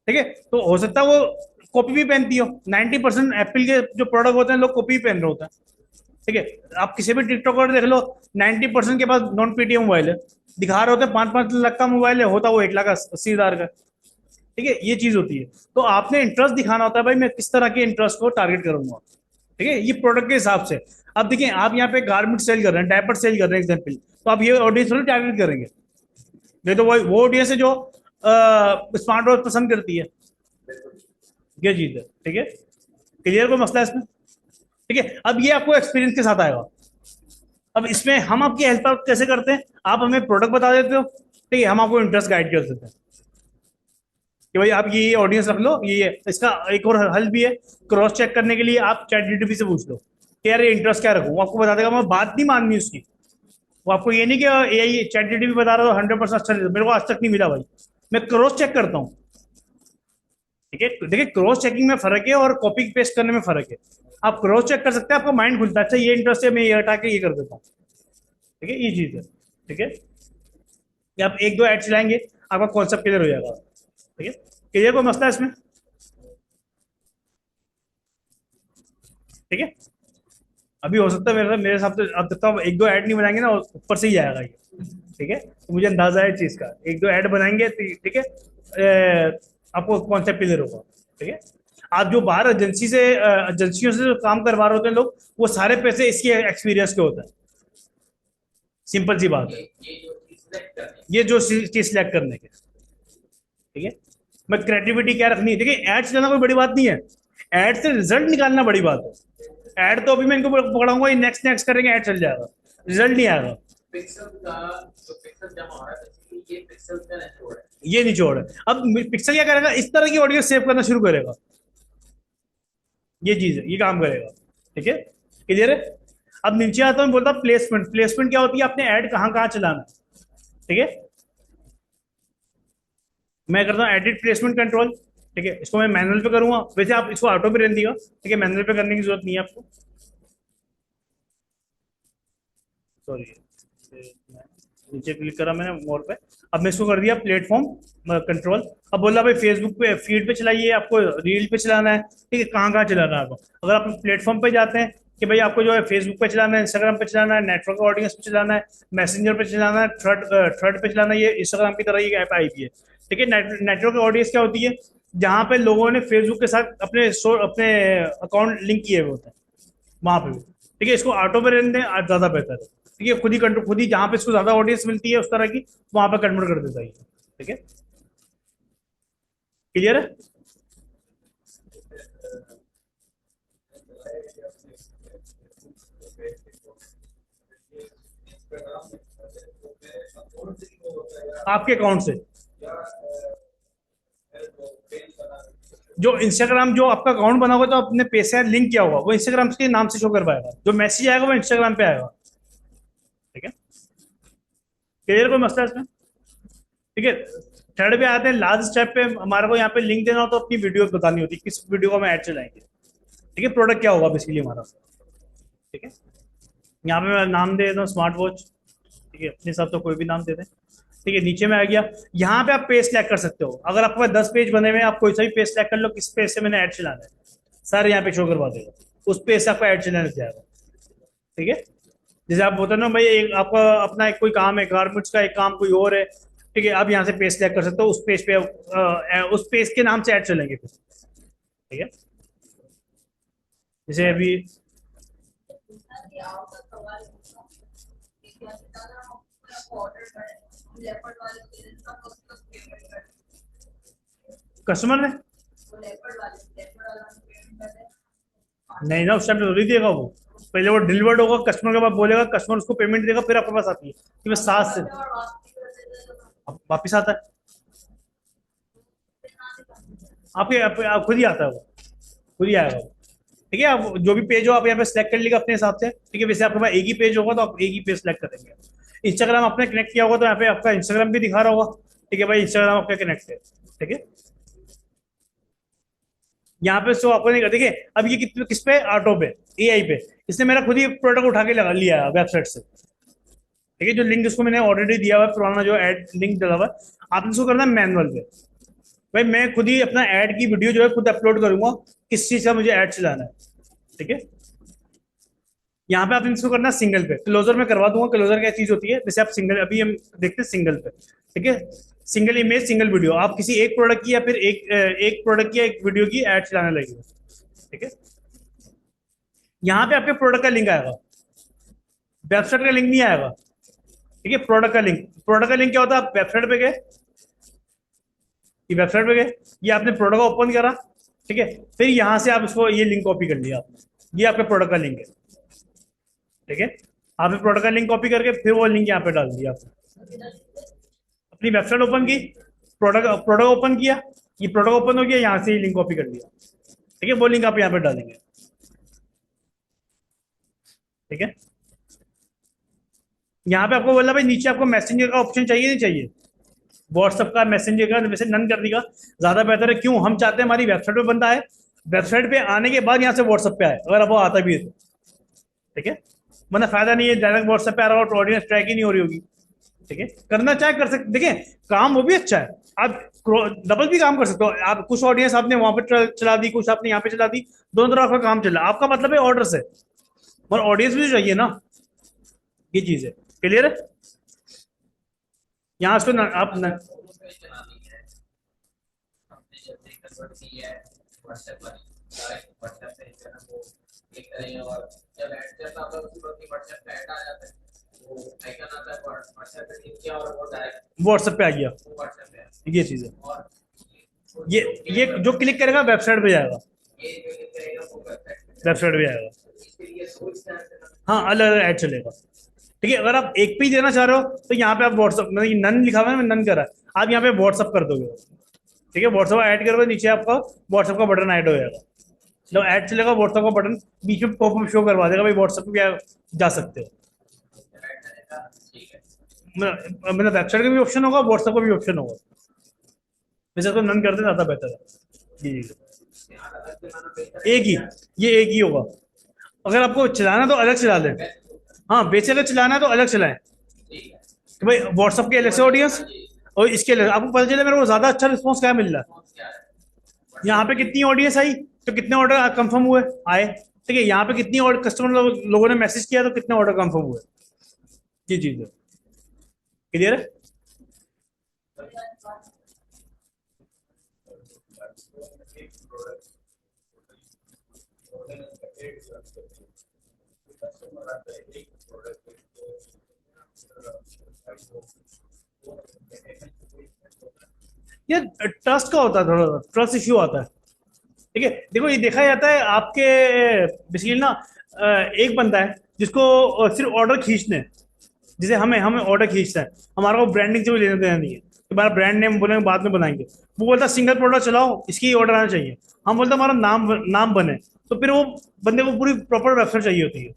ठीक है, तो हो सकता है वो कॉपी भी पहनती हो। 90% एप्पल के जो प्रोडक्ट होते हैं लोग कॉपी पहन रहे होते हैं। ठीक है, आप किसी भी टिकटॉकर देख लो, 90% के पास नॉन पीटीएम मोबाइल है। दिखा रहे होते हैं 5 5 लाख का मोबाइल है, होता वो 1 लाख 80 हजार का। ठीक है, ये चीज होती है। तो आपने इंटरेस्ट दिखाना होता है, भाई मैं किस तरह के इंटरेस्ट को टारगेट करूंगा। ठीक है, ये प्रोडक्ट के हिसाब से। अब देखिए आप यहाँ पे गारमेंट सेल कर रहे हैं, डायपर सेल कर रहे हैं एग्जाम्पल, तो आप ये ऑडियंस थोड़ी टारगेट करेंगे। नहीं तो वो ऑडियंस है जो स्मार्ट वॉच पसंद करती है। ये चीज है। ठीक है, क्लियर कोई मसला है इसमें? ठीक है, अब ये आपको एक्सपीरियंस के साथ आएगा। अब इसमें हम आपकी हेल्प कैसे करते हैं, आप हमें प्रोडक्ट बता देते हो, ठीक है, हम आपको इंटरेस्ट गाइड कर देते हैं कि भाई आप ये ऑडियंस रख लो, ये इसका एक और हल भी है। क्रॉस चेक करने के लिए आप चैट जीटीपी से पूछ लो कि यार ये इंटरेस्ट क्या रखूँ, वो आपको बता देगा। मैं बात नहीं माननी उसकी, वो आपको ये नहीं कि ये चैट जीटीपी बता रहा हो 100% अच्छा नहीं, मेरे को आज तक नहीं मिला भाई। मैं क्रॉस चेक करता हूँ। ठीक है, देखिए क्रॉस चेकिंग में फर्क है और कॉपी पेस्ट करने में फर्क है। आप क्रॉस चेक कर सकते हैं, आपका माइंड खुलता है, अच्छा ये इंटरेस्ट है, मैं ये हटा के ये कर देता हूँ। ठीक है, ये चीज है। ठीक है, कि आप एक दो ऐड चलाएंगे, आपका कॉन्सेप्ट क्लियर हो जाएगा। ठीक है, क्लियर कोई मसला है इसमें? ठीक है, अभी हो सकता है मेरे हिसाब से अब तक एक दो ऐड नहीं बनाएंगे ना, ऊपर से ही आएगा ये। ठीक है, तो मुझे अंदाजा है चीज का, एक दो ऐड बनाएंगे तो ठीक है, आपको कॉन्सेप्ट क्लियर होगा। ठीक है, आप जो बाहर एजेंसियों से जो काम करवा रहे होते हैं लोग, वो सारे पैसे इसके एक्सपीरियंस के होते हैं। सिंपल सी बात है, ये जो चीज सिलेक्ट करने के। ठीक है, मैं क्रिएटिविटी क्या रखनी है, देखिए एड चलाना कोई बड़ी बात नहीं है, एड से रिजल्ट निकालना बड़ी बात है। एड तो अभी मैं इनको पकड़ाऊंगा, ये नेक्स्ट नेक्स्ट करेंगे, ऐड चल जाएगा, रिजल्ट नहीं आएगा। पिक्सल का जो पिक्सल जमा हो रहा है, ये पिक्सल का निचोड़ है, ये निचोड़ है। अब पिक्सल क्या करेगा, इस तरह की ऑडियो सेव करना शुरू करेगा। ये चीज है, ये काम करेगा। ठीक है, क्लियर है? अब नीचे आता हूँ, बोलता प्लेसमेंट। प्लेसमेंट क्या होती है, आपने ऐड कहाँ कहाँ चलाना है। ठीक है, मैं करता हूँ एडिट प्लेसमेंट कंट्रोल। ठीक है, इसको मैं मैनुअल पे करूंगा, वैसे आप इसको ऑटो पे रहने दिया। ठीक है, मैनुअल पे करने की जरूरत नहीं है आपको। सॉरी, नीचे क्लिक करा मैंने मोर पे। अब मैं इसको कर दिया प्लेटफॉर्म कंट्रोल। अब बोला भाई फेसबुक पे फीड पे चलाइए, आपको रील पे चलाना है, ठीक है, कहाँ कहाँ चलाना है आपको। अगर आप प्लेटफॉर्म पे जाते हैं कि भाई आपको जो है फेसबुक पे चलाना है, इंस्टाग्राम पे चलाना है, नेटवर्क ऑडियंस पे चलाना है, मैसेंजर पे चलाना है, थ्रेड पे चलाना है, ये इंस्टाग्राम की तरह ये ऐप आई भी है। ठीक है, नेटवर्क ऑडियंस क्या होती है, जहाँ पे लोगों ने फेसबुक के साथ अपने अकाउंट लिंक किए हुए होते हैं, वहां पे भी। ठीक है, इसको ऑटो पे रहने दें, आज ज्यादा बेहतर है। ठीक है, खुद ही कंट्रोल, खुद ही जहां पे इसको ज्यादा ऑडियंस मिलती है उस तरह की, वहां पे कन्वर्ट कर देता है। ठीक है, क्लियर है? आपके अकाउंट से जो इंस्टाग्राम जो आपका अकाउंट बना होगा तो आपने पैसे लिंक किया होगा वो इंस्टाग्राम के नाम से शो कर पाएगा, जो मैसेज आएगा वो इंस्टाग्राम पे आएगा। ठीक है, क्लियर कोई मसला है इसमें? ठीक है, थर्ड पे आते हैं, लास्ट स्टेप पे हमारे को यहाँ पे लिंक देना हो तो अपनी वीडियो बतानी होती है, किस वीडियो को हम ऐड चलाएंगे। ठीक है, प्रोडक्ट क्या होगा बेसिकली हमारा। ठीक है, यहाँ पे मैं नाम दे देता हूँ स्मार्ट वॉच। ठीक है, अपने हिसाब से कोई भी नाम दे दें। ठीक है, नीचे में आ गया, यहाँ पे आप पेज सिलेक्ट कर सकते हो। अगर आपके पास 10 पेज बने हुए हैं, आप कोई सा भी पेज सिलेक्ट कर लो, किस पेज से मैंने ऐड चलाना है, सर यहाँ पे शो करवा देगा, उस पेज से आपका ऐड चलाने लग जाएगा। ठीक है, जैसे आप बोलते हो ना भाई, एक आपका अपना एक कोई काम है, गारमेंट्स का एक काम कोई और है। ठीक है, आप यहाँ से पेज सिलेक्ट कर सकते हो, उस पेज पे उस पेज के नाम से ऐड चलेंगे फिर। ठीक है, जैसे अभी कस्टमर ने नहीं ना, उस टाइम पे तो नहीं देगा वो, पहले वो डिलीवर्ड होगा, कस्टमर के पास बोलेगा, कस्टमर उसको पेमेंट देगा, फिर आपके पास आती है कि मैं 7 से वापिस आता है। आप खुद ही आता है वो, खुद ही आएगा वो। ठीक है, आप जो भी पेज हो आप यहाँ पे सिलेक्ट कर लीजिए अपने हिसाब से। ठीक है, वैसे आपके पास एक ही पेज होगा तो आप एक ही पेज सिलेक्ट करेंगे। इंस्टाग्राम आपने कनेक्ट किया होगा तो यहाँ पे आपका इंस्टाग्राम भी दिखा रहा होगा। ठीक है भाई, इंस्टाग्राम आपका कनेक्ट है। ठीक है, यहाँ पे शो आपको नहीं कर, देखिए अब ये किस पे, ऑटो पे, एआई पे, इसने मेरा खुद ही प्रोडक्ट उठा के लगा लिया वेबसाइट से। ठीक है, जो लिंक इसको मैंने ऑलरेडी दिया हुआ है, पुराना जो एड लिंक डला हुआ है, आपने इसको करना है मैनुअल पे। भाई मैं खुद ही अपना ऐड की वीडियो जो है खुद अपलोड करूंगा, किस चीज का मुझे ऐड चलाना है। ठीक है, यहाँ पे आप इसको करना सिंगल पे, क्लोजर में करवा दूंगा। क्लोजर क्या चीज होती है, जैसे आप सिंगल, अभी हम देखते हैं सिंगल पे। ठीक है, सिंगल इमेज सिंगल वीडियो, आप किसी एक प्रोडक्ट की या फिर एक प्रोडक्ट की या एक वीडियो की ऐड चलाने लगेगा। ठीक है, यहाँ पे आपके प्रोडक्ट का लिंक आएगा, वेबसाइट का लिंक नहीं आएगा। ठीक है, प्रोडक्ट का लिंक, प्रोडक्ट का लिंक क्या होता है, आप वेबसाइट पे गए, ये वेबसाइट पे गए, ये आपने प्रोडक्ट को ओपन करा। ठीक है, फिर यहां से आप इसको ये लिंक कॉपी कर लिया आपने, ये आपके प्रोडक्ट का लिंक है। ठीक है, आपने प्रोडक्ट का लिंक कॉपी करके फिर वो लिंक यहाँ पे डाल दिया आपने, अपनी वेबसाइट ओपन की, प्रोडक्ट प्रोडक्ट ओपन किया, ये प्रोडक्ट ओपन हो गया, यहाँ से ये लिंक कॉपी कर लिया। ठीक है, वो लिंक आप यहाँ पे डालेंगे। ठीक है, यहाँ पे आपको बोला भाई नीचे आपको मैसेंजर का ऑप्शन चाहिए नहीं चाहिए, व्हाट्सएप का, मैसेंजर का, वैसे नन कर देगा, ज्यादा बेहतर है। क्यों, हम चाहते हैं हमारी वेबसाइट पे बंदा है, वेबसाइट पे आने के बाद यहाँ से व्हाट्सएप पे आए, अगर अब वो आता भी है तो। ठीक है, वरना फायदा नहीं है, डायरेक्ट व्हाट्सएप पे आ रहा हो तो ऑडियंस ट्रैक ही नहीं हो रही होगी। ठीक है, करना चाहे कर सकते, देखिए काम वो भी अच्छा है, आप डबल भी काम कर सकते हो। आप कुछ ऑडियंस आपने वहां पे चला दी, कुछ आपने यहाँ पे चला दी, दोनों तरफ आपका काम चला, आपका मतलब है ऑर्डर से, और ऑडियंस भी तो चाहिए ना, ये चीज है। क्लियर है, यहाँ उसको आप न, व्हाट्सएप पे आ गया, ये चीज है। ये जो क्लिक करेगा वेबसाइट पे जाएगा, वेबसाइट पे जाएगा, हाँ अलग अलग ऐड चलेगा। ठीक है, अगर आप एक पे ही देना चाह रहे हो तो यहाँ पे आप व्हाट्सअप, मतलब नन लिखा हुआ है, नन करा है, आप यहाँ पे व्हाट्सअप कर दोगे। ठीक है, व्हाट्सअप ऐड करोगे, नीचे आपका व्हाट्सअप का बटन ऐड हो जाएगा, जब ऐड चलेगा व्हाट्सअप का बटन बीच में पॉपअप शो करवा देगा, भाई व्हाट्सअप पे जा सकते हो। मतलब वेबसाइट का भी ऑप्शन होगा, व्हाट्सएप का भी ऑप्शन होगा, वैसे तो नन करते ज्यादा बेहतर है। जी एक ही, ये एक ही होगा। अगर आपको चलाना तो अलग चला लें, हाँ बेच अगर चलाना है तो अलग चलाएं, कि भाई व्हाट्सएप के अलग से ऑडियंस और इसके अलग। आपको पता चले मेरे को ज्यादा अच्छा रिस्पॉन्स क्या मिल रहा है, यहाँ पे कितनी ऑडियंस आई तो कितने ऑर्डर कंफर्म हुए आए। ठीक है, यहाँ पे कितनी और कस्टमर लोगों ने मैसेज किया तो कितने ऑर्डर कंफर्म हुए, ये चीज है। क्लियर है, ये ट्रस्ट का होता है, थोड़ा ट्रस्ट इश्यू आता है। ठीक है, देखो ये देखा जाता है आपके बेसिकली ना, एक बंदा है जिसको सिर्फ ऑर्डर खींचने हैं, जैसे हमें हमें ऑर्डर खींचना है, हमारा को ब्रांडिंग से भी लेना देना नहीं है, तुम्हारा ब्रांड नेम बोलेंगे बाद में बनाएंगे। वो बोलता सिंगल प्रोडक्ट चलाओ, इसकी ऑर्डर आना चाहिए। हम बोलते हमारा नाम नाम बने। तो फिर वो बंदे को पूरी प्रॉपर वेबसाइट चाहिए होती है,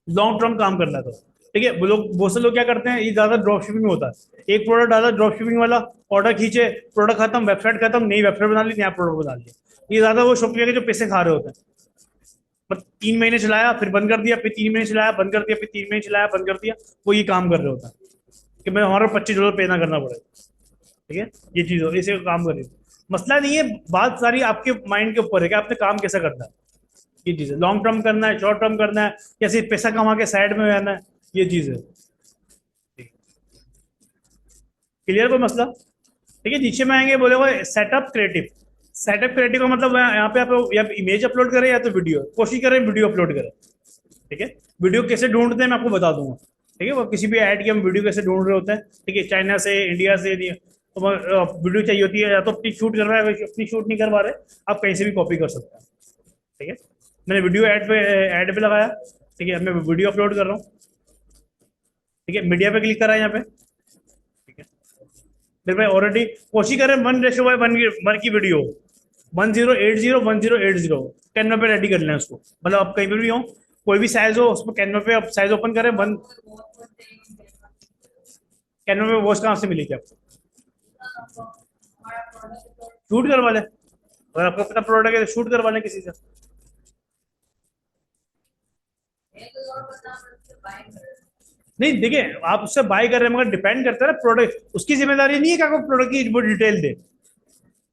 लॉन्ग टर्म काम करना है तो। ठीक है, वो लोग बहुत से लोग क्या करते हैं, ये ज्यादा ड्रॉप शिपिंग में होता है। एक प्रोडक्ट डाला ड्रॉप शिपिंग वाला, ऑर्डर खींचे, प्रोडक्ट खत्म, वेबसाइट खत्म, नई वेबसाइट बना ली, नया प्रोडक्ट बना लिया। ये ज्यादा वो शॉपिंग के जो पैसे खा रहे होते हैं। बस 3 महीने चलाया फिर बंद कर दिया, फिर 3 महीने चलाया बंद कर दिया, फिर 3 महीने चलाया बंद कर दिया। वो ये काम कर रहे होता है कि मैं हमारा $25 पे ना करना पड़े। ठीक है, ये चीज हो इसे काम कर रही है। मसला नहीं है, बात सारी आपके माइंड के ऊपर है कि आपने काम कैसा करना है। ये चीज है, लॉन्ग टर्म करना है, शॉर्ट टर्म करना है, या सिर्फ पैसा कमा के साइड में रहना है, ये चीज है। क्लियर कोई मसला? ठीक है, नीचे में आएंगे बोले वो सेटअप क्रिएटिव। सेटअप क्रिएटिव का मतलब यहाँ पे आप या इमेज अपलोड करें या तो वीडियो, कोशिश करें वीडियो अपलोड करें। ठीक है, वीडियो कैसे ढूंढते हैं मैं आपको बता दूंगा। ठीक है, वो किसी भी ऐड की हम वीडियो कैसे ढूंढ रहे होते हैं। ठीक है, चाइना से, इंडिया से नहीं, तो वीडियो चाहिए होती है, या तो अपनी शूट कर रहा है, अपनी शूट नहीं करवा रहे, आप कहीं से भी कॉपी कर सकते हैं। ठीक है, मैंने वीडियो ऐड पे लगाया। ठीक है, मैं वीडियो अपलोड कर रहा हूँ। ठीक है, मीडिया पे क्लिक करा है यहाँ पे। ठीक है, मेरे भाई ऑलरेडी कोशिश करें 1:1 की वीडियो, 1080 1080 कैनवा पे रेडी कर लें उसको। मतलब आप कहीं पर भी हो, कोई भी साइज हो, उसमें कैनवा पे आप साइज ओपन करें। वन कैनवा पे वॉच कहाँ से मिलेगी आपको? शूट करवा लें, अगर आपको पता प्रोडक्ट है तो शूट करवा लें किसी से। नहीं देखिए, आप उससे बाय कर रहे हैं, मगर डिपेंड करता है ना, प्रोडक्ट उसकी जिम्मेदारी नहीं है कि आपको प्रोडक्ट की वो डिटेल दे।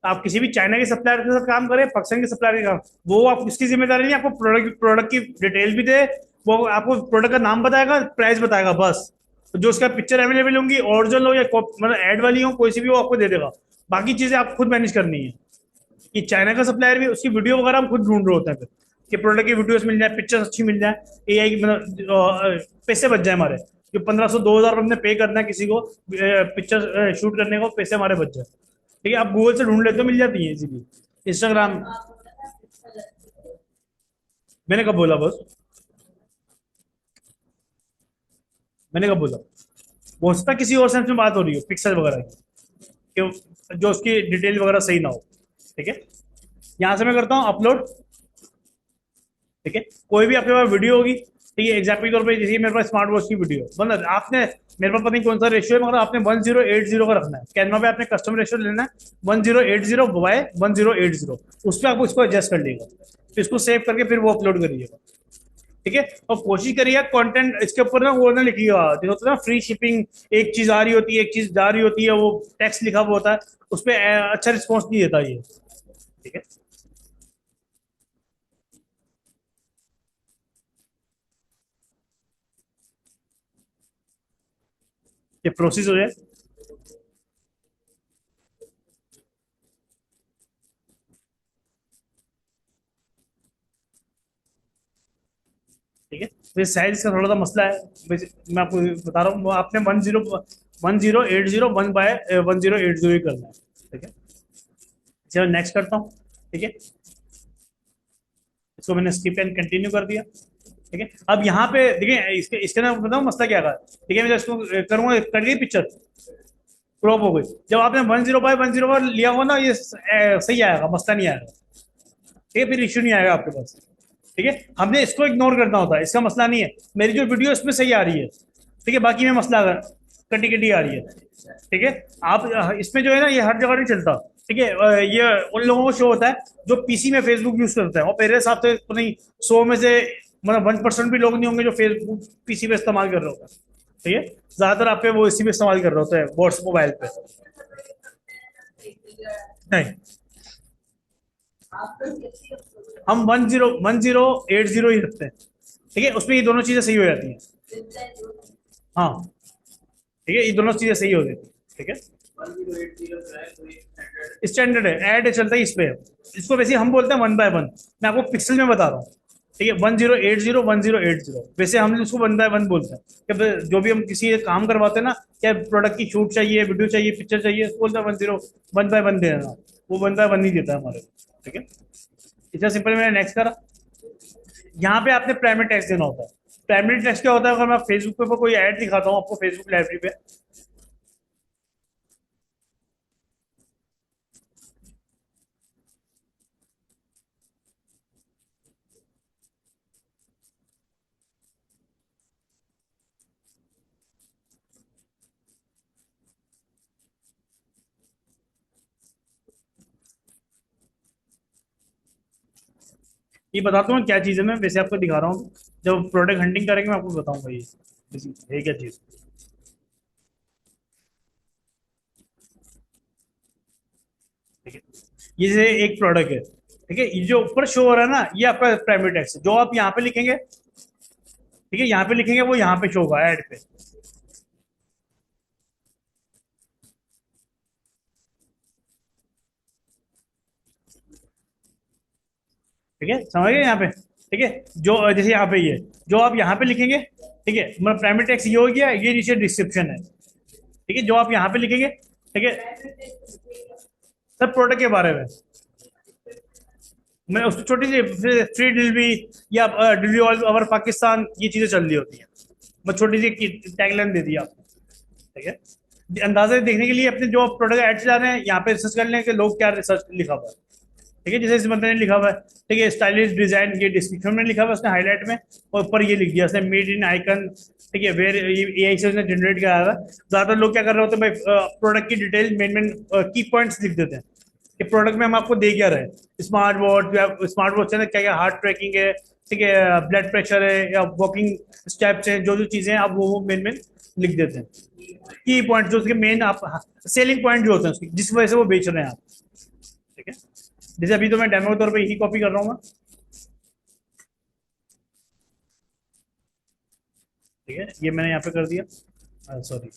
आप किसी भी चाइना के सप्लायर के साथ काम करें, पाकिस्तान के सप्लायर के काम, वो आप उसकी जिम्मेदारी नहीं है, आपको प्रोडक्ट की डिटेल भी दे। वो आपको प्रोडक्ट का नाम बताएगा, प्राइस बताएगा, बस। तो जो उसका पिक्चर अवेलेबल होंगी, ओरिजिनल हो या मतलब एड वाली हो, कोई सी भी वो आपको दे देगा। बाकी चीजें आप खुद मैनेज करनी है। कि चाइना का सप्लायर भी उसकी वीडियो वगैरह हम खुद ढूंढ रहे होते हैं फिर, कि प्रोडक्ट की वीडियोस मिल जाए, पिक्चर्स अच्छी मिल जाए, एआई की मतलब पैसे बच जाए हमारे। जो 1500 2000 हमने पे करना है किसी को पिक्चर शूट करने को, पैसे हमारे बच जाए। ठीक है, आप गूगल से ढूंढ लेते हो, मिल जाती है इजीली। इंस्टाग्राम। मैंने कब बोला बस? मैंने कब बोला? हो सकता है किसी और सेंस में बात हो रही हो, पिक्सल वगैरह की, कि जो उसकी डिटेल वगैरह सही ना हो। ठीक है, यहां से मैं करता हूँ अपलोड। ठीक है, कोई भी आपके पास वीडियो होगी, ठीक है, एग्जाम्पल के तौर पर जैसे मेरे पास स्मार्ट वॉच की वीडियो, मतलब आपने, मेरे पास पता नहीं कौन सा रेशियो है, मगर आपने 1080 का रखना है। कैनवा पे आपने कस्टम रेशियो लेना है 1080 बाय 1080, उस पर आपको इसको एडजस्ट कर लीजिएगा, फिर इसको सेव करके फिर वो अपलोड करिएगा। ठीक है, और कोशिश करिए कंटेंट इसके ऊपर ना वो ना लिखिएगा, जो होता है ना फ्री शिपिंग, एक चीज आ रही होती है, एक चीज जा रही होती है, वो टेक्स्ट लिखा हुआ होता है, उस पर अच्छा रिस्पॉन्स नहीं देता ये। ठीक है, ये प्रोसेस हो जाए। ठीक है, तो साइज का थोड़ा सा मसला है। मैं आपको बता रहा हूँ, आपने 1080 ही करना है। ठीक है, चलो नेक्स्ट करता हूँ। ठीक है, इसको मैंने स्किप एंड कंटिन्यू कर दिया। ठीक है, अब यहाँ पे देखिए, इसके इसके ना बताऊँ मसला क्या था। ठीक है, मैं इसको करूंगा, कर गई पिक्चर, क्रॉप हो गई। जब आपने 10 बाय 10 लिया हो ना, ये सही आएगा, मसला नहीं आएगा। ठीक है, फिर इश्यू नहीं आएगा आपके पास। ठीक है, हमने इसको इग्नोर करना होता है, इसका मसला नहीं है। मेरी जो वीडियो इसमें सही आ रही है, ठीक है, बाकी में मसला कटी कटी आ रही है। ठीक है, आप इसमें जो है ना, ये हर जगह नहीं चलता। ठीक है, ये उन लोगों को शो होता है जो पीसी में फेसबुक यूज करते हैं, और मेरे हिसाब से तो नहीं, 100 में से मतलब 1% भी लोग नहीं होंगे जो फेसबुक पीसी पे इस्तेमाल कर रहे होते हैं। ठीक है, ज्यादातर आप पे वो इसी पे इस्तेमाल कर रहे होते हैं, व्हाट्सएप मोबाइल पे। नहीं, हम 1080 ही रखते हैं। ठीक है, उसमें ये दोनों चीजें सही हो जाती हैं। हाँ, ठीक है, ये दोनों चीजें सही हो जाती हैं। ठीक है, स्टैंडर्ड है, ऐड चलता है इस पे। इसको वैसे हम बोलते हैं 1 बाय 1। मैं आपको पिक्सल में बता रहा हूँ। ठीक है, 1080 वैसे हम उसको 1 बाय 1 बोलते हैं। कि जो भी हम किसी काम करवाते हैं ना, क्या प्रोडक्ट की शूट चाहिए, वीडियो चाहिए, पिक्चर चाहिए, उसको बोलते हैं 1 बाय 1 देना। वो 1 बाय 1 नहीं देता है हमारे को। ठीक है, इतना सिंपल। मैंने नेक्स्ट करा। यहाँ पे आपने प्राइमरी टेक्स्ट देना होता है। प्राइमरी टेक्स्ट क्या होता है, अगर मैं फेसबुक पे कोई ऐड दिखाता हूँ आपको, फेसबुक लाइब्रेरी पे, ये बताता हूँ क्या चीज़ है, मैं वैसे आपको दिखा रहा हूँ। जब प्रोडक्ट हंटिंग करेंगे मैं आपको बताऊंगा ये है क्या चीज़। ठीक है, ये जैसे एक प्रोडक्ट है, ठीक है, ये जो ऊपर शो हो रहा है ना, ये आपका प्राइमरी टेक्स्ट है। जो आप यहाँ पे लिखेंगे, ठीक है, यहाँ पे लिखेंगे वो यहाँ पे शो होगा एड पे। ठीक है, समझ गए यहाँ पे। ठीक है, जो जैसे यहाँ पे ये जो आप यहाँ पे लिखेंगे, ठीक है, मतलब प्राइमरी टेक्स्ट ये हो गया, ये नीचे डिस्क्रिप्शन है। ठीक है, जो आप यहाँ पे लिखेंगे, ठीक है, सब प्रोडक्ट के बारे में। मैं उसको छोटी सी फ्री डिलीवरी या डिलीवरी ऑल ओवर पाकिस्तान, ये चीजें चल रही होती हैं। मैं छोटी सी टैगलाइन दे दी आपको। ठीक है, अंदाजा देखने के लिए अपने जो प्रोडक्ट ऐड चला रहे हैं यहाँ पे रिसर्च कर लें कि लोग क्या रिसर्च लिखा हुआ है। ठीक है, जैसे इस बंदे ने लिखा हुआ है, ठीक है, स्टाइलिश डिजाइन, ये डिस्क्रिप्शन में लिखा हुआ है उसने हाईलाइट में, और ऊपर ये लिख दिया उसने मेड इन आइकन। ठीक है, वेयर एआई से उसने जनरेट कराया हुआ है। ज्यादातर लोग क्या कर रहे होते हैं भाई, प्रोडक्ट की डिटेल मेन मेन की पॉइंट्स लिख देते हैं कि प्रोडक्ट में हम आपको दे क्या रहे हैं। स्मार्ट वॉच या स्मार्ट वॉच है ना, क्या क्या हार्ट ट्रैकिंग है, ठीक है, ब्लड प्रेशर है या वॉकिंग स्टेप्स हैं, जो जो चीजें हैं आप वो मेन मेन लिख देते हैं। की पॉइंट जो उसके मेन आप सेलिंग पॉइंट जो होते हैं उसकी, जिस वजह से वो बेच रहे हैं आप। ठीक है, जैसे अभी तो मैं डेमो के तौर पे यही कॉपी कर रहा हूँ मैं। ठीक है, ये मैंने यहाँ पे कर दिया, सॉरी।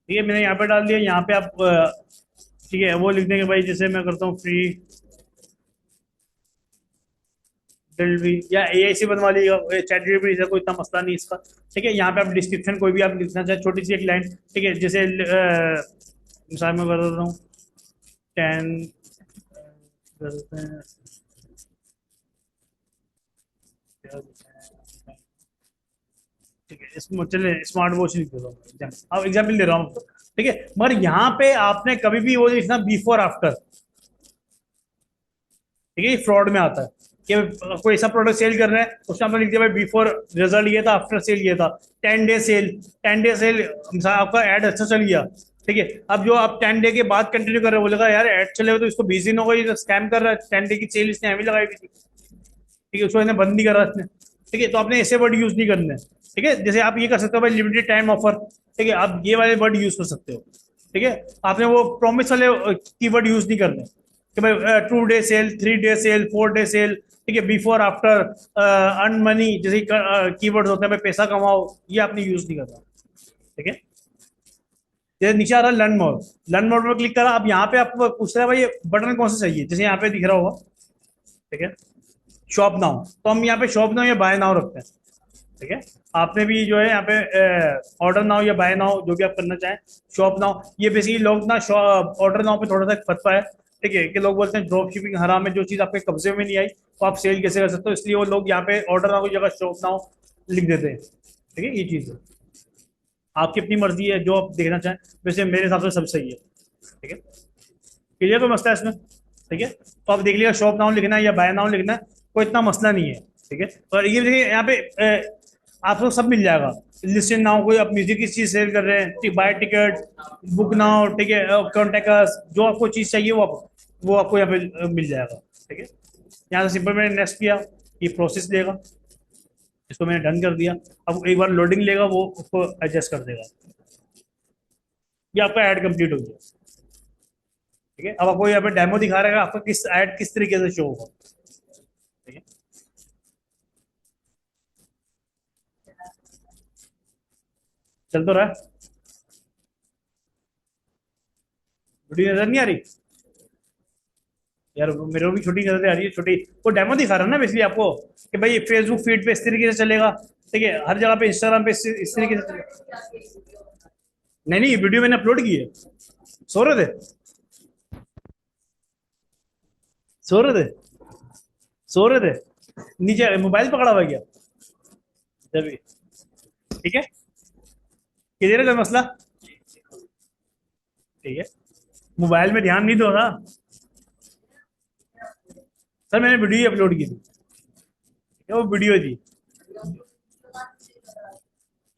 ठीक है, मैंने यहाँ पे डाल दिया। यहाँ पे आप ठीक है वो लिख देंगे भाई, जैसे मैं करता हूँ फ्री डिलीवरी या एआई से बनवा लिएगा, चैट जीपीटी से, कोई इतना मसला नहीं इसका। ठीक है, यहाँ पे आप डिस्क्रिप्शन कोई भी आप लिखना चाहे, छोटी सी एक लाइन। ठीक है, जैसे मिसाल में बता रहा हूँ 10 करते हैं, क्या होता है? ठीक है, इसमें चले स्मार्ट वॉच लिख देता हूँ, अब एग्जाम्पल दे रहा हूँ। ठीक है, मगर यहाँ पे आपने कभी भी वो लिखना बिफोर आफ्टर। ठीक है, ये फ्रॉड में आता है कि कोई ऐसा प्रोडक्ट सेल कर रहे हैं, उसने आपने लिख दिया भाई बिफोर रिजल्ट ये था, आफ्टर सेल ये था। 10 डे सेल, 10 डे सेल, आपका एड अच्छा चल गया। ठीक है, अब जो आप 10 डे के बाद कंटिन्यू कर रहे हो, बोलेगा यार एड चले हुए तो इसको 20 दिन हो गए, ये स्कैम कर रहा है, 10 डे की सेल इसने हमें लगाई हुई थी। ठीक है, उसको इसने बंद नहीं करा इसने। ठीक है, तो आपने ऐसे वर्ड यूज नहीं करने। ठीक है, जैसे आप ये कर सकते हो भाई लिमिटेड टाइम ऑफर। ठीक है, आप ये वाले वर्ड यूज कर सकते हो। ठीक है, आपने वो प्रॉमिस वाले कीवर्ड यूज नहीं करने कि भाई 2 day sale, 3 day sale, 4 day sale. ठीक है, बिफोर आफ्टर, अर्न मनी, जैसे कीवर्ड होते हैं भाई पैसा कमाओ, ये आपने यूज नहीं करना। ठीक है, जैसे नीचे आ रहा है लर्न मोर। लर्न मोर में क्लिक करा, अब यहाँ पे आपको पूछ रहा है भाई ये बटन कौन सा चाहिए, जैसे यहाँ पे दिख रहा होगा। ठीक है, शॉप नाउ, तो हम यहाँ पे शॉप नाउ या बाय नाउ रखते हैं। ठीक है, आपने भी जो है यहाँ पे ऑर्डर नाउ या बाय नाउ जो भी आप करना चाहें। शॉप नाउ, ये बेसिकली लोग ना ऑर्डर नाउ पे थोड़ा सा फतवा है। ठीक है, कि लोग बोलते हैं ड्रॉप शिपिंग हराम है, जो चीज आपके कब्जे में नहीं आई तो आप सेल कैसे कर सकते हो, इसलिए वो लोग यहाँ पे ऑर्डर नाउ की जगह शॉप नाउ लिख देते हैं। ठीक है, ये चीज है, आपकी अपनी मर्जी है जो आप देखना चाहें। वैसे मेरे हिसाब से सब सही है। ठीक है, क्लियर कोई मसला है इसमें। ठीक है, तो आप देख लिया शॉप नाउ लिखना है या बाय नाउ लिखना है, कोई इतना मसला नहीं है। ठीक है, और ये देखिए यहाँ पे आपको सब मिल जाएगा। लिस्टिंग नाउ, कोई आप म्यूजिक की चीज सेल कर रहे हैं, बाय टिकट, बुक नाउ, ठीक है, कॉन्टेक्ट अस, जो आपको चीज चाहिए वो आपको यहाँ पे मिल जाएगा। ठीक है, यहाँ से सिंपल मैंने नेक्स्ट किया, ये प्रोसेस लेगा, इसको मैंने डन कर दिया। अब एक बार लोडिंग लेगा वो उसको एडजस्ट कर देगा। ये आपका ऐड कंप्लीट हो गया। ठीक है, अब आपको यहाँ पे डेमो दिखा रहेगा आपका किस ऐड किस तरीके से शो होगा। ठीक है, चल तो रहा है। वीडियो नजर नहीं आ रही यार, मेरे को भी छोटी नजर आ रही है, छोटी। वो डेमो दिखा रहा है ना बेसिकली आपको कि भाई फेसबुक फीड पे इस तरीके से चलेगा। ठीक है, हर जगह पे इंस्टाग्राम पे इस तरीके से चलेगा। नहीं नहीं, वीडियो मैंने अपलोड की है। सो रहे थे, सो रहे थे, सो रहे थे, नीचे मोबाइल पकड़ा हुआ क्या जब। ठीक है, क्लियर है कोई मसला। ठीक है, मोबाइल में ध्यान नहीं दो ना। सर मैंने वीडियो ही अपलोड की थी, ठीक है, वो वीडियो थी।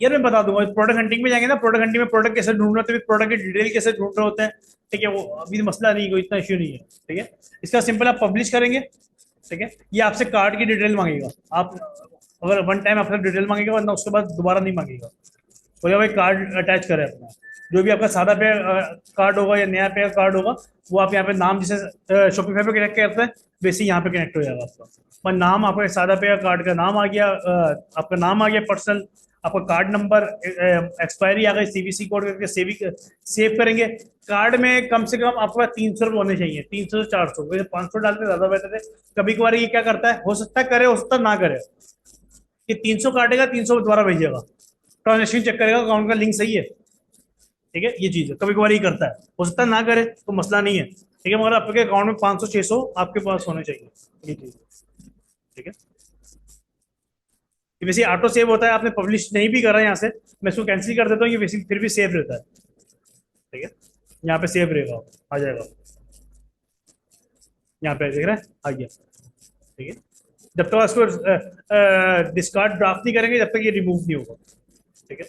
यार मैं बता दूंगा, प्रोडक्ट हंटिंग में जाएंगे ना, प्रोडक्ट हंटिंग में प्रोडक्ट कैसे ढूंढ रहे होते हैं, प्रोडक्ट की डिटेल कैसे ढूंढ रहे होते हैं, ठीक है, वो अभी मसला नहीं, कोई इतना इश्यू नहीं है, ठीक है। इसका सिंपल आप पब्लिश करेंगे, ठीक है। ये आपसे कार्ड की डिटेल मांगेगा, आप अगर वन टाइम आपसे डिटेल मांगेगा, वरना उसके बाद दोबारा नहीं मांगेगा। तो भाई कार्ड अटैच करें अपना, जो भी आपका सादा पे कार्ड होगा या नया पे कार्ड होगा, वो आप यहाँ पे नाम जैसे शॉपिफाई पे कनेक्ट करते हैं, वैसे ही यहाँ पे कनेक्ट हो जाएगा आपका। पर नाम आपका सादा पे कार्ड का नाम आ गया, आपका नाम आ गया पर्सनल, आपका कार्ड नंबर, एक्सपायरी आ गई, सीवीसी कोड करके सेव करेंगे। कार्ड में कम से कम आपके पास 300 रुपये होने चाहिए, 300 से 400, वैसे 500 डालते ज्यादा बेहतर है। कभी कभार ये क्या करता है, हो सकता है करे, हो सकता है ना करे, कि 300 काटेगा, 300 दोबारा भेजेगा, ट्रांजेक्शन चेक करेगा अकाउंट का लिंक सही है, ठीक है। ये चीज है, कभी कभार ये करता है, हो सकता है ना करे तो मसला नहीं है, ठीक है, मगर आपके अकाउंट में 500-600 आपके पास होने चाहिए, ये चीज, ठीक है। ये वैसे ऑटो सेव होता है, आपने पब्लिश नहीं भी करा यहाँ से, मैं इसको कैंसिल कर देता हूँ, ये वैसे फिर भी सेव रहता है, ठीक है। यहाँ पे सेव रहेगा, आ जाएगा, यहाँ पे देख रहे हैं, आ गया, ठीक है। जब तक इसको डिस्कार्ड ड्राफ्ट नहीं करेंगे, जब तक ये रिमूव नहीं होगा, ठीक है।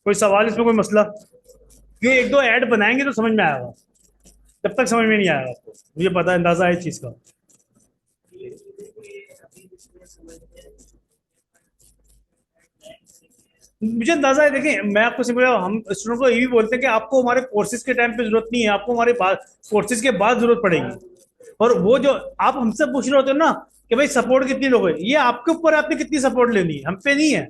कोई सवाल इसमें, कोई मसला? ये एक दो ऐड बनाएंगे तो समझ में आएगा, जब तक समझ में नहीं आएगा आपको, मुझे पता है, अंदाजा है इस चीज का। मुझे अंदाजा है, देखें मैं आपको सिंपल, हम स्टूडेंट को ये भी बोलते हैं कि आपको हमारे कोर्सेज के टाइम पे जरूरत नहीं है, आपको हमारे कोर्सेज के बाद जरूरत पड़ेगी। और वो जो आप हमसे पूछ रहे होते हो ना कि भाई सपोर्ट कितनी लोग है, ये आपके ऊपर है, आपने कितनी सपोर्ट लेनी है, हम पे नहीं है,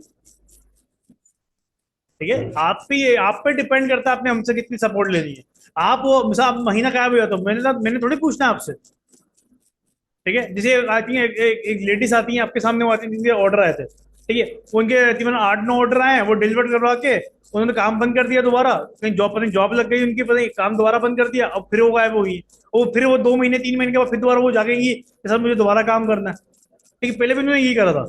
ठीक है। आप पे डिपेंड करता है आपने हमसे कितनी सपोर्ट लेनी है। आप वो मिसाल आप महीना गायब हो जाता, मैंने थोड़ी पूछना है आपसे, ठीक है। जैसे आती है एक लेडीज आती है आपके सामने, वो आती है जिनके ऑर्डर आए थे, ठीक है, उनके तकरीबन 8-9 ऑर्डर आए हैं, वो डिलीवर करवा के उन्होंने काम बंद कर दिया दोबारा, कहीं जॉब, पता नहीं जॉब लग गई उनकी, पता नहीं काम दोबारा बंद कर दिया, अब फिर वो गायब होगी। वो फिर वो 2 महीने 3 महीने के बाद फिर दोबारा वो जागेंगी कि सर मुझे दोबारा काम करना है, ठीक है। पहले भी उन्होंने यही करा था,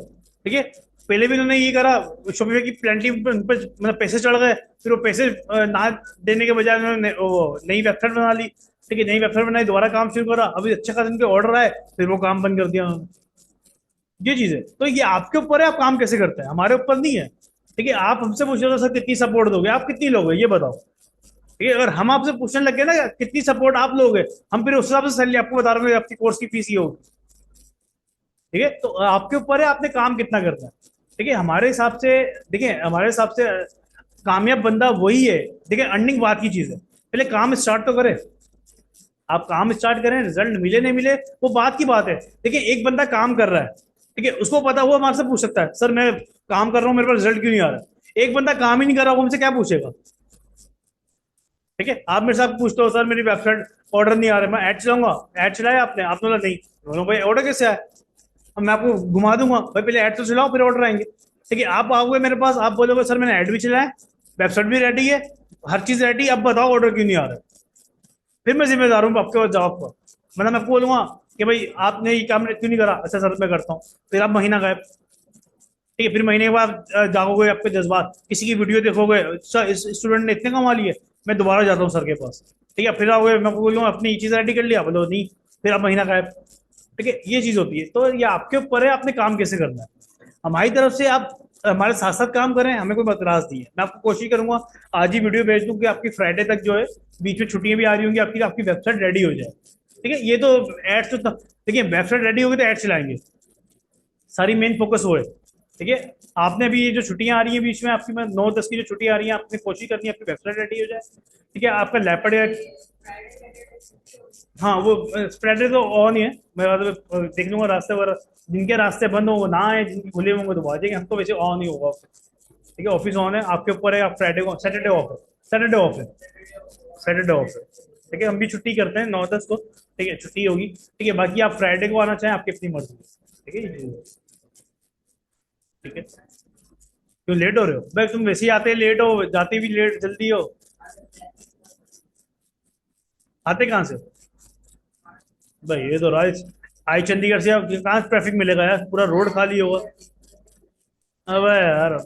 ठीक है, पहले भी उन्होंने यही करा, शॉपिफाई की प्लेंटी मतलब पैसे चढ़ गए, फिर वो पैसे ना देने के बजाय उन्होंने वो नई वेबसाइट बना ली, ठीक है, नई वेबसाइट बनाई, दोबारा काम शुरू करा, अभी अच्छे खासे उनके ऑर्डर आए, फिर वो काम बंद कर दिया उन्होंने। ये चीज है, तो ये आपके ऊपर है, आप काम कैसे करते हैं, हमारे ऊपर नहीं है, ठीक है। आप हमसे पूछ रहे हो सर कितनी सपोर्ट दोगे, आप कितनी लोगे ये बताओ, ठीक है। अगर हम आपसे पूछने लग गए ना कितनी सपोर्ट आप लोगे, हम फिर उस हिसाब से सैलरी आपको बता रहे हैं, आपकी कोर्स की फीस ये होगी, ठीक है। तो आपके ऊपर है, आपने काम कितना करना है, ठीक है। हमारे हिसाब से, देखिए हमारे हिसाब से कामयाब बंदा वही है, देखिए अर्निंग बात की चीज है, पहले काम स्टार्ट तो करें, आप काम स्टार्ट करें, रिजल्ट मिले नहीं मिले वो बात की बात है। देखिए एक बंदा काम कर रहा है, ठीक है, उसको पता, वो हमारे से पूछ सकता है सर मैं काम कर रहा हूँ, मेरे पास रिजल्ट क्यों नहीं आ रहा। एक बंदा काम ही नहीं कर रहा, वो हमसे क्या पूछेगा, ठीक है। आप मेरे साथ पूछते हो सर मेरी वेबसाइट ऑर्डर नहीं आ रहा, मैं ऐड चलाऊंगा, ऐड चलाया आपने बोला नहीं, बोलो भाई ऑर्डर कैसे आया, अब मैं आपको घुमा दूंगा, भाई पहले ऐड तो चलाओ फिर ऑर्डर आएंगे, ठीक है। आप आओगे मेरे पास, आप बोलोगे सर मैंने ऐड भी चलाया, वेबसाइट भी रेडी है, हर चीज रेडी, अब बताओ ऑर्डर क्यों नहीं आ रहा, फिर मैं जिम्मेदार हूँ आपके पास जवाब का। मतलब मैं आपको बोलूंगा कि भाई आपने ये काम क्यों नहीं करा, अच्छा सर मैं करता हूँ, फिर आप महीना गायब, ठीक है। फिर महीने के बाद जागोगे, आपके जज्बात, किसी की वीडियो देखोगे, सर इस स्टूडेंट ने इतने कमा लिए, मैं दोबारा जाता हूँ सर के पास, ठीक है। फिर आओगे, मैं आपको बोलूंगा अपनी चीज रेडी कर लिया, बोलो नहीं, फिर आप महीना गायब, ठीक है। ये चीज होती है, तो ये आपके ऊपर है, आपने काम कैसे करना है। हमारी तरफ से आप हमारे साथ साथ काम करें, हमें कोई बतराज नहीं है, मैं आपको कोशिश करूंगा आज ही वीडियो भेज दूं कि आपकी फ्राइडे तक जो है, बीच में छुट्टियां भी आ रही होंगी, आपकी आपकी वेबसाइट रेडी हो जाए, ठीक है। ये तो एड्स तो देखिए वेबसाइट रेडी होगी तो एड चलाएंगे, सारी मेन फोकस वो है, ठीक है। आपने भी ये जो छुट्टियां आ रही हैं बीच में आपकी, 9-10 की जो छुट्टियां आ रही हैं, आपने कोशिश करनी है आपकी वेबसाइट रेडी हो जाए, ठीक है। आपका लैपटॉप, हाँ वो स्प्रेडर तो ऑन ही है, मैं देख लूंगा रास्ते पर, जिनके रास्ते बंद होंगे ना आए, जिनके खुले होंगे तो आ जाएंगे, हम तो वैसे ऑन ही होगा, ठीक है। ऑफिस ऑन है, आपके ऊपर है, आप फ्राइडे को, सैटरडे ऑफ है, सैटरडे ऑफ है, सैटरडे ऑफ है, ठीक है। हम भी छुट्टी करते हैं 9-10 को, ठीक है, छुट्टी होगी, ठीक है। बाकी आप फ्राइडे को आना चाहें आपकी अपनी मर्जी, ठीक है, ठीक है। क्यों लेट हो रहे हो भाई, तुम वैसे ही आते लेट हो, जाते भी लेट, जल्दी हो, आते कहाँ से हो? भाई ये तो राइट, आई चंडीगढ़ से, अब कहाँ ट्रैफिक मिलेगा यार, पूरा रोड खाली होगा। अबे यार,